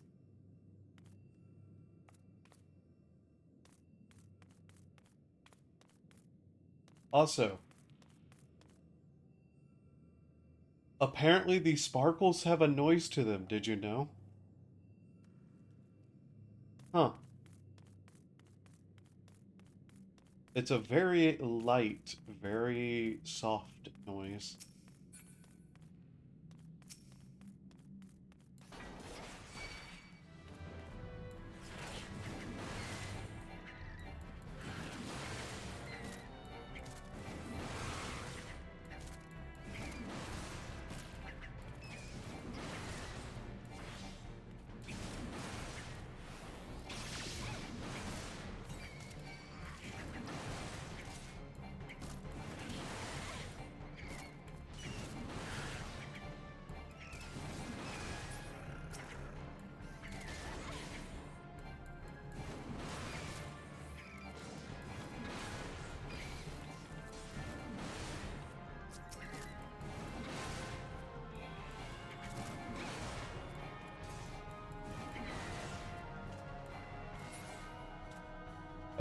Also, apparently these sparkles have a noise to them. Did you know? Huh. It's a very light, very soft noise.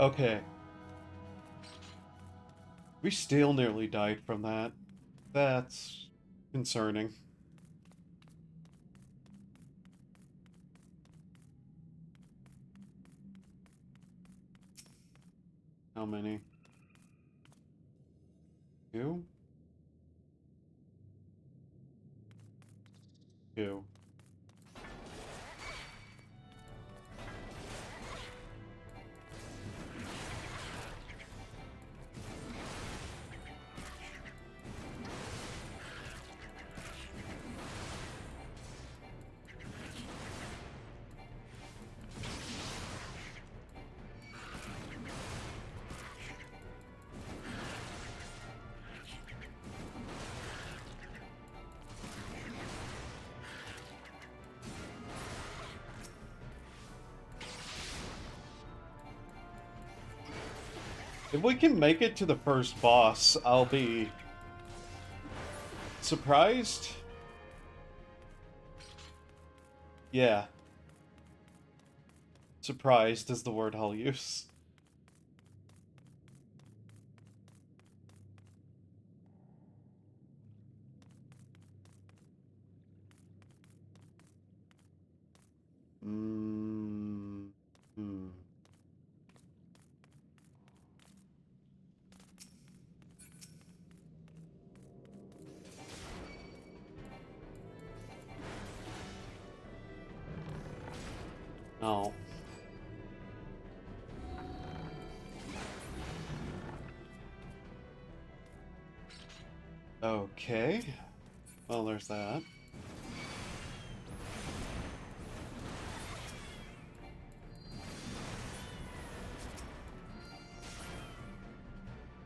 Okay. We still nearly died from that. That's concerning. How many? 2? 2. If we can make it to the first boss, I'll be surprised. Yeah. Surprised is the word I'll use. Hmm. Oh. Okay. Well, there's that.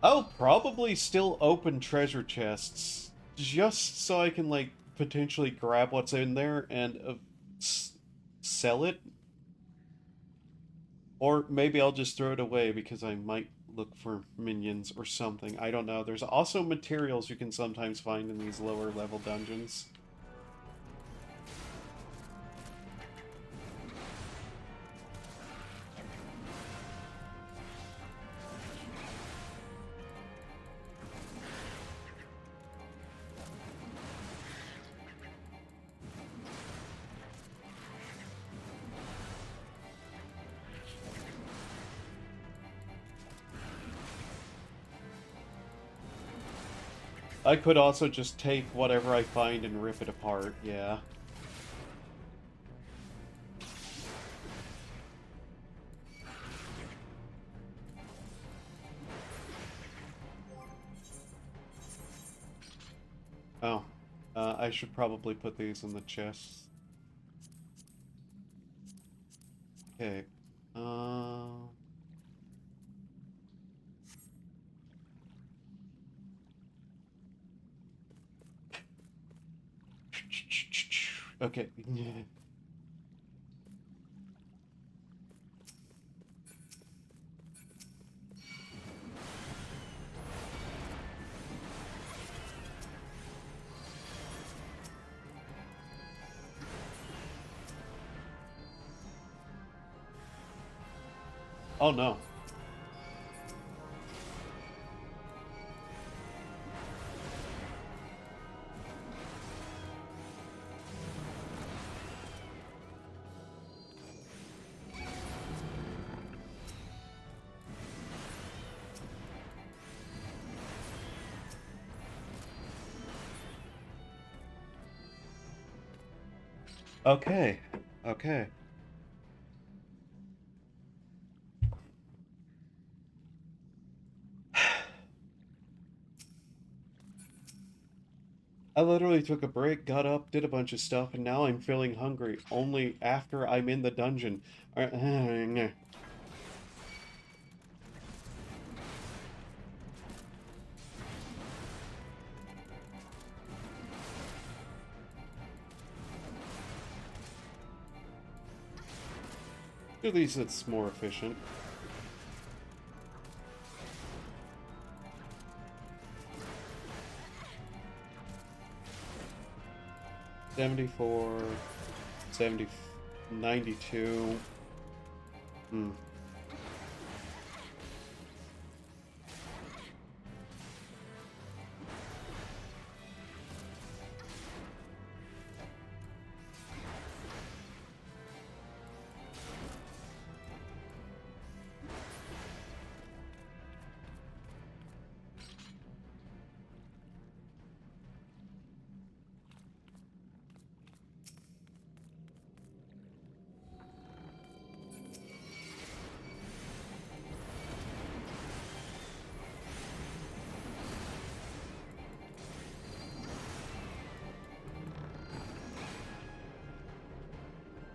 I'll probably still open treasure chests just so I can, like, potentially grab what's in there and sell it. Or maybe I'll just throw it away because I might look for minions or something. I don't know. There's also materials you can sometimes find in these lower level dungeons. I could also just take whatever I find and rip it apart, yeah. Oh. I should probably put these in the chests. Okay. Okay. Oh no. Okay. Okay. I literally took a break, got up, did a bunch of stuff, and now I'm feeling hungry only after I'm in the dungeon. At least it's more efficient. $74, 70, 92.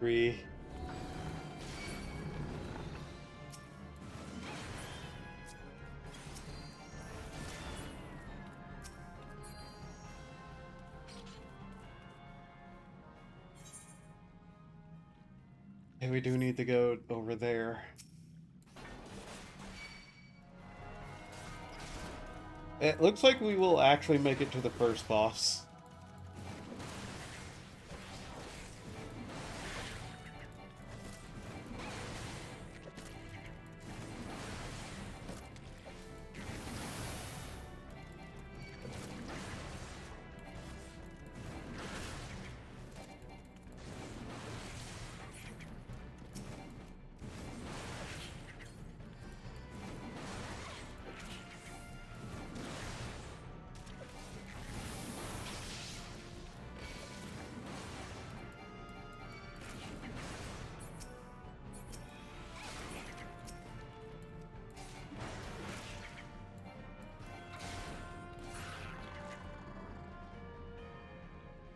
3. Hey, we do need to go over there. It looks like we will actually make it to the first boss.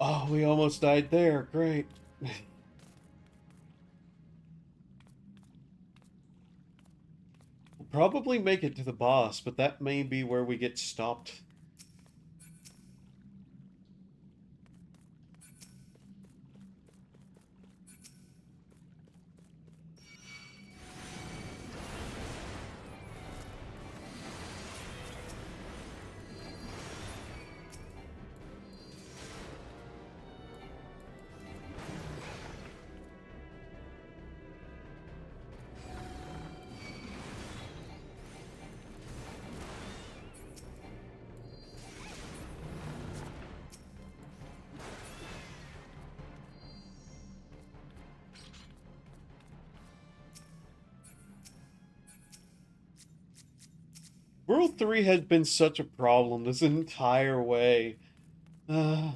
Oh, we almost died there. Great. We'll probably make it to the boss, but that may be where we get stopped. World 3 has been such a problem this entire way. Uh,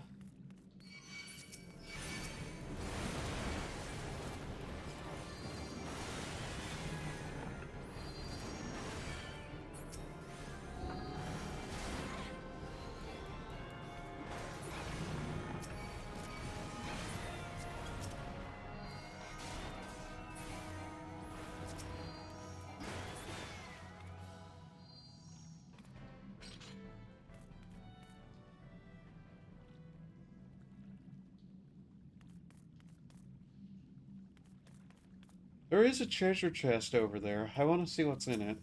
there is a treasure chest over there. I want to see what's in it.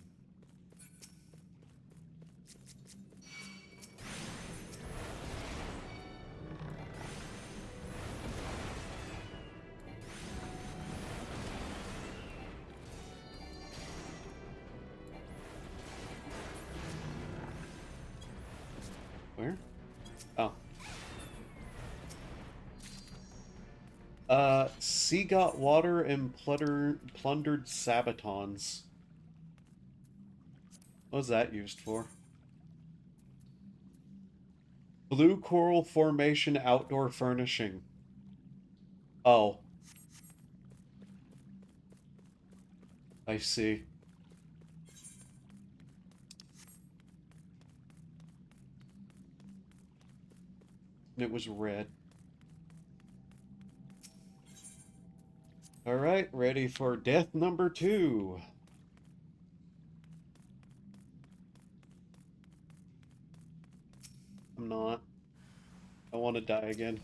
Where? Oh. Sea got water and plundered sabatons. What was that used for? Blue coral formation outdoor furnishing. Oh. I see. It was red. Alright, ready for death number 2. I'm not. I want to die again.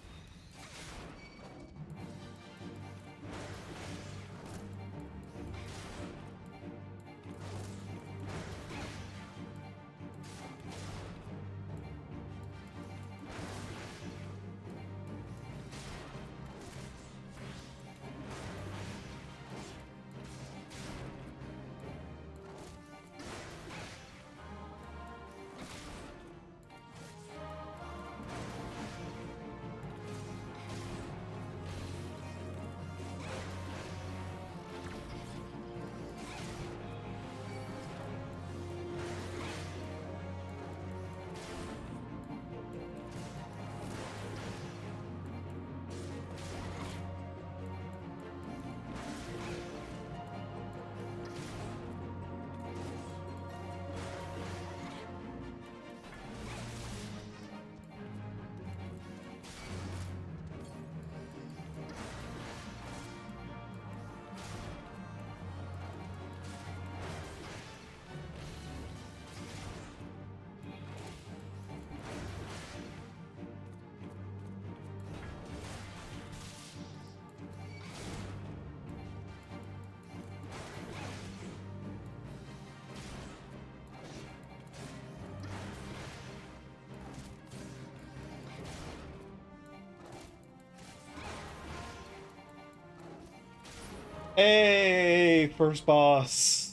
Hey, first boss.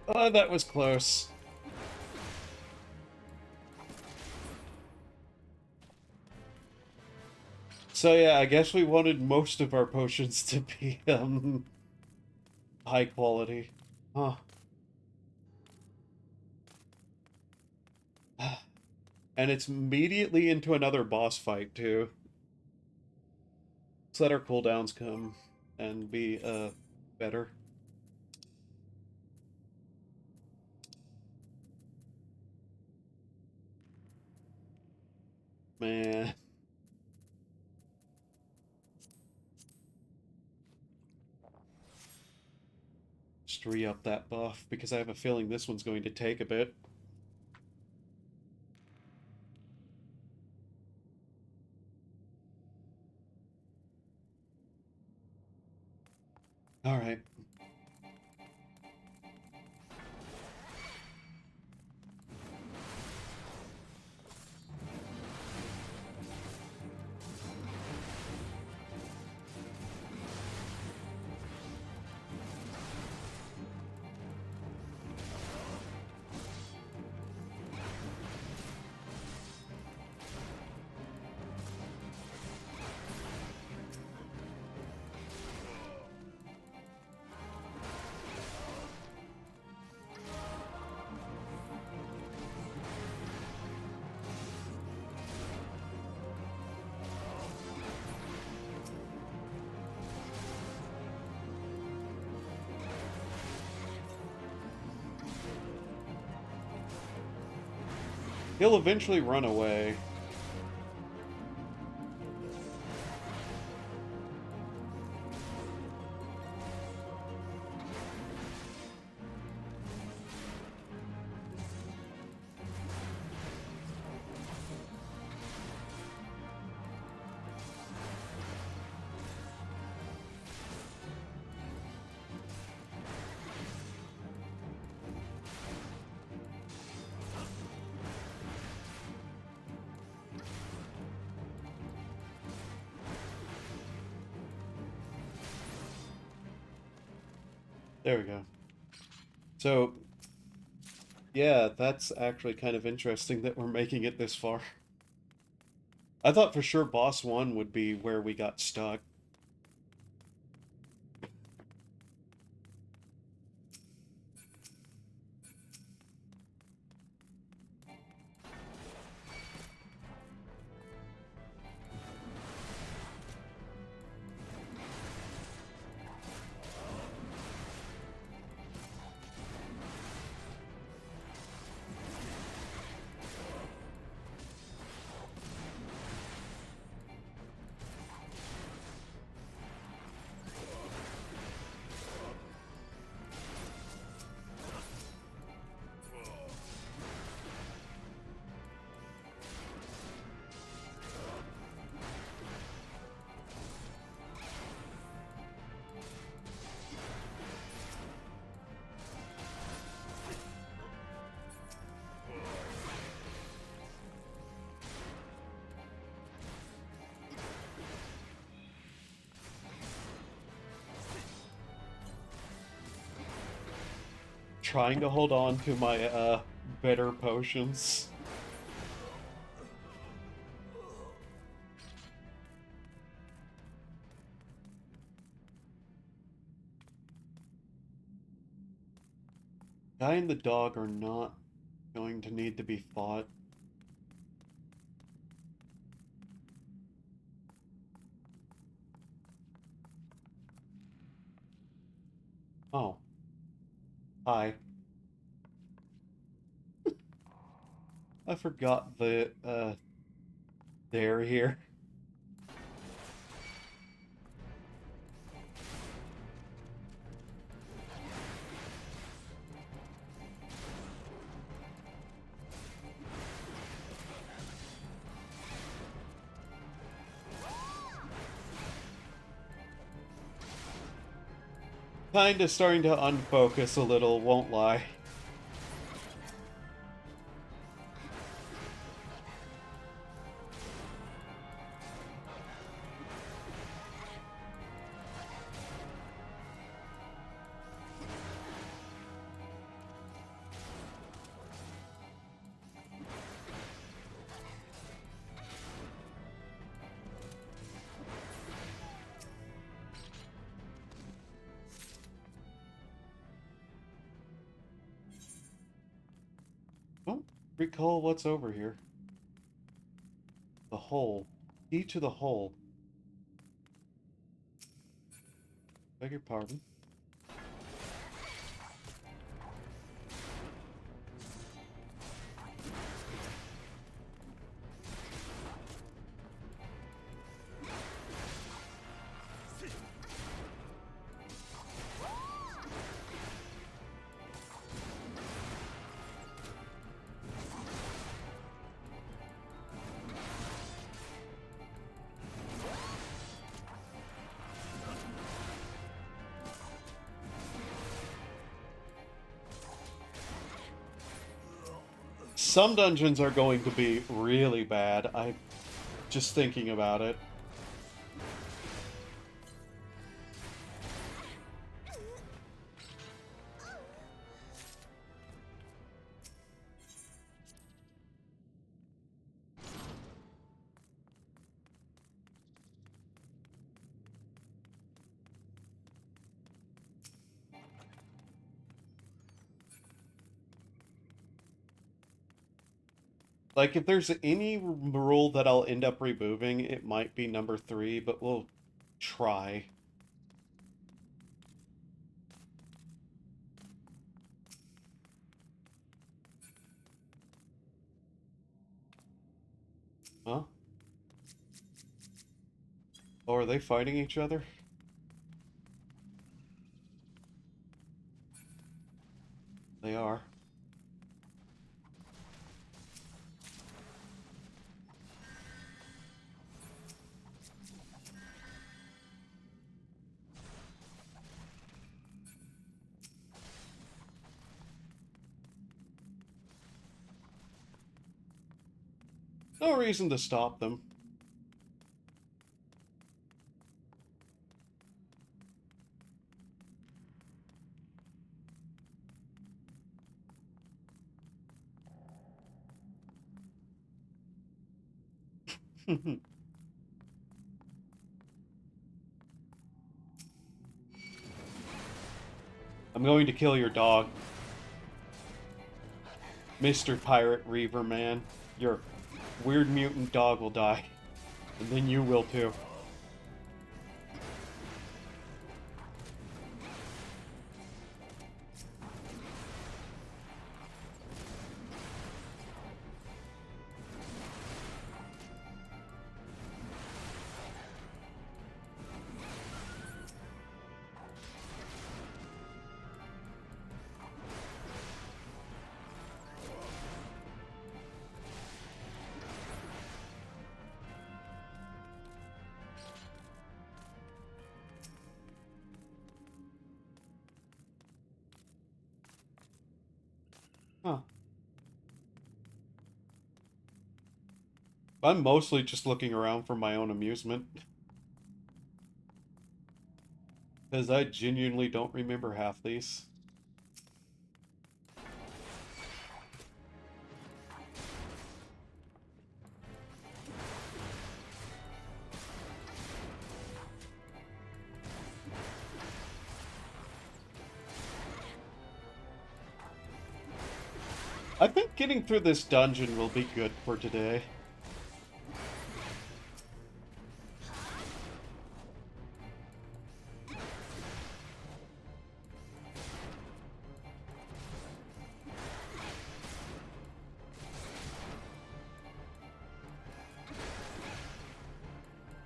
Oh, that was close. So yeah, I guess we wanted most of our potions to be high quality. Huh. And it's immediately into another boss fight too. Let's let our cooldowns come and be better. Man. Just re-up that buff because I have a feeling this one's going to take a bit. Alright. He'll eventually run away. There we go. So, yeah, that's actually kind of interesting that we're making it this far. I thought for sure boss 1 would be where we got stuck. Trying to hold on to my better potions. Guy and the dog are not going to need to be fought. Oh. Hi. I forgot the, dare here. Kinda starting to unfocus a little, won't lie. Don't recall what's over here. The hole. Key to the hole. Beg your pardon. Some dungeons are going to be really bad. I'm just thinking about it. Like, if there's any rule that I'll end up removing, it might be number 3, but we'll try. Huh? Oh, are they fighting each other? They are. No reason to stop them. I'm going to kill your dog. Mr. Pirate Reaver Man. Your weird mutant dog will die. And then you will too. Huh. I'm mostly just looking around for my own amusement. Because I genuinely don't remember half these. I think getting through this dungeon will be good for today.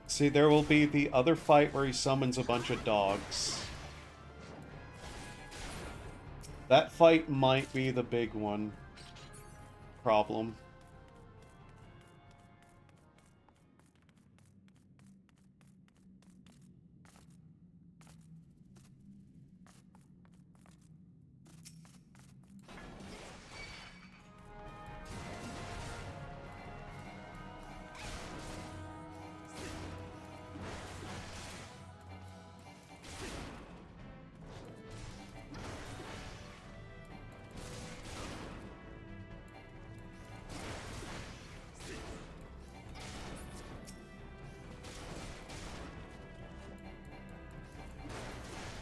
See, there will be the other fight where he summons a bunch of dogs. That fight might be the big one. Problem.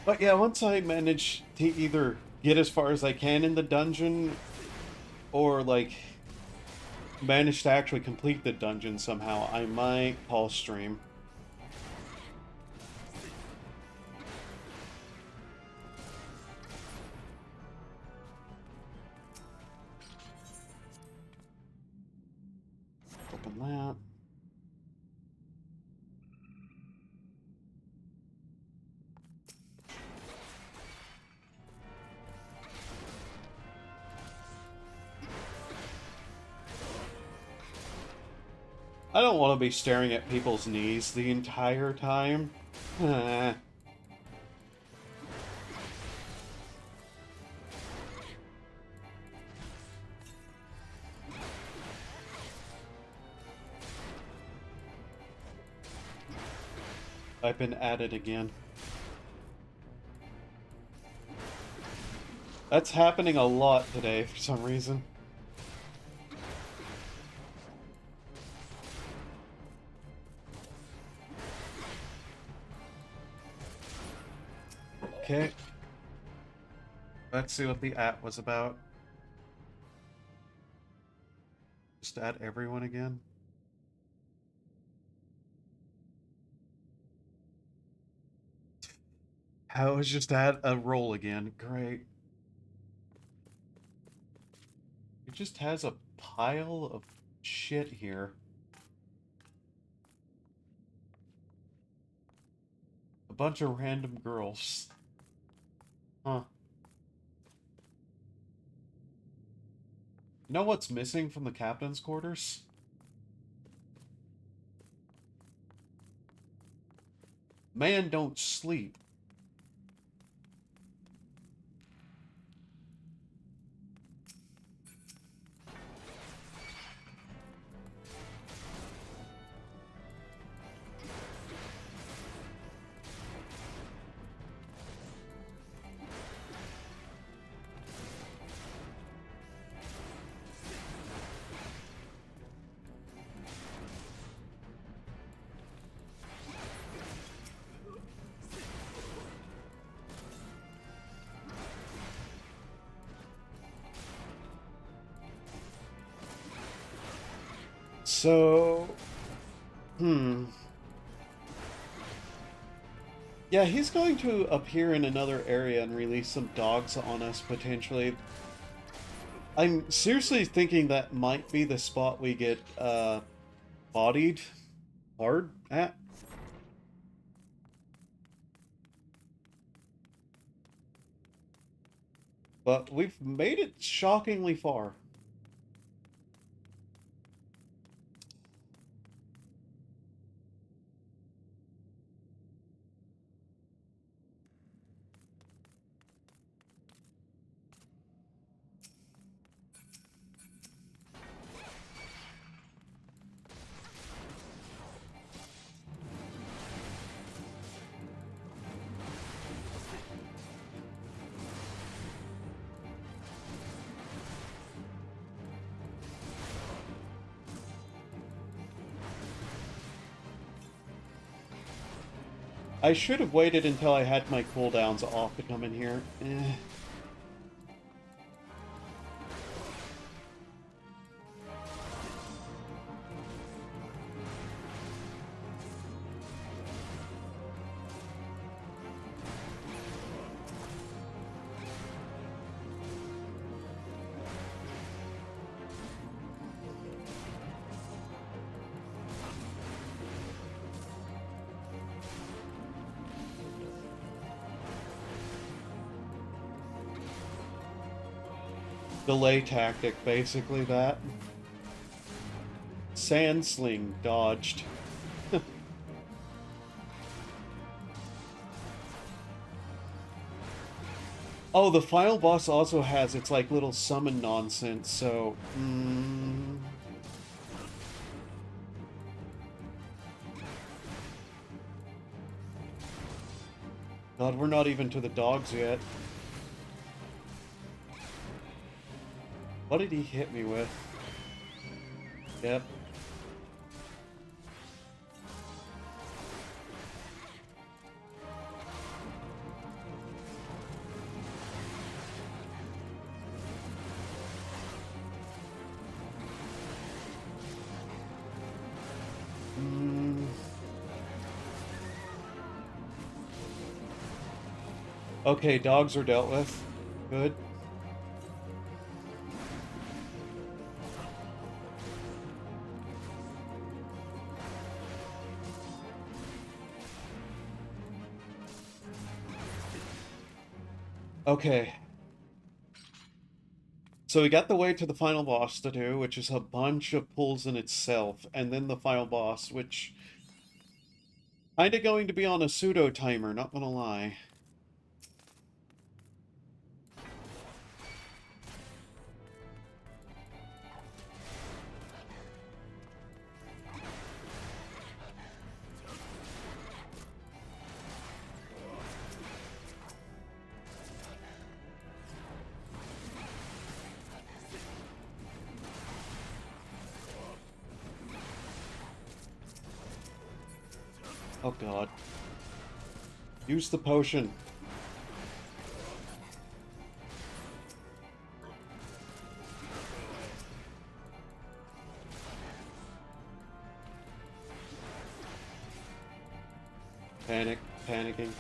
But yeah, once I manage to either get as far as I can in the dungeon, or, like, manage to actually complete the dungeon somehow, I might pause stream. Open that. I don't want to be staring at people's knees the entire time. I've been at it again. That's happening a lot today for some reason. Okay. Let's see what the at was about. Just add everyone again. How was just add a roll again? Great. It just has a pile of shit here. A bunch of random girls. Huh. You know what's missing from the captain's quarters? Man don't sleep. So, yeah, he's going to appear in another area and release some dogs on us, potentially. I'm seriously thinking that might be the spot we get, bodied hard at. But we've made it shockingly far. I should have waited until I had my cooldowns off to come in here. Delay tactic, basically that. Sand sling dodged. Oh, the final boss also has its like little summon nonsense, so God, we're not even to the dogs yet. What did he hit me with? Yep. Okay, dogs are dealt with. Good. Okay. So we got the way to the final boss to do, which is a bunch of pulls in itself, and then the final boss, which kinda going to be on a pseudo timer, not gonna lie. Oh god. Use the potion. Panic. Panicking.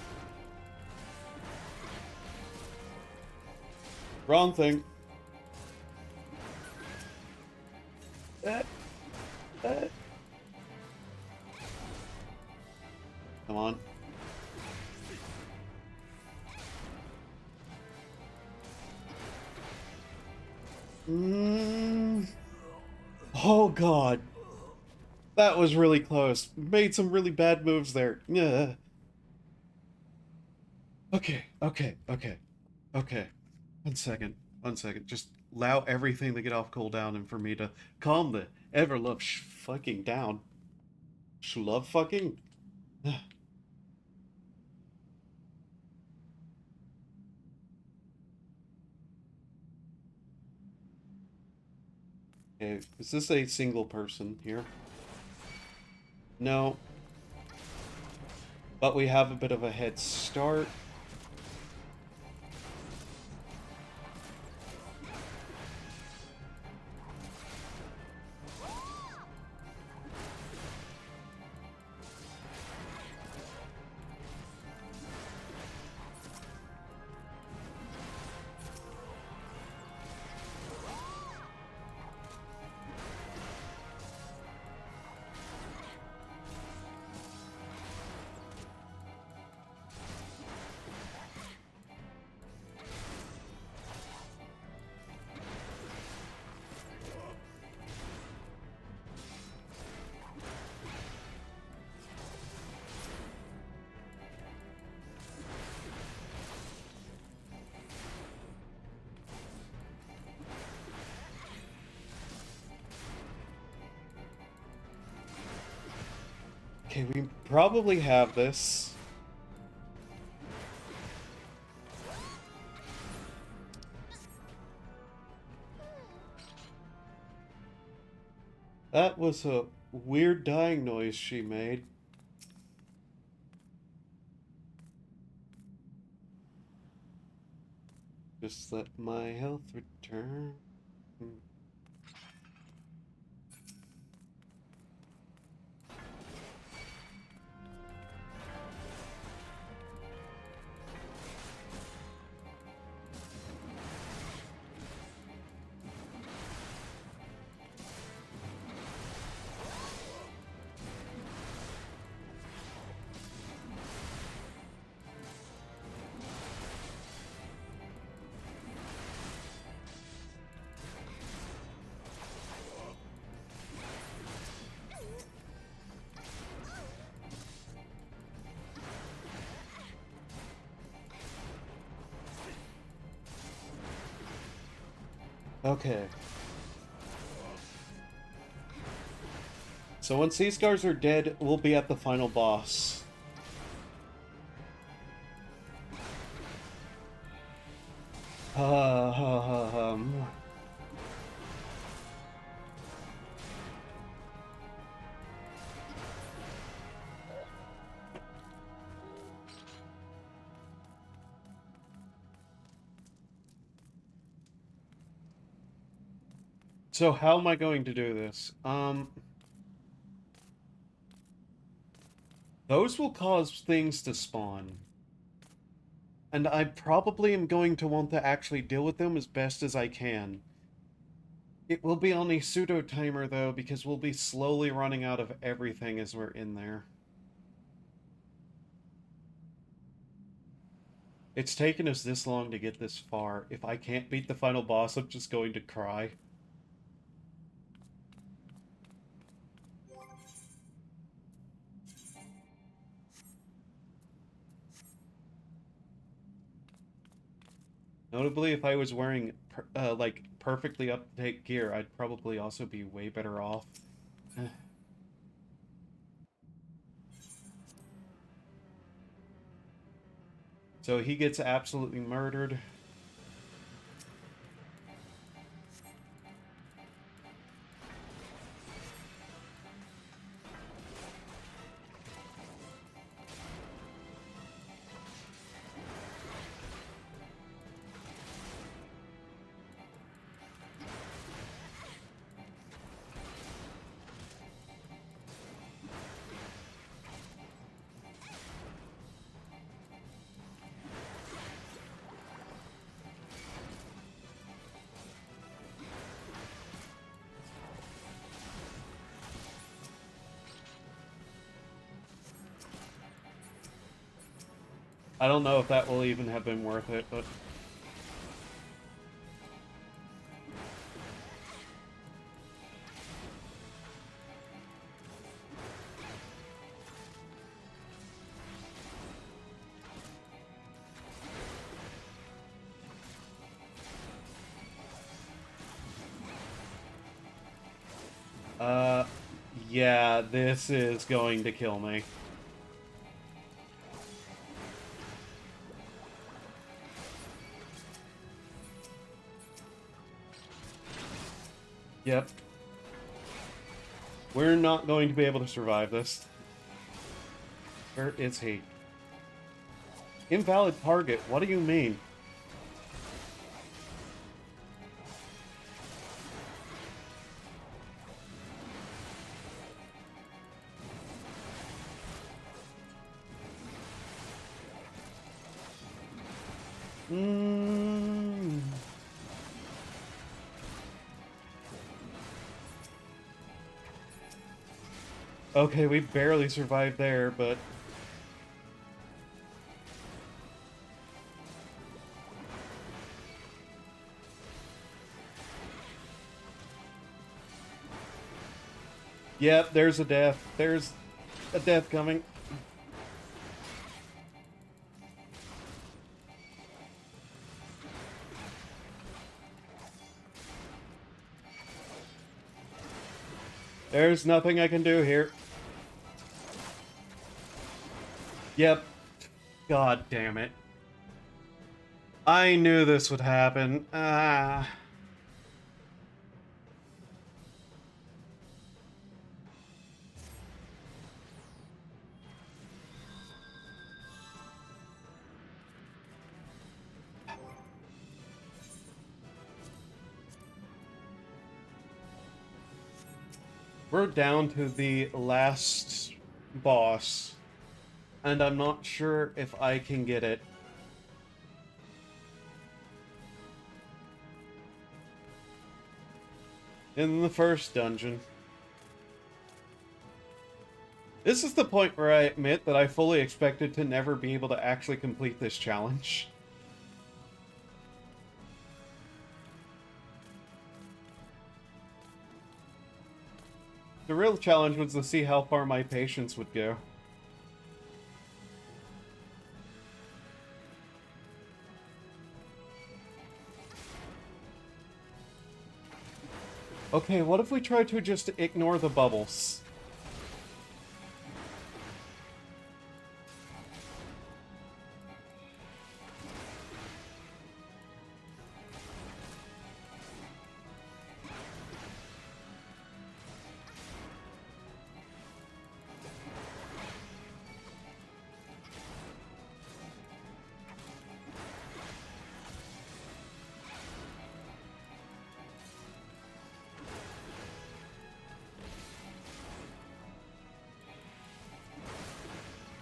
Wrong thing. Uh, uh. Come on. Oh god. That was really close. Made some really bad moves there. Yeah. Okay, okay, okay, okay. 1 second. 1 second. Just allow everything to get off cooldown and for me to calm the ever love fucking down. Love fucking? Okay, is this a single person here? No. But we have a bit of a head start. Okay, we probably have this. That was a weird dying noise she made. Just let my health return. Okay. So once these guys are dead, we'll be at the final boss. Um... So how am I going to do this? Those will cause things to spawn. And I probably am going to want to actually deal with them as best as I can. It will be on a pseudo timer though, because we'll be slowly running out of everything as we're in there. It's taken us this long to get this far. If I can't beat the final boss, I'm just going to cry. Notably, if I was wearing, like, perfectly up-to-date gear, I'd probably also be way better off. So he gets absolutely murdered. I don't know if that will even have been worth it, but... Yeah, this is going to kill me. Yep. We're not going to be able to survive this. Where is he? Invalid target, what do you mean? Okay, we barely survived there, but... Yep, there's a death. There's a death coming. There's nothing I can do here. Yep. God damn it. I knew this would happen. Ah. We're down to the last boss, and I'm not sure if I can get it. In the first dungeon. This is the point where I admit that I fully expected to never be able to actually complete this challenge. The real challenge was to see how far my patience would go. Okay, what if we try to just ignore the bubbles?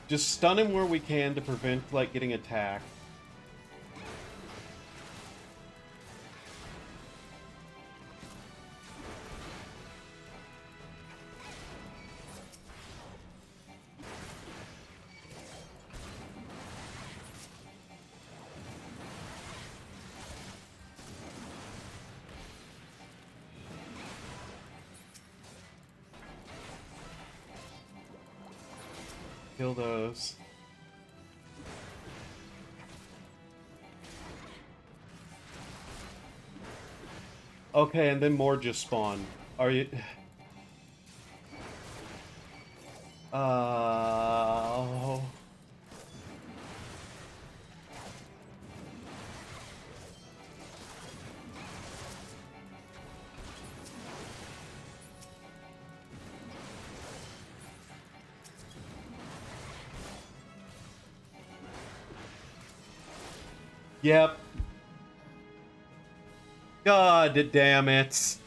Just stun him where we can to prevent, like, getting attacked. Kill those. Okay, and then more just spawn. Are you... Oh... Yep. God damn it.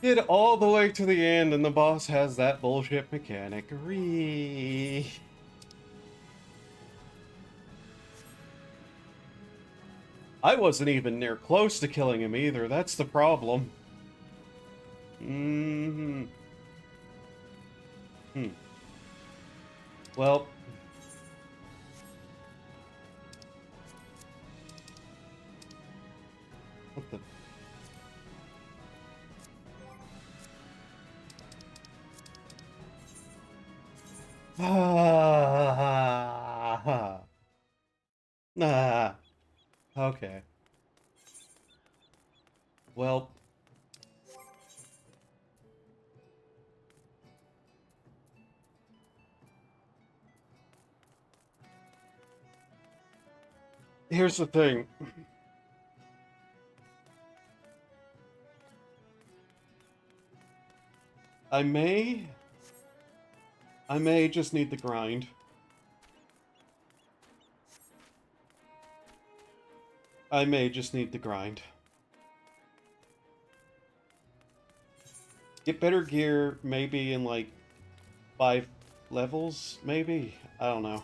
Get all the way to the end and the boss has that bullshit mechanic. I wasn't even near close to killing him either. That's the problem. Hmm. Well. What the... Ah. Ah. Okay. Well. Here's the thing. I may just need the grind. I may just need the grind. Get better gear, maybe in like 5 levels, maybe? I don't know.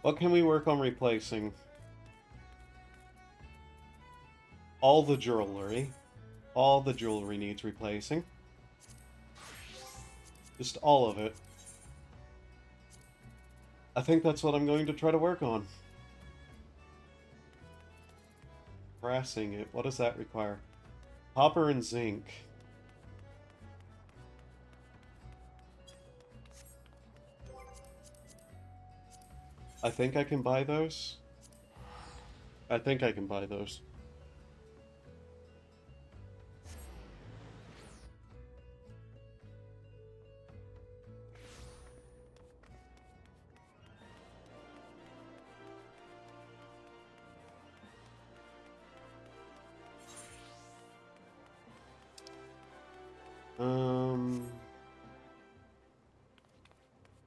What can we work on replacing? All the jewelry. All the jewelry needs replacing. Just all of it. I think that's what I'm going to try to work on. Brassing it. What does that require? Copper and zinc. I think I can buy those. I think I can buy those.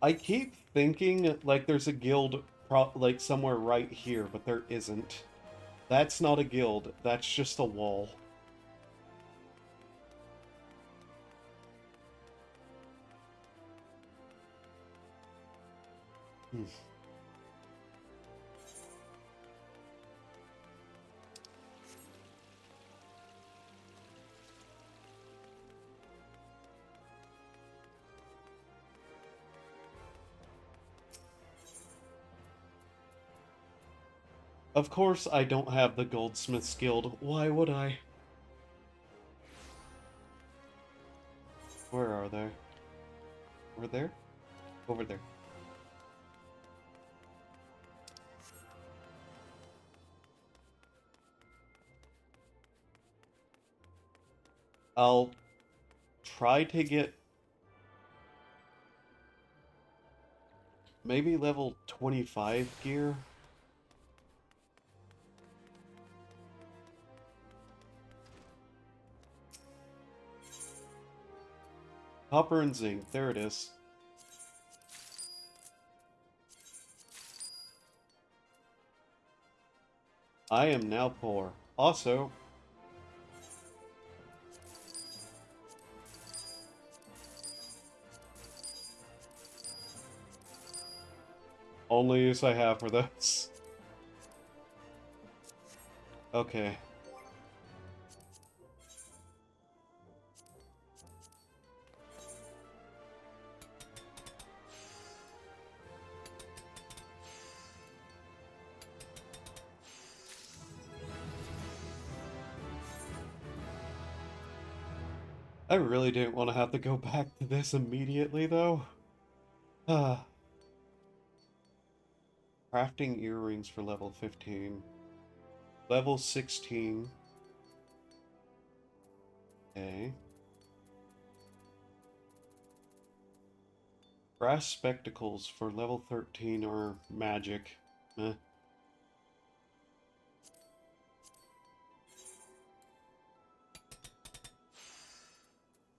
I keep thinking like there's a guild like somewhere right here, but there isn't. That's not a guild. That's just a wall. Hmm. Of course I don't have the Goldsmith's Guild. Why would I? Where are they? Over there? Over there. I'll try to get maybe level 25 gear. Copper and zinc, there it is. I am now poor. Also, only use I have for this. Okay. I really didn't want to have to go back to this immediately, though. Ah. Crafting earrings for level 15. Level 16. Okay. Brass spectacles for level 13 are magic. Meh.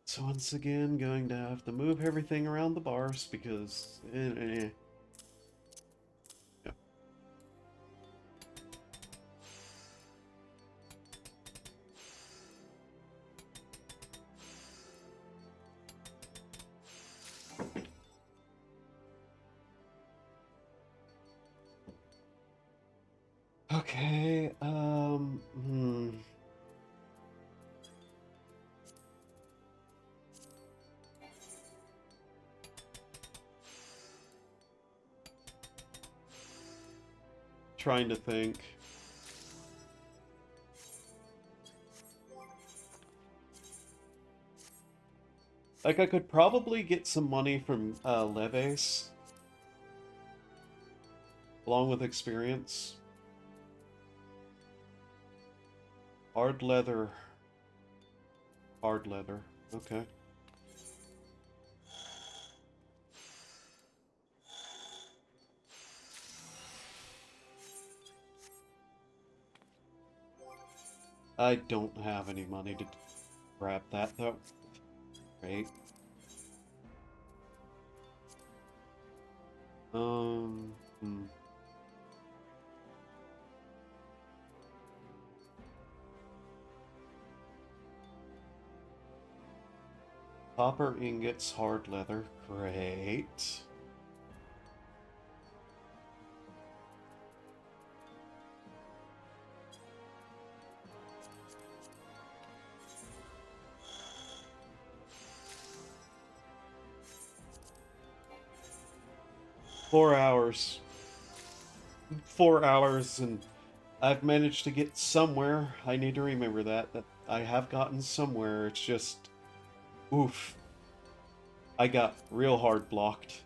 So once again, going to have to move everything around the bars because... Yeah. Okay, hmm. Trying to think. Like, I could probably get some money from Leves, along with experience. Hard leather. Hard leather. Okay. I don't have any money to grab that, though. Great. Hmm. Copper ingots, hard leather. Great. Four hours. 4 hours, and I've managed to get somewhere. I need to remember that I have gotten somewhere. It's just, oof. I got real hard blocked.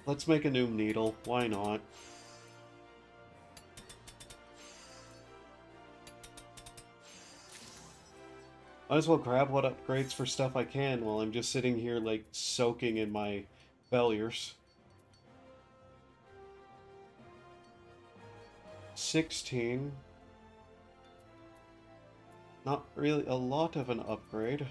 Let's make a new needle. Why not? Might as well grab what upgrades for stuff I can while I'm just sitting here, like, soaking in my failures. 16. Not really a lot of an upgrade.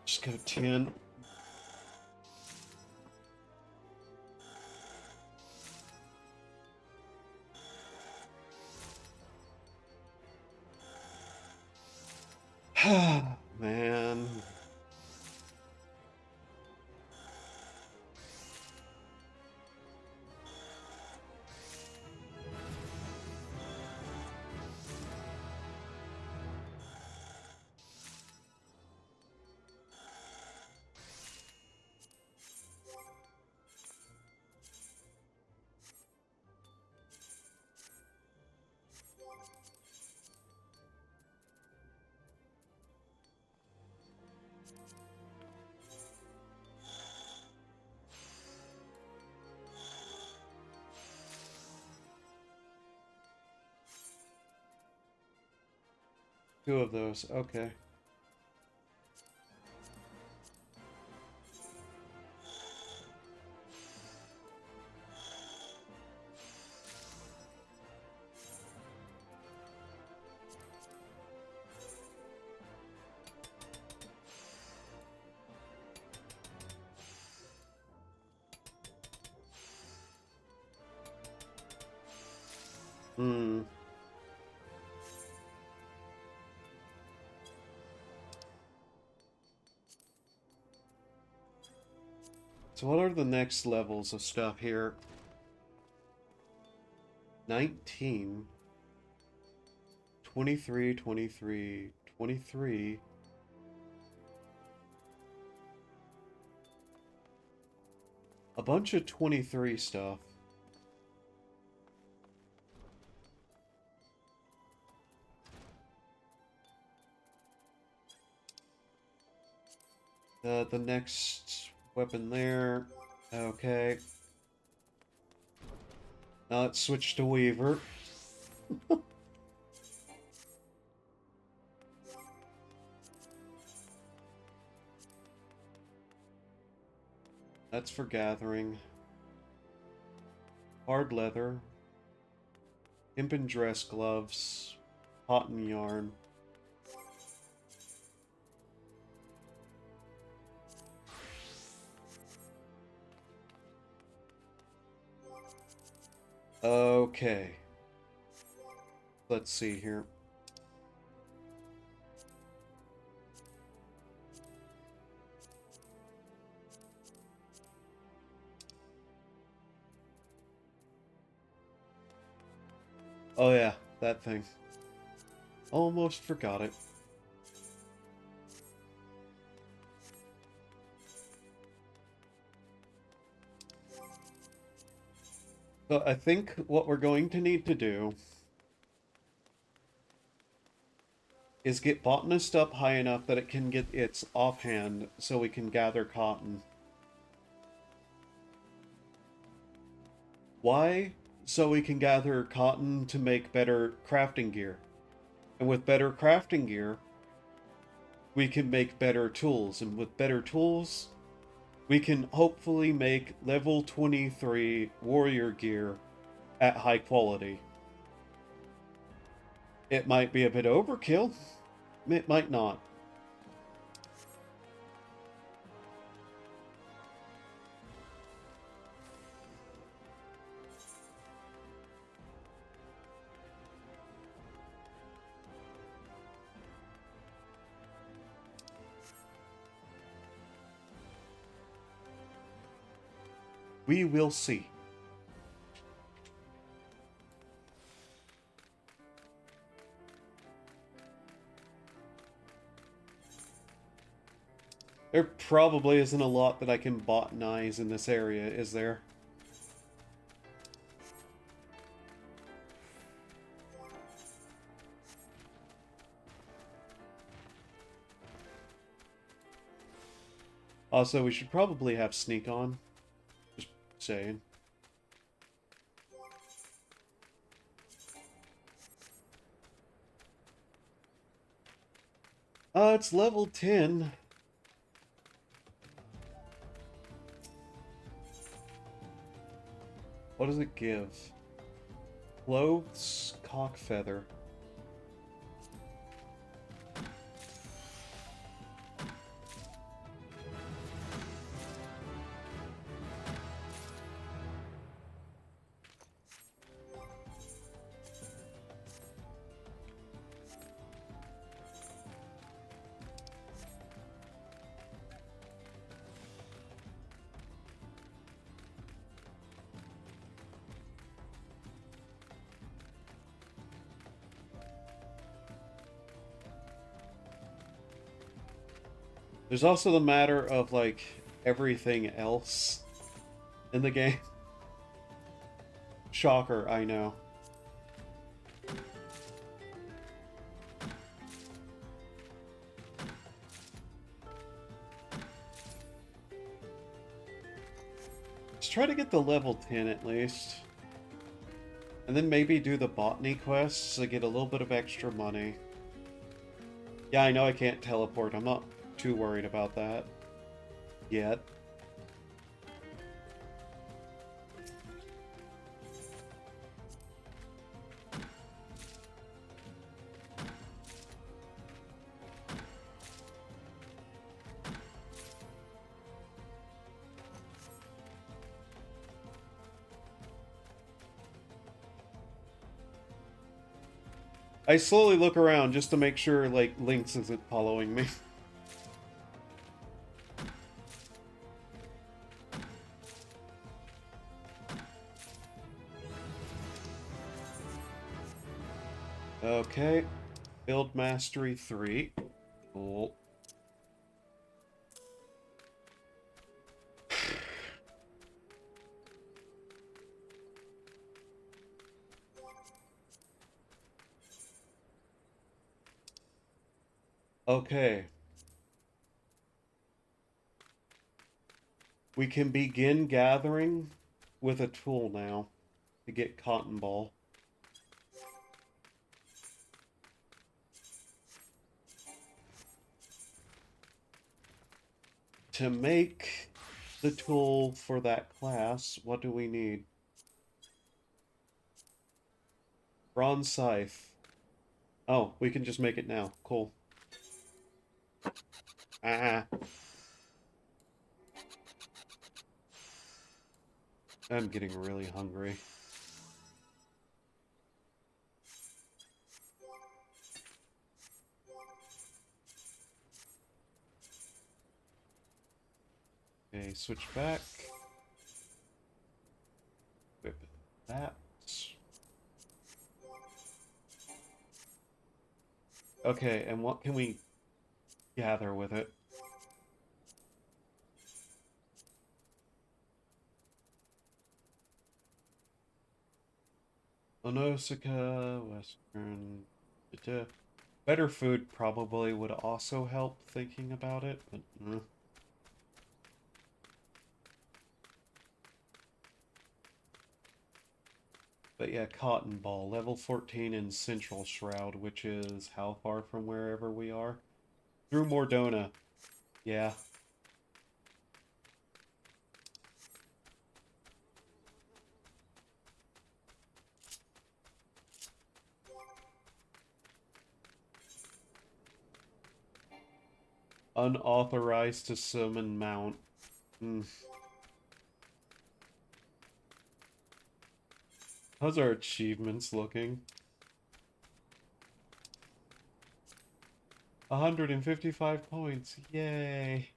Just go 10. Man. Two of those, okay. Hmm. So what are the next levels of stuff here? 19. 23, 23, 23. A bunch of 23 stuff. The next weapon there. Okay. Now let's switch to Weaver. That's for gathering. Hard leather. Hempen dress gloves. Cotton yarn. Okay. Let's see here. Oh yeah, that thing. Almost forgot it. So I think what we're going to need to do is get botanist up high enough that it can get its offhand so we can gather cotton. Why? So we can gather cotton to make better crafting gear. And with better crafting gear, we can make better tools. And with better tools, we can hopefully make level 23 warrior gear at high quality. It might be a bit overkill. It might not. We will see. There probably isn't a lot that I can botanize in this area, is there? Also, we should probably have sneak on. Just saying. It's level 10. What does it give? Clothes, cock feather. There's also the matter of, like, everything else in the game. Shocker, I know. Let's try to get the level 10 at least. And then maybe do the botany quests to get a little bit of extra money. Yeah, I know I can't teleport. I'm not too worried about that yet. I slowly look around just to make sure, like, Lynx isn't following me. Okay. Build Mastery 3. Cool. Okay. We can begin gathering with a tool now to get Cotton Ball. To make the tool for that class, what do we need? Bronze Scythe. Oh, we can just make it now. Cool. Ah. I'm getting really hungry. Okay, switch back. Whip that. Okay, and what can we gather with it? Onosika, Western... Better food probably would also help thinking about it, but... But yeah, Cotton Ball, level 14 in Central Shroud, which is how far from wherever we are? Through Mordona. Yeah. Unauthorized to summon mount. How's our achievements looking? 155 points. Yay.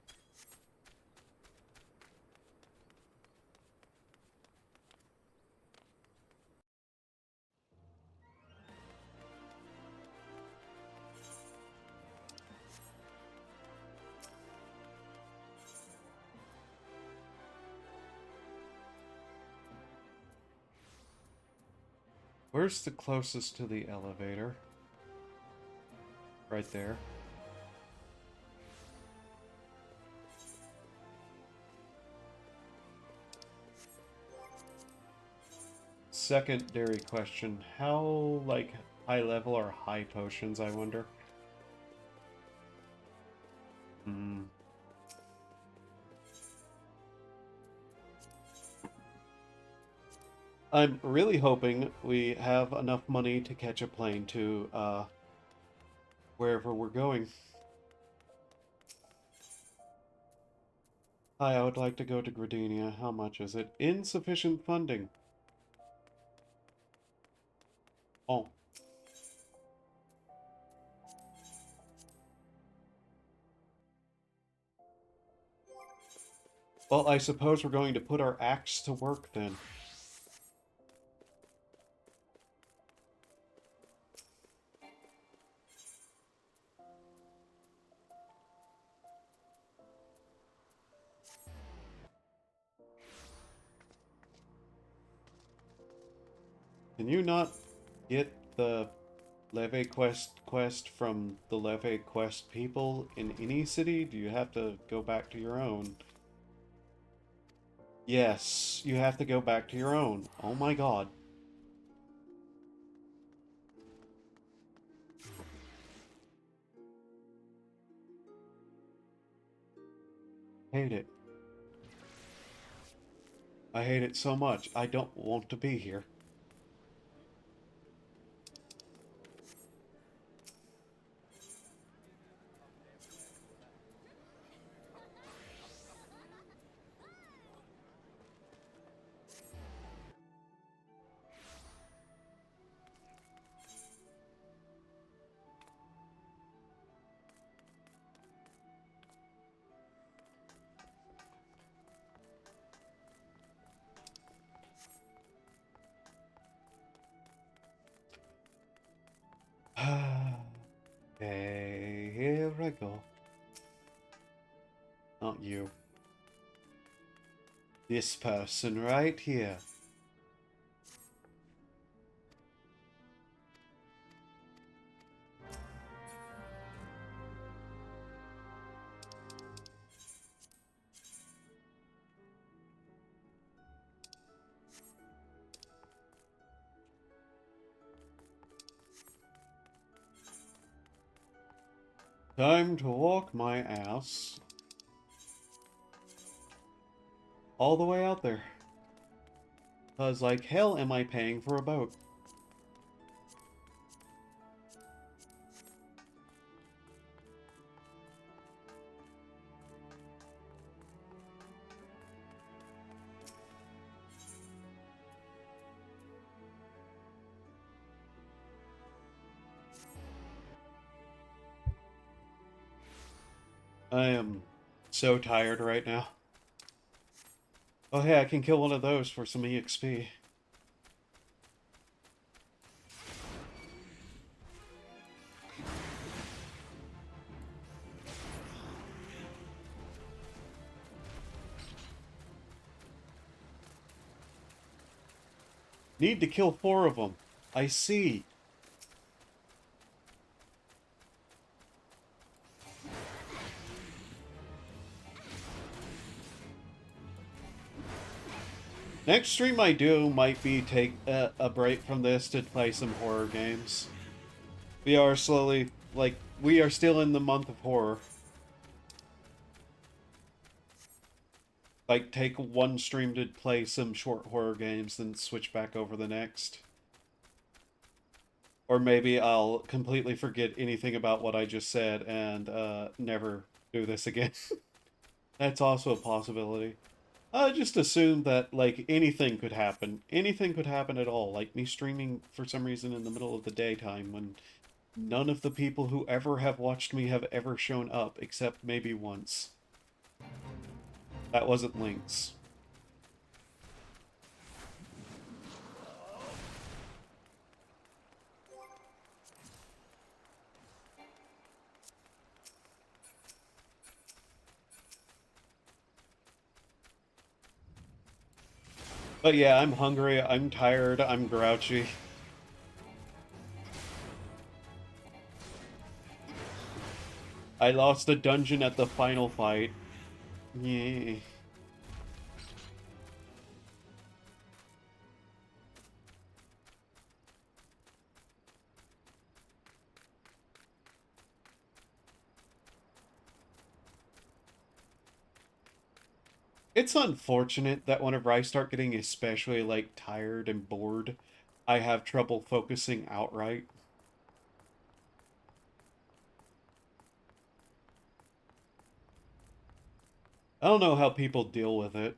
Where's the closest to the elevator? Right there. Secondary question. How, like, high level are high potions, I wonder? I'm really hoping we have enough money to catch a plane to, wherever we're going. Hi, I would like to go to Gradenia. How much is it? Insufficient funding. Oh. Well, I suppose we're going to put our axe to work then. Can you not get the Leve quest from the Leve quest people in any city? Do you have to go back to your own? Yes, you have to go back to your own. Oh my god. Hate it. I hate it so much. I don't want to be here. Okay, here I go. Not you. This person right here. Time to walk my ass all the way out there. Cause like hell am I paying for a boat? I am so tired right now. Oh hey, I can kill one of those for some EXP. Need to kill 4 of them. I see. Next stream I do might be take a break from this to play some horror games. We are slowly, like, we are still in the month of horror. Like, take one stream to play some short horror games, then switch back over the next. Or maybe I'll completely forget anything about what I just said and never do this again. That's also a possibility. I just assume that, like, anything could happen. Anything could happen at all. Like me streaming for some reason in the middle of the daytime when none of the people who ever have watched me have ever shown up, except maybe once. That wasn't Lynx. But yeah, I'm hungry, I'm tired, I'm grouchy. I lost a dungeon at the final fight. Yeah. It's unfortunate that whenever I start getting especially, like, tired and bored, I have trouble focusing outright. I don't know how people deal with it.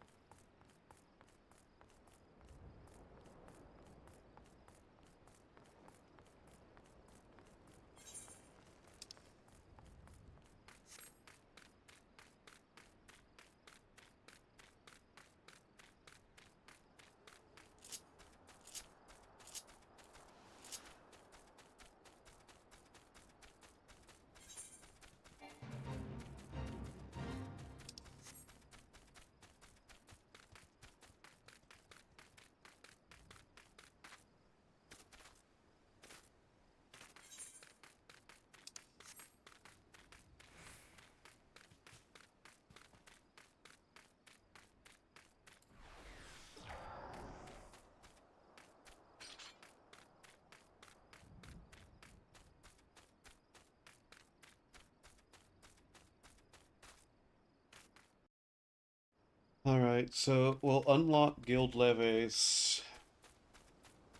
Alright, so we'll unlock guild levies.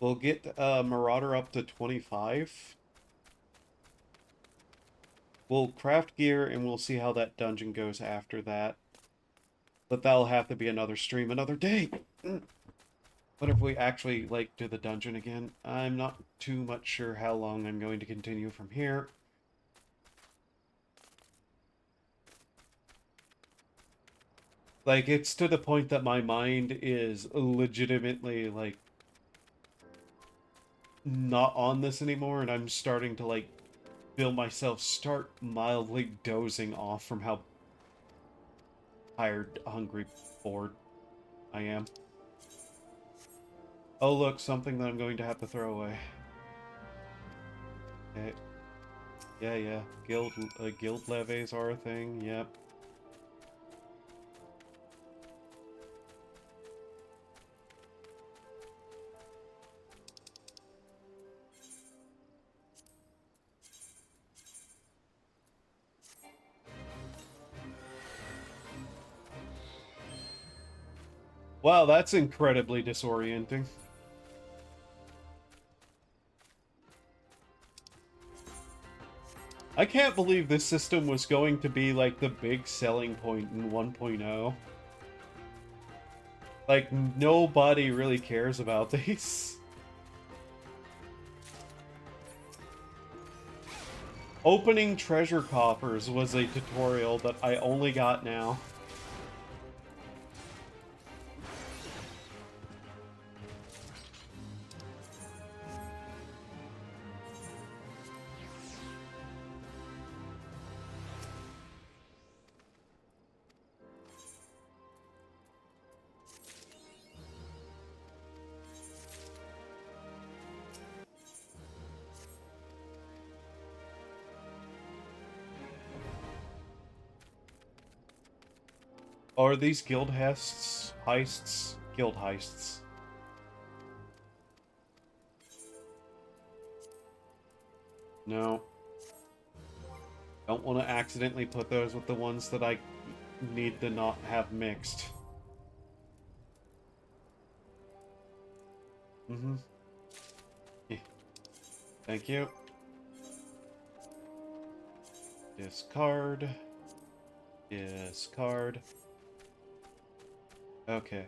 We'll get Marauder up to 25. We'll craft gear and we'll see how that dungeon goes after that. But that'll have to be another stream, another day. What if we actually, like, do the dungeon again? I'm not too much sure how long I'm going to continue from here. Like, it's to the point that my mind is legitimately, like, not on this anymore, and I'm starting to, like, feel myself start mildly dozing off from how tired, hungry, bored I am. Oh, look, something that I'm going to have to throw away. Okay. Yeah. Guild levies are a thing, yep. Wow, that's incredibly disorienting. I can't believe this system was going to be like the big selling point in 1.0. Like, nobody really cares about these. Opening treasure coffers was a tutorial that I only got now. Are these guild heists? Heists? Guild heists. No. Don't want to accidentally put those with the ones that I need to not have mixed. Mm-hmm. Yeah. Thank you. Discard. Discard. Okay.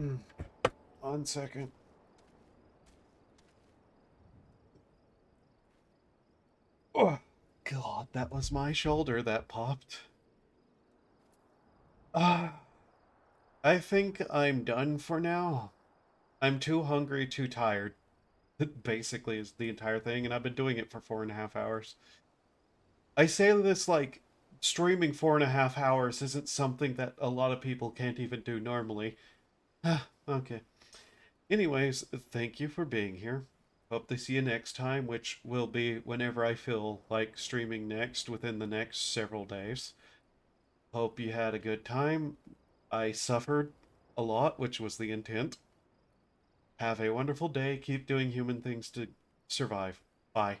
Mm. 1 second. Oh, God, that was my shoulder that popped. Ah, I think I'm done for now. I'm too hungry, too tired. Basically, is the entire thing, and I've been doing it for 4.5 hours. I say this like streaming 4.5 hours isn't something that a lot of people can't even do normally. Okay. Anyways, thank you for being here. Hope to see you next time, which will be whenever I feel like streaming next within the next several days. Hope you had a good time. I suffered a lot, which was the intent. Have a wonderful day. Keep doing human things to survive. Bye.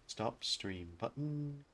Stop stream button.